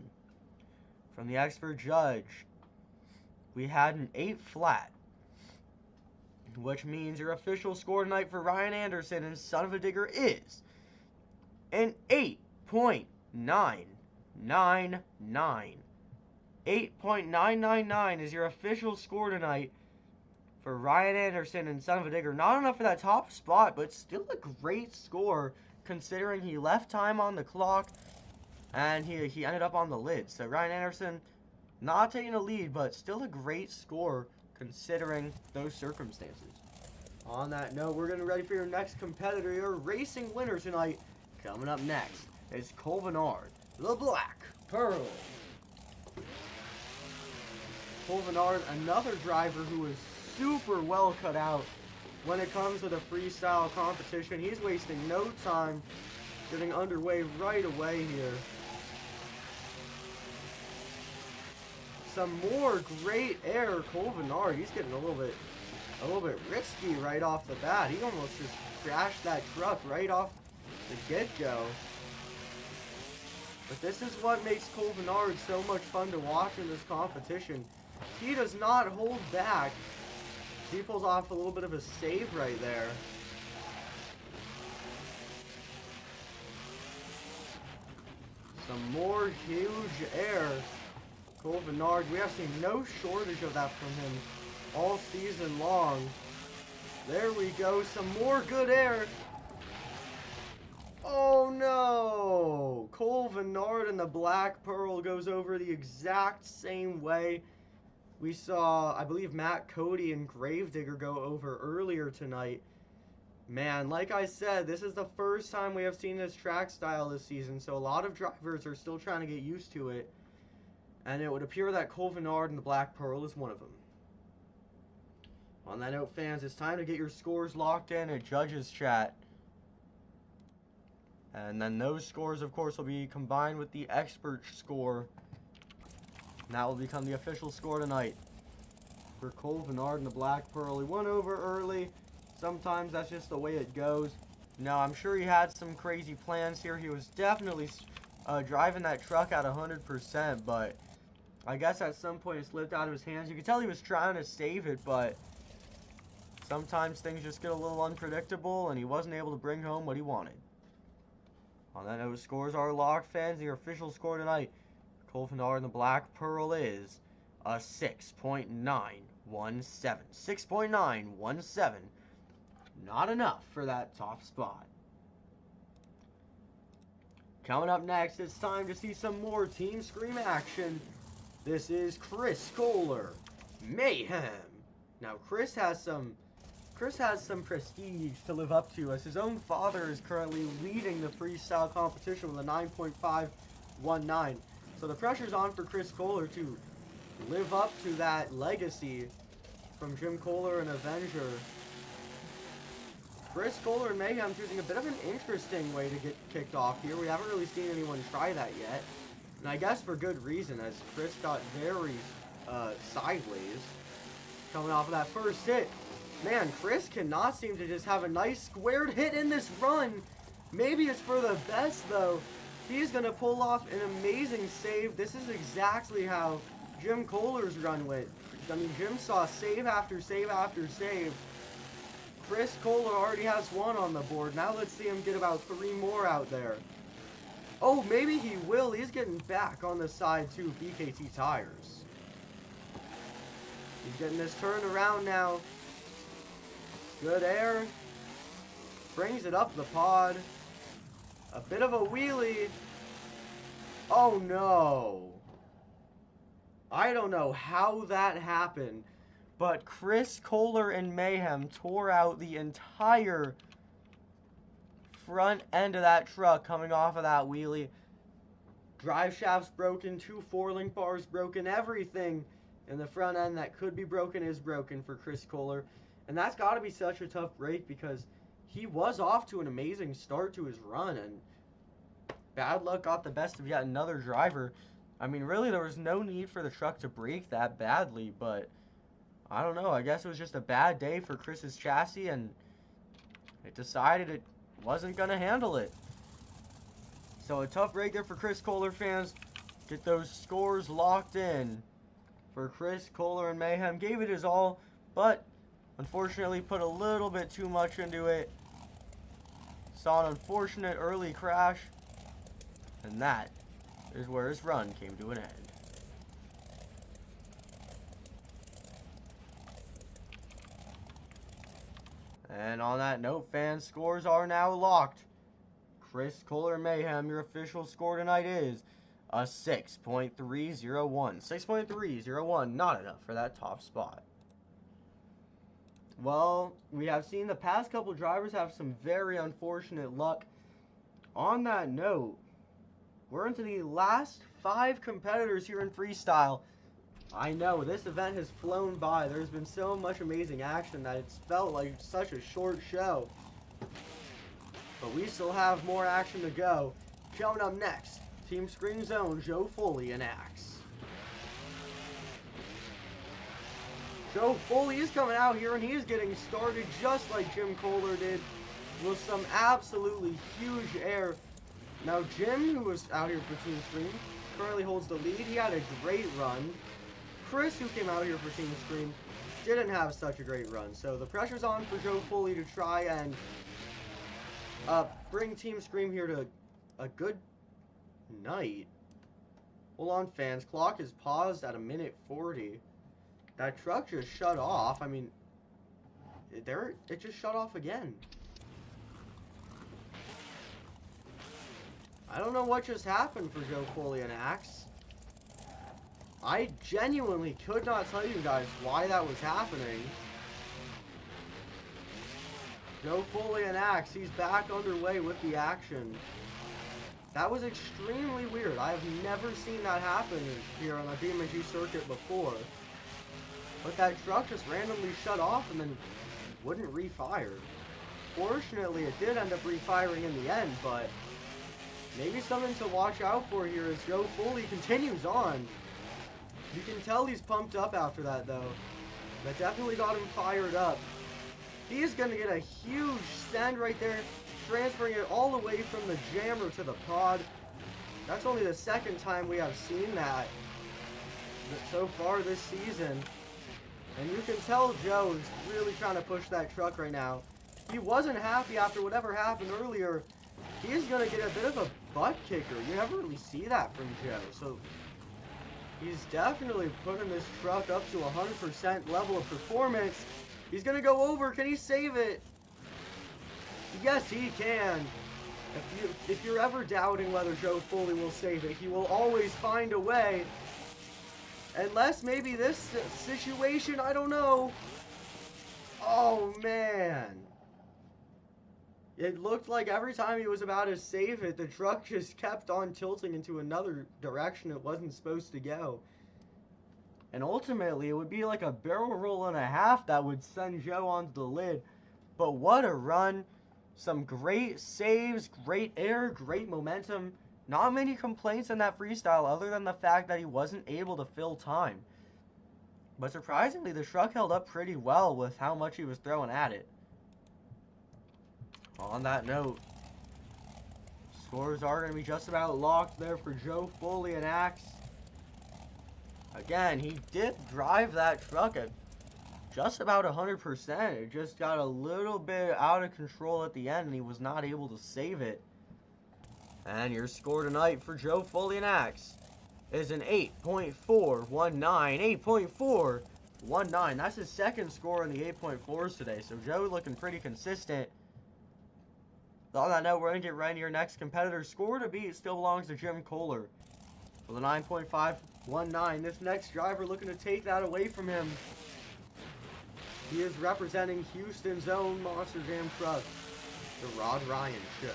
From the Expert Judge, we had an 8 flat, which means your official score tonight for Ryan Anderson and Son-Uva Digger is an 8.999. 8.999 is your official score tonight for Ryan Anderson and Son-Uva Digger. Not enough for that top spot, but still a great score considering he left time on the clock and he ended up on the lid. So Ryan Anderson not taking a lead, but still a great score considering those circumstances. On that note, we're getting ready for your next competitor. Your racing winner tonight, coming up next, is Venard, the Black Pearl. Venard, another driver who is super well cut out when it comes to the freestyle competition. He's wasting no time getting underway right away here. Some more great air, Venard. He's getting a little bit risky right off the bat. He almost just crashed that truck right off the get-go. But this is what makes Venard so much fun to watch in this competition. He does not hold back. He pulls off a little bit of a save right there. Some more huge air. Venard, we have seen no shortage of that from him all season long. There we go, some more good air. Oh no! Venard and the Black Pearl goes over the exact same way we saw, I believe, Matt Cody and Gravedigger go over earlier tonight. Man, like I said, this is the first time we have seen this track style this season, so a lot of drivers are still trying to get used to it. And it would appear that Venard and the Black Pearl is one of them. On that note, fans, it's time to get your scores locked in at Judges Chat. And then those scores, of course, will be combined with the expert score. And that will become the official score tonight for Venard and the Black Pearl. He went over early. Sometimes that's just the way it goes. Now, I'm sure he had some crazy plans here. He was definitely driving that truck at 100%, but I guess at some point it slipped out of his hands. You could tell he was trying to save it, but sometimes things just get a little unpredictable, and he wasn't able to bring home what he wanted. On that note, scores are locked, fans. The official score tonight, Venard and the Black Pearl is a 6.917. 6.917. Not enough for that top spot. Coming up next, it's time to see some more Team Scream action. This is Chris Kohler, Mayhem. Now, Chris has some prestige to live up to, as his own father is currently leading the freestyle competition with a 9.519. So the pressure's on for Chris Kohler to live up to that legacy from Jim Kohler and Avenger. Chris Kohler and Mayhem choosing a bit of an interesting way to get kicked off here. We haven't really seen anyone try that yet. And I guess for good reason, as Chris got very sideways. Coming off of that first hit. Man, Chris cannot seem to just have a nice squared hit in this run. Maybe it's for the best, though. He's going to pull off an amazing save. This is exactly how Jim Kohler's run went. I mean, Jim saw save after save after save. Chris Kohler already has one on the board. Now let's see him get about 3 more out there. Oh, maybe he will. He's getting back on the side, too, BKT Tires. He's getting this turned around now. Good air. Brings it up the pod. A bit of a wheelie. Oh, no. I don't know how that happened, but Chris Kohler and Mayhem tore out the entire front end of that truck coming off of that wheelie. Drive shafts broken, 2 4-link bars broken, everything in the front end that could be broken is broken for Chris Kohler. And that's got to be such a tough break because he was off to an amazing start to his run, and bad luck got the best of yet another driver. I mean, really, there was no need for the truck to break that badly, but I don't know. I guess it was just a bad day for Chris's chassis, and it decided it wasn't going to handle it. So a tough break there for Chris Kohler fans. Get those scores locked in for Chris Kohler and Mayhem. Gave it his all, but unfortunately put a little bit too much into it. Saw an unfortunate early crash, and that is where his run came to an end. And on that note, fans, scores are now locked. Chris Kohler Mayhem, your official score tonight is a 6.301. 6.301, not enough for that top spot. Well, we have seen the past couple drivers have some very unfortunate luck. On that note, we're into the last 5 competitors here in freestyle. I know, this event has flown by. There's been so much amazing action that it's felt like such a short show. But we still have more action to go. Showing up next, Team Screen Zone, Joe Foley and Axe. Joe Foley is coming out here and he is getting started just like Jim Kohler did with some absolutely huge air. Now Jim, who was out here for Team Screen, currently holds the lead. He had a great run. Chris, who came out here for Team Screen, didn't have such a great run. So the pressure's on for Joe Foley to try and bring Team Scream here to a good night. Hold on, fans. Clock is paused at 1:40. That truck just shut off. I mean, it just shut off again. I don't know what just happened for Joe Foley and Axe. I genuinely could not tell you guys why that was happening. Joe Foley and Axe, he's back underway with the action. That was extremely weird. I have never seen that happen here on the BeamNG circuit before. But that truck just randomly shut off and then wouldn't refire. Fortunately, it did end up refiring in the end, but maybe something to watch out for here as Joe Foley continues on. You can tell he's pumped up after that, though. That definitely got him fired up. He is going to get a huge send right there, transferring it all the way from the jammer to the pod. That's only the second time we have seen that so far this season. And you can tell Joe is really trying to push that truck right now. He wasn't happy after whatever happened earlier. He is going to get a bit of a butt kicker. You never really see that from Joe. So he's definitely putting this truck up to 100% level of performance. He's going to go over. Can he save it? Yes, he can. If you're ever doubting whether Joe Foley will save it, he will always find a way. Unless maybe this situation, I don't know. Oh, man. It looked like every time he was about to save it, the truck just kept on tilting into another direction it wasn't supposed to go. And ultimately, it would be like a barrel roll and a half that would send Joe onto the lid. But what a run. Some great saves, great air, great momentum. Not many complaints in that freestyle other than the fact that he wasn't able to fill time. But surprisingly, the truck held up pretty well with how much he was throwing at it. On that note, scores are going to be just about locked there for Joe Foley and Axe. Again, he did drive that truck at just about 100%. It just got a little bit out of control at the end, and he was not able to save it. And your score tonight for Joe Foley and Axe is an 8.419. 8.419. That's his second score in the 8.4s today. So Joe looking pretty consistent. On that note, we're going to get right into your next competitor. Score to beat still belongs to Jim Kohler with a 9.519. This next driver looking to take that away from him. He is representing Houston's own Monster Jam truck, the Rod Ryan Show.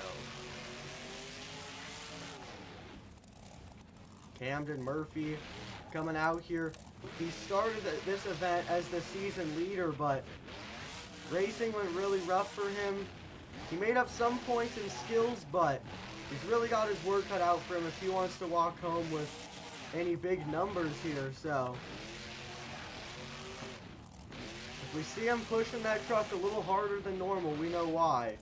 Camden Murphy coming out here. He started this event as the season leader, but racing went really rough for him. He made up some points in skills, but he's really got his work cut out for him if he wants to walk home with any big numbers here. So if we see him pushing that truck a little harder than normal, we know why.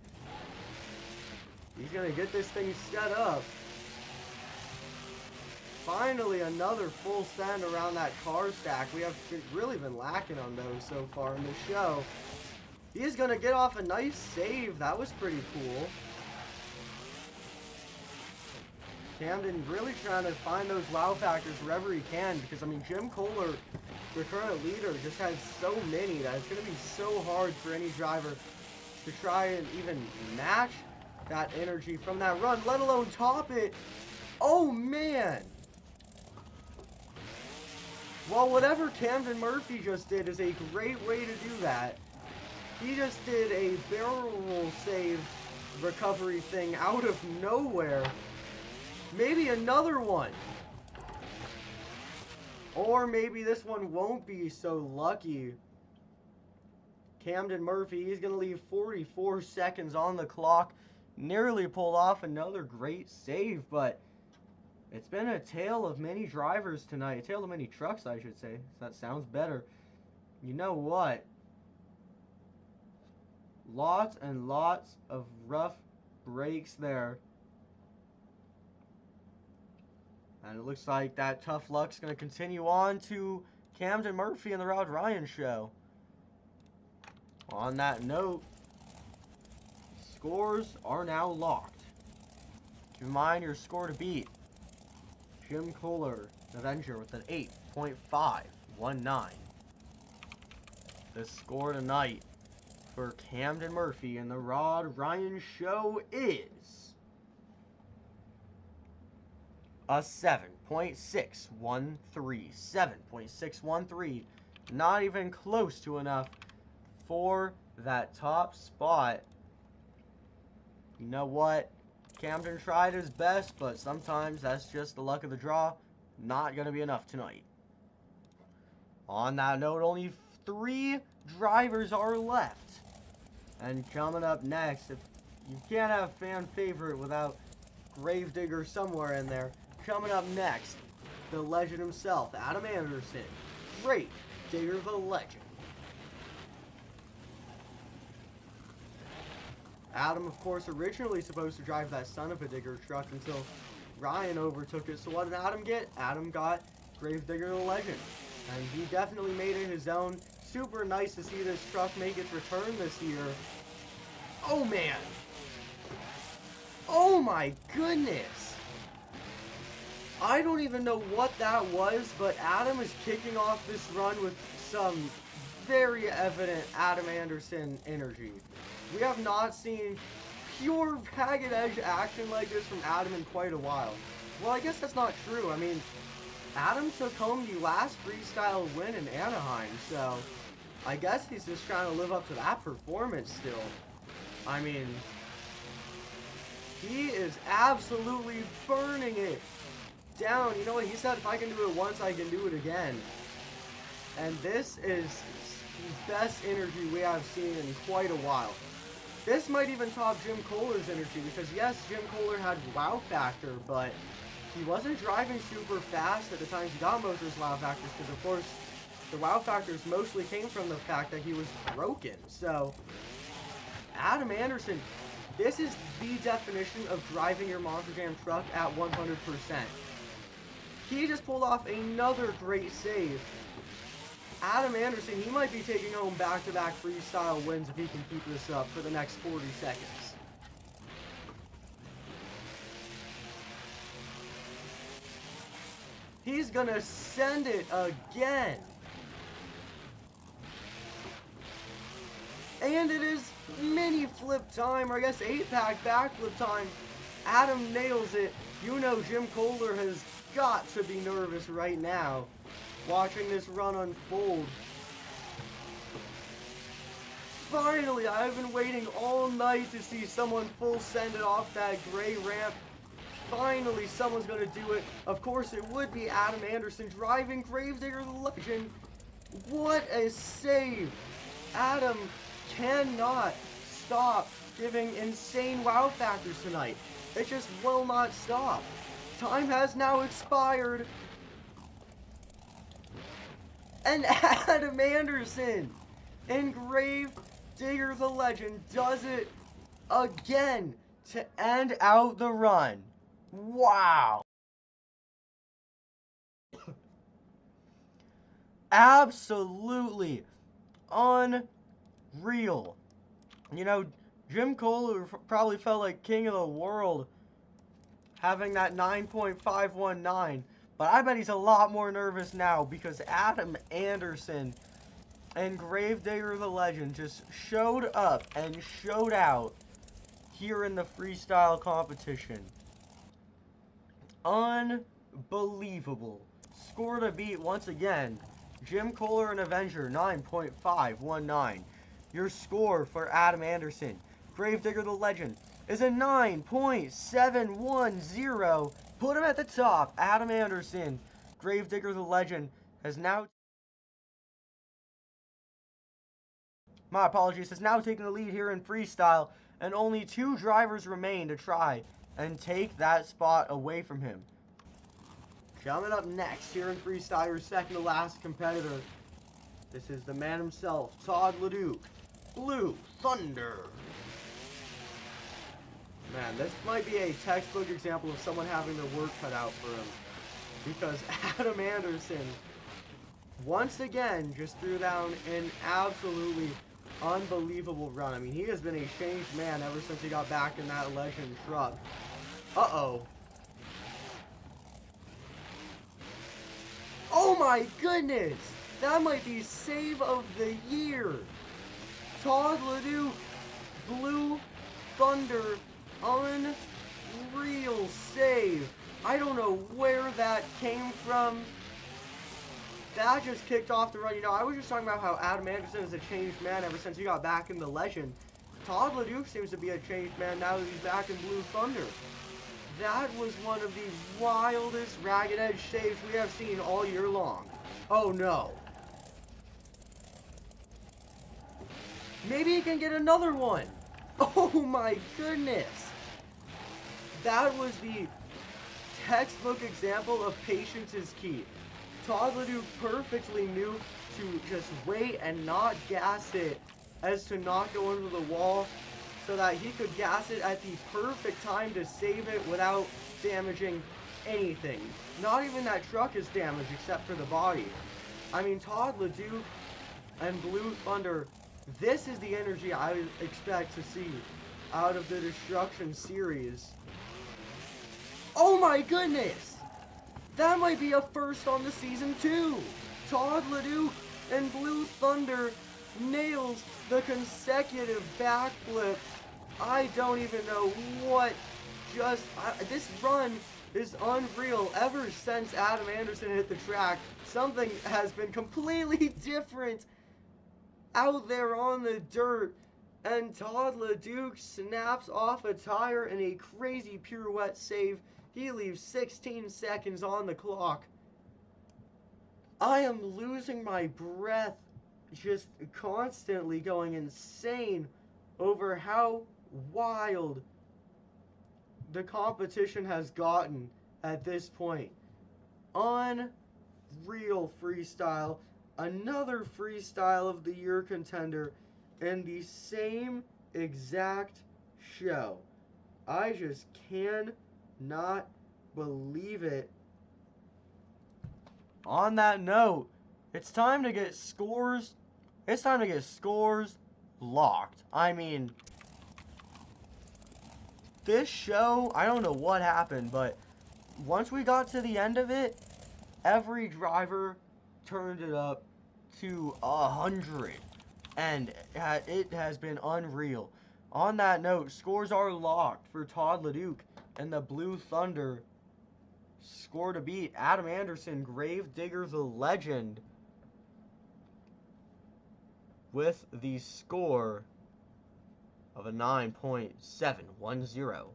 He's going to get this thing set up. Finally, another full send around that car stack. We have really been lacking on those so far in the show. He's going to get off a nice save. That was pretty cool. Camden really trying to find those wow factors wherever he can, because, I mean, Jim Kohler, the current leader, just has so many that it's going to be so hard for any driver to try and even match that energy from that run, let alone top it. Oh, man! Well, whatever Camden Murphy just did is a great way to do that. He just did a barrel roll save recovery thing out of nowhere. Maybe another one. Or maybe this one won't be so lucky. Camden Murphy, he's going to leave 44 seconds on the clock. Nearly pulled off another great save, but it's been a tale of many drivers tonight. A tale of many trucks, I should say. That sounds better. You know what? Lots and lots of rough breaks there. And it looks like that tough luck's going to continue on to Camden Murphy and the Rod Ryan Show. On that note, scores are now locked. Keep in mind your score to beat. Jim Kohler, Avenger, with an 8.519. The score tonight for Camden Murphy and the Rod Ryan Show is a 7.613. 7.613. Not even close to enough for that top spot. You know what? Camden tried his best, but sometimes that's just the luck of the draw. Not going to be enough tonight. On that note, only 3 drivers are left. And coming up next, if you can't have fan favorite without Gravedigger somewhere in there. Coming up next, the legend himself, Adam Anderson. Gravedigger the legend. Adam, of course, originally supposed to drive that Son-Uva digger truck until Ryan overtook it. So what did Adam get? Adam got Gravedigger the legend. And he definitely made it his own. Super nice to see this truck make its return this year. Oh, man. Oh, my goodness. I don't even know what that was, but Adam is kicking off this run with some very evident Adam Anderson energy. We have not seen pure Packet Edge action like this from Adam in quite a while. Well, I guess that's not true. I mean, Adam took home the last freestyle win in Anaheim, so I guess he's just trying to live up to that performance still. I mean, he is absolutely burning it down. You know what he said? If I can do it once, I can do it again. And this is the best energy we have seen in quite a while. This might even top Jim Kohler's energy, because yes, Jim Kohler had wow factor, but he wasn't driving super fast at the times he got most of his wow factors, because of course the wow factors mostly came from the fact that he was broken. So, Adam Anderson, this is the definition of driving your Monster Jam truck at 100%. He just pulled off another great save. Adam Anderson, he might be taking home back-to-back freestyle wins if he can keep this up for the next 40 seconds. He's gonna send it again. And it is mini flip time, or I guess 8-pack backflip time. Adam nails it. You know Jim Kohler has got to be nervous right now, watching this run unfold. Finally, I've been waiting all night to see someone full send it off that gray ramp. Finally, someone's going to do it. Of course, it would be Adam Anderson driving Gravedigger the Legend. What a save. Adam cannot stop giving insane wow factors tonight. It just will not stop. Time has now expired. And Adam Anderson in Gravedigger the Legend does it again to end out the run. Wow. Absolutely unreal. You know, Jim Kohler probably felt like king of the world having that 9.519, but I bet he's a lot more nervous now because Adam Anderson and Gravedigger the Legend just showed up and showed out here in the freestyle competition. Unbelievable. Score to beat once again. Jim Kohler and Avenger 9.519. Your score for Adam Anderson, Gravedigger the Legend, is a 9.710. Put him at the top. Adam Anderson, Gravedigger the Legend, has now... My apologies. Has now taken the lead here in freestyle, and only 2 drivers remain to try and take that spot away from him. Coming up next here in freestyle, your second to last competitor. This is the man himself, Todd LeDuc, Blue Thunder. Man, this might be a textbook example of someone having their work cut out for him. Because Adam Anderson, once again, just threw down an absolutely unbelievable run. I mean, he has been a changed man ever since he got back in that Legend truck. Uh-oh. Oh my goodness! That might be save of the year. Todd LeDuc, Blue Thunder, unreal save. I don't know where that came from. That just kicked off the run. You know, I was just talking about how Adam Anderson is a changed man ever since he got back in the Legend. Todd LeDuc seems to be a changed man now that he's back in Blue Thunder. That was one of the wildest ragged edge saves we have seen all year long. Oh no. Maybe he can get another one. Oh my goodness. That was the textbook example of patience is key. Todd LeDuc perfectly knew to just wait and not gas it as to not go into the wall, so that he could gas it at the perfect time to save it without damaging anything. Not even that truck is damaged except for the body. I mean, Todd LeDuc and Blue Thunder, this is the energy I would expect to see out of the Destruction series. Oh my goodness! That might be a first on the season too! Todd LeDuc and Blue Thunder nails the consecutive backflip. I don't even know what this run is unreal. Ever since Adam Anderson hit the track, something has been completely different out there on the dirt. And Todd LeDuc snaps off a tire in a crazy pirouette save. He leaves 16 seconds on the clock. I am losing my breath, just constantly going insane over how wild the competition has gotten at this point. Unreal freestyle. another Freestyle of the Year contender in the same exact show. I just cannot believe it. On that note, it's time to get scores. It's time to get scores locked. I mean, this show, I don't know what happened, but once we got to the end of it, every driver turned it up to 100. And it has been unreal. On that note, scores are locked for Todd LeDuc and the Blue Thunder. Score to beat Adam Anderson, Gravedigger the Legend, with the score of a 9.710.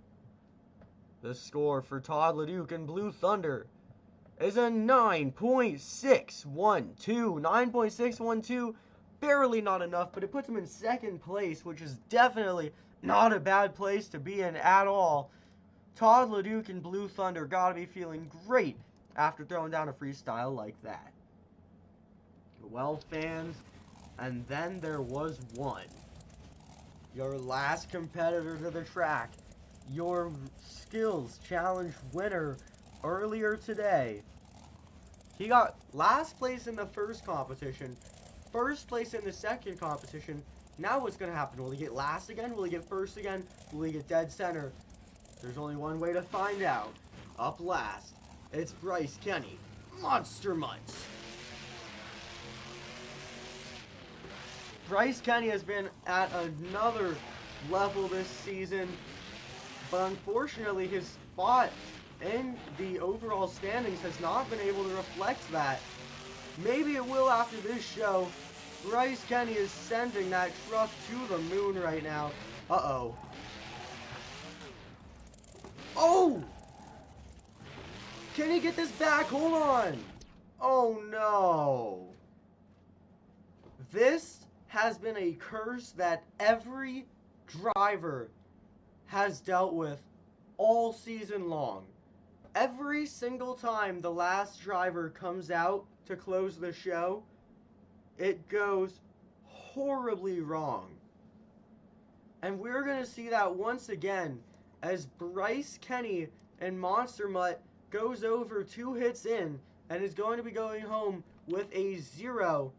The score for Todd LeDuc and Blue Thunder is a 9.612. 9.612, barely not enough, but it puts him in second place, which is definitely not a bad place to be in at all. Todd LeDuc and Blue Thunder gotta be feeling great after throwing down a freestyle like that. Well, fans, and then there was one. Your last competitor to the track, your skills challenge winner earlier today. He got last place in the first competition, first place in the second competition. Now what's going to happen? Will he get last again? Will he get first again? Will he get dead center? There's only one way to find out. Up last, it's Bryce Kenny, Monster Mutts. Bryce Kenny has been at another level this season, but unfortunately his spot in the overall standings has not been able to reflect that. Maybe it will after this show. Bryce Kenny is sending that truck to the moon right now. Uh-oh. Oh! Can he get this back? Hold on. Oh, no. This has been a curse that every driver has dealt with all season long. Every single time the last driver comes out to close the show, it goes horribly wrong. And we're going to see that once again as Bryce Kenny and Monster Mutt goes over 2 hits in and is going to be going home with a 0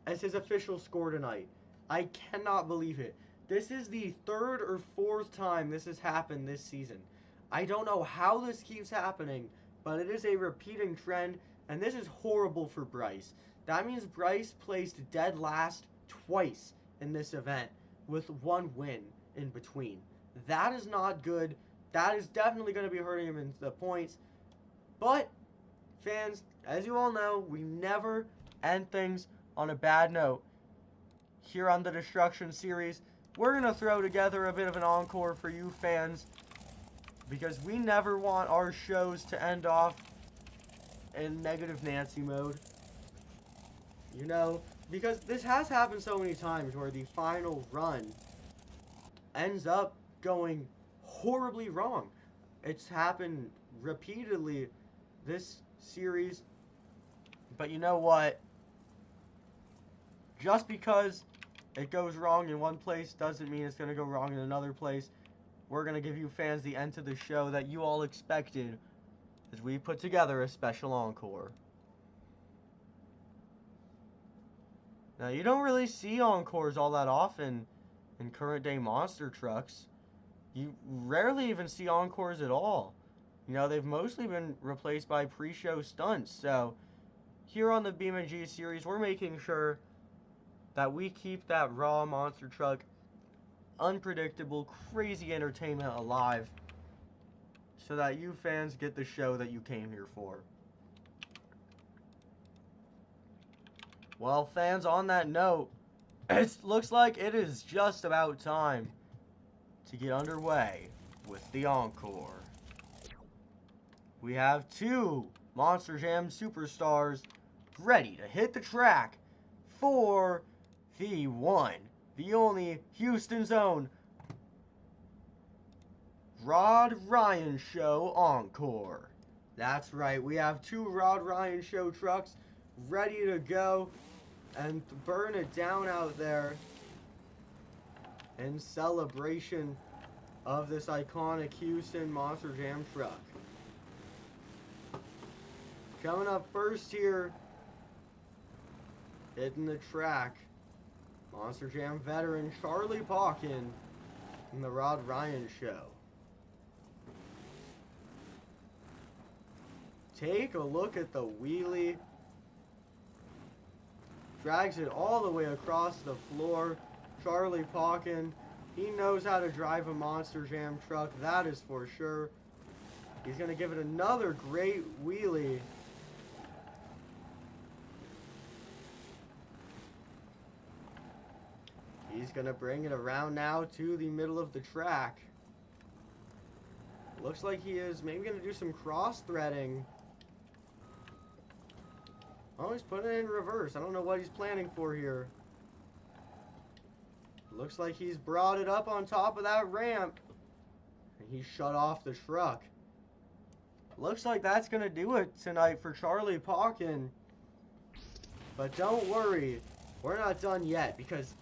as his official score tonight. I cannot believe it. This is the 3rd or 4th time this has happened this season. I don't know how this keeps happening, but it is a repeating trend, and this is horrible for Bryce. That means Bryce placed dead last twice in this event with 1 win in between. That is not good. That is definitely going to be hurting him in the points. But, fans, as you all know, we never end things on a bad note. Here on the Destruction series, we're going to throw together a bit of an encore for you fans, because we never want our shows to end off in negative Nancy mode. You know, because this has happened so many times where the final run ends up going horribly wrong. It's happened repeatedly this series. But you know what? Just because it goes wrong in one place doesn't mean it's going to go wrong in another place. We're going to give you fans the end to the show that you all expected as we put together a special encore. Now, you don't really see encores all that often in current day monster trucks. You rarely even see encores at all. You know, they've mostly been replaced by pre-show stunts. So, here on the BeamNG series, we're making sure that we keep that raw monster truck unpredictable, crazy entertainment alive, so that you fans get the show that you came here for. Well, fans, on that note, it looks like it is just about time to get underway with the encore. We have 2 Monster Jam superstars ready to hit the track for the one, the only Houston's own Rod Ryan Show Encore. That's right, we have 2 Rod Ryan Show trucks ready to go and burn it down out there in celebration of this iconic Houston Monster Jam truck. Coming up first here, hitting the track, Monster Jam veteran Charlie Pauken in the Rod Ryan Show. Take a look at the wheelie. Drags it all the way across the floor. Charlie Pauken, he knows how to drive a Monster Jam truck, that is for sure. He's going to give it another great wheelie. He's going to bring it around now to the middle of the track. Looks like he is maybe going to do some cross-threading. Oh, he's putting it in reverse. I don't know what he's planning for here. Looks like he's brought it up on top of that ramp. And he shut off the truck. Looks like that's going to do it tonight for Charlie Pauken. But don't worry, we're not done yet, because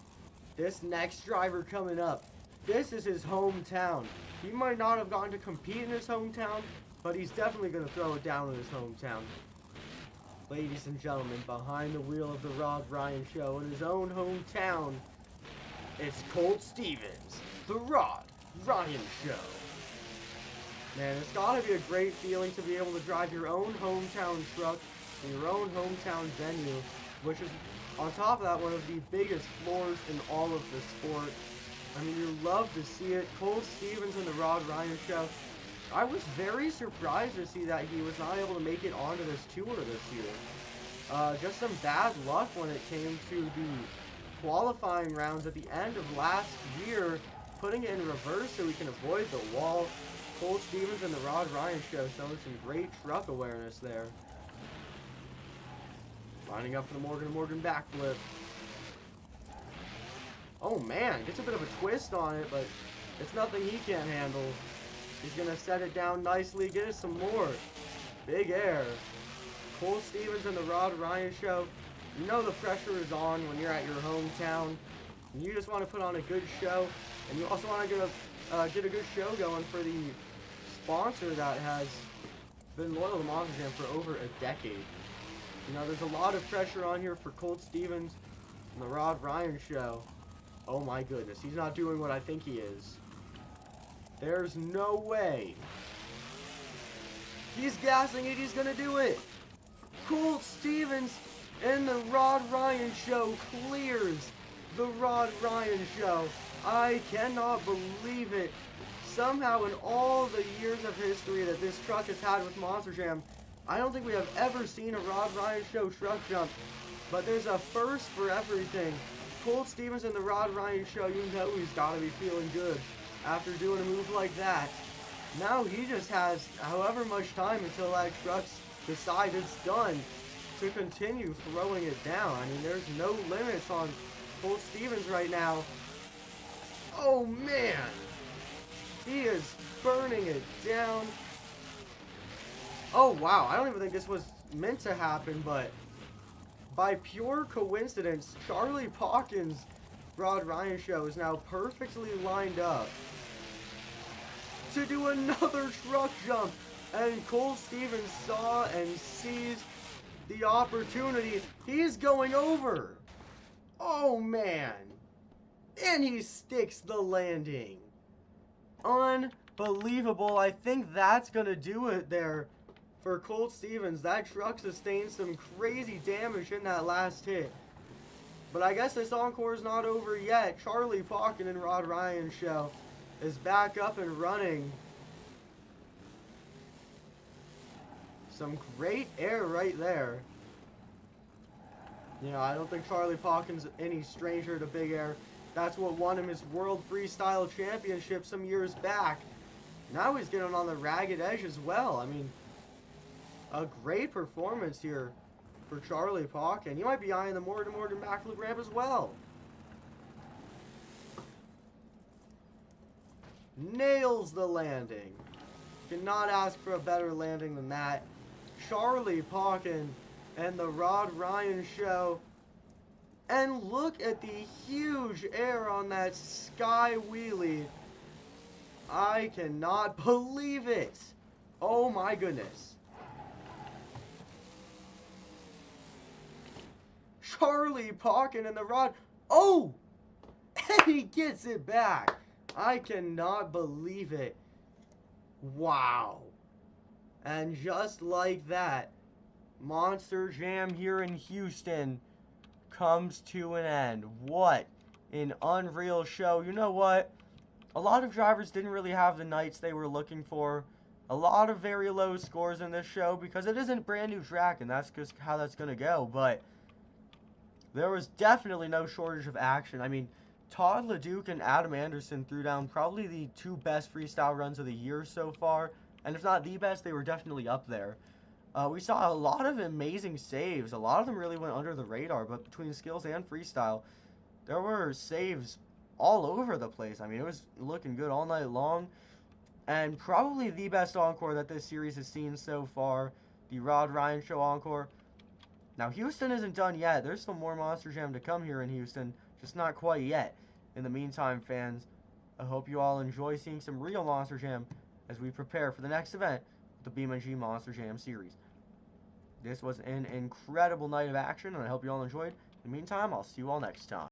this next driver coming up, this is his hometown. He might not have gotten to compete in his hometown, but he's definitely going to throw it down in his hometown. Ladies and gentlemen, behind the wheel of the Rod Ryan Show in his own hometown, it's Colt Stevens, the Rod Ryan Show. Man, it's got to be a great feeling to be able to drive your own hometown truck in your own hometown venue, which is, on top of that, one of the biggest floors in all of the sport. I mean, you love to see it. Colt Stevens and the Rod Ryan Show. I was very surprised to see that he was not able to make it onto this tour this year. Just some bad luck when it came to the qualifying rounds at the end of last year, putting it in reverse so we can avoid the wall. Colt Stevens and the Rod Ryan Show showing some great truck awareness there. Lining up for the Morgan backflip. Oh man, gets a bit of a twist on it, but it's nothing he can't handle. He's going to set it down nicely, get us some more. Big air. Colt Stevens and the Rod Ryan Show. You know the pressure is on when you're at your hometown. And you just want to put on a good show. And you also want to get a good show going for the sponsor that has been loyal to Monster Jam for over a decade. You know, there's a lot of pressure on here for Colt Stevens and the Rod Ryan Show. Oh my goodness, he's not doing what I think he is. There's no way. He's gassing it, he's gonna do it. Colt Stevens and the Rod Ryan Show clears the Rod Ryan Show. I cannot believe it. Somehow in all the years of history that this truck has had with Monster Jam, I don't think we have ever seen a Rod Ryan Show truck jump. But there's a first for everything. Colt Stevens and the Rod Ryan Show, you know he's got to be feeling good after doing a move like that. Now he just has however much time until that truck decides it's done to continue throwing it down. I mean, there's no limits on Colt Stevens right now. Oh man, he is burning it down. Oh wow, I don't even think this was meant to happen, but by pure coincidence, Charlie Pauken's Rod Ryan Show is now perfectly lined up to do another truck jump. And Colt Stevens saw and seized the opportunity. He's going over. Oh man. And he sticks the landing. Unbelievable. I think that's going to do it there for Colt Stevens. That truck sustained some crazy damage in that last hit. But I guess this encore is not over yet. Charlie Pauken and Rod Ryan Show is back up and running. Some great air right there. You know, I don't think Charlie Pauken's any stranger to big air. That's what won him his World Freestyle Championship some years back. Now he's getting on the ragged edge as well. I mean, a great performance here for Charlie Pauken. He might be eyeing the Morgan backflip ramp as well. Nails the landing. Cannot ask for a better landing than that. Charlie Pauken and the Rod Ryan show. And look at the huge air on that sky wheelie. I cannot believe it. Oh my goodness. Charlie Parkin and the Rod. Oh! And he gets it back. I cannot believe it. Wow. And just like that, Monster Jam here in Houston comes to an end. What an unreal show. You know what? A lot of drivers didn't really have the nights they were looking for. A lot of very low scores in this show because it isn't a brand new track, and that's just how that's going to go. But there was definitely no shortage of action. I mean, Todd, LeDuc, and Adam Anderson threw down probably the 2 best freestyle runs of the year so far. And if not the best, they were definitely up there. We saw a lot of amazing saves. A lot of them really went under the radar, but between skills and freestyle, there were saves all over the place. I mean, it was looking good all night long. And probably the best encore that this series has seen so far, the Rod Ryan Show encore. Now, Houston isn't done yet. There's still more Monster Jam to come here in Houston, just not quite yet. In the meantime, fans, I hope you all enjoy seeing some real Monster Jam as we prepare for the next event, the BeamNG Monster Jam series. This was an incredible night of action, and I hope you all enjoyed. In the meantime, I'll see you all next time.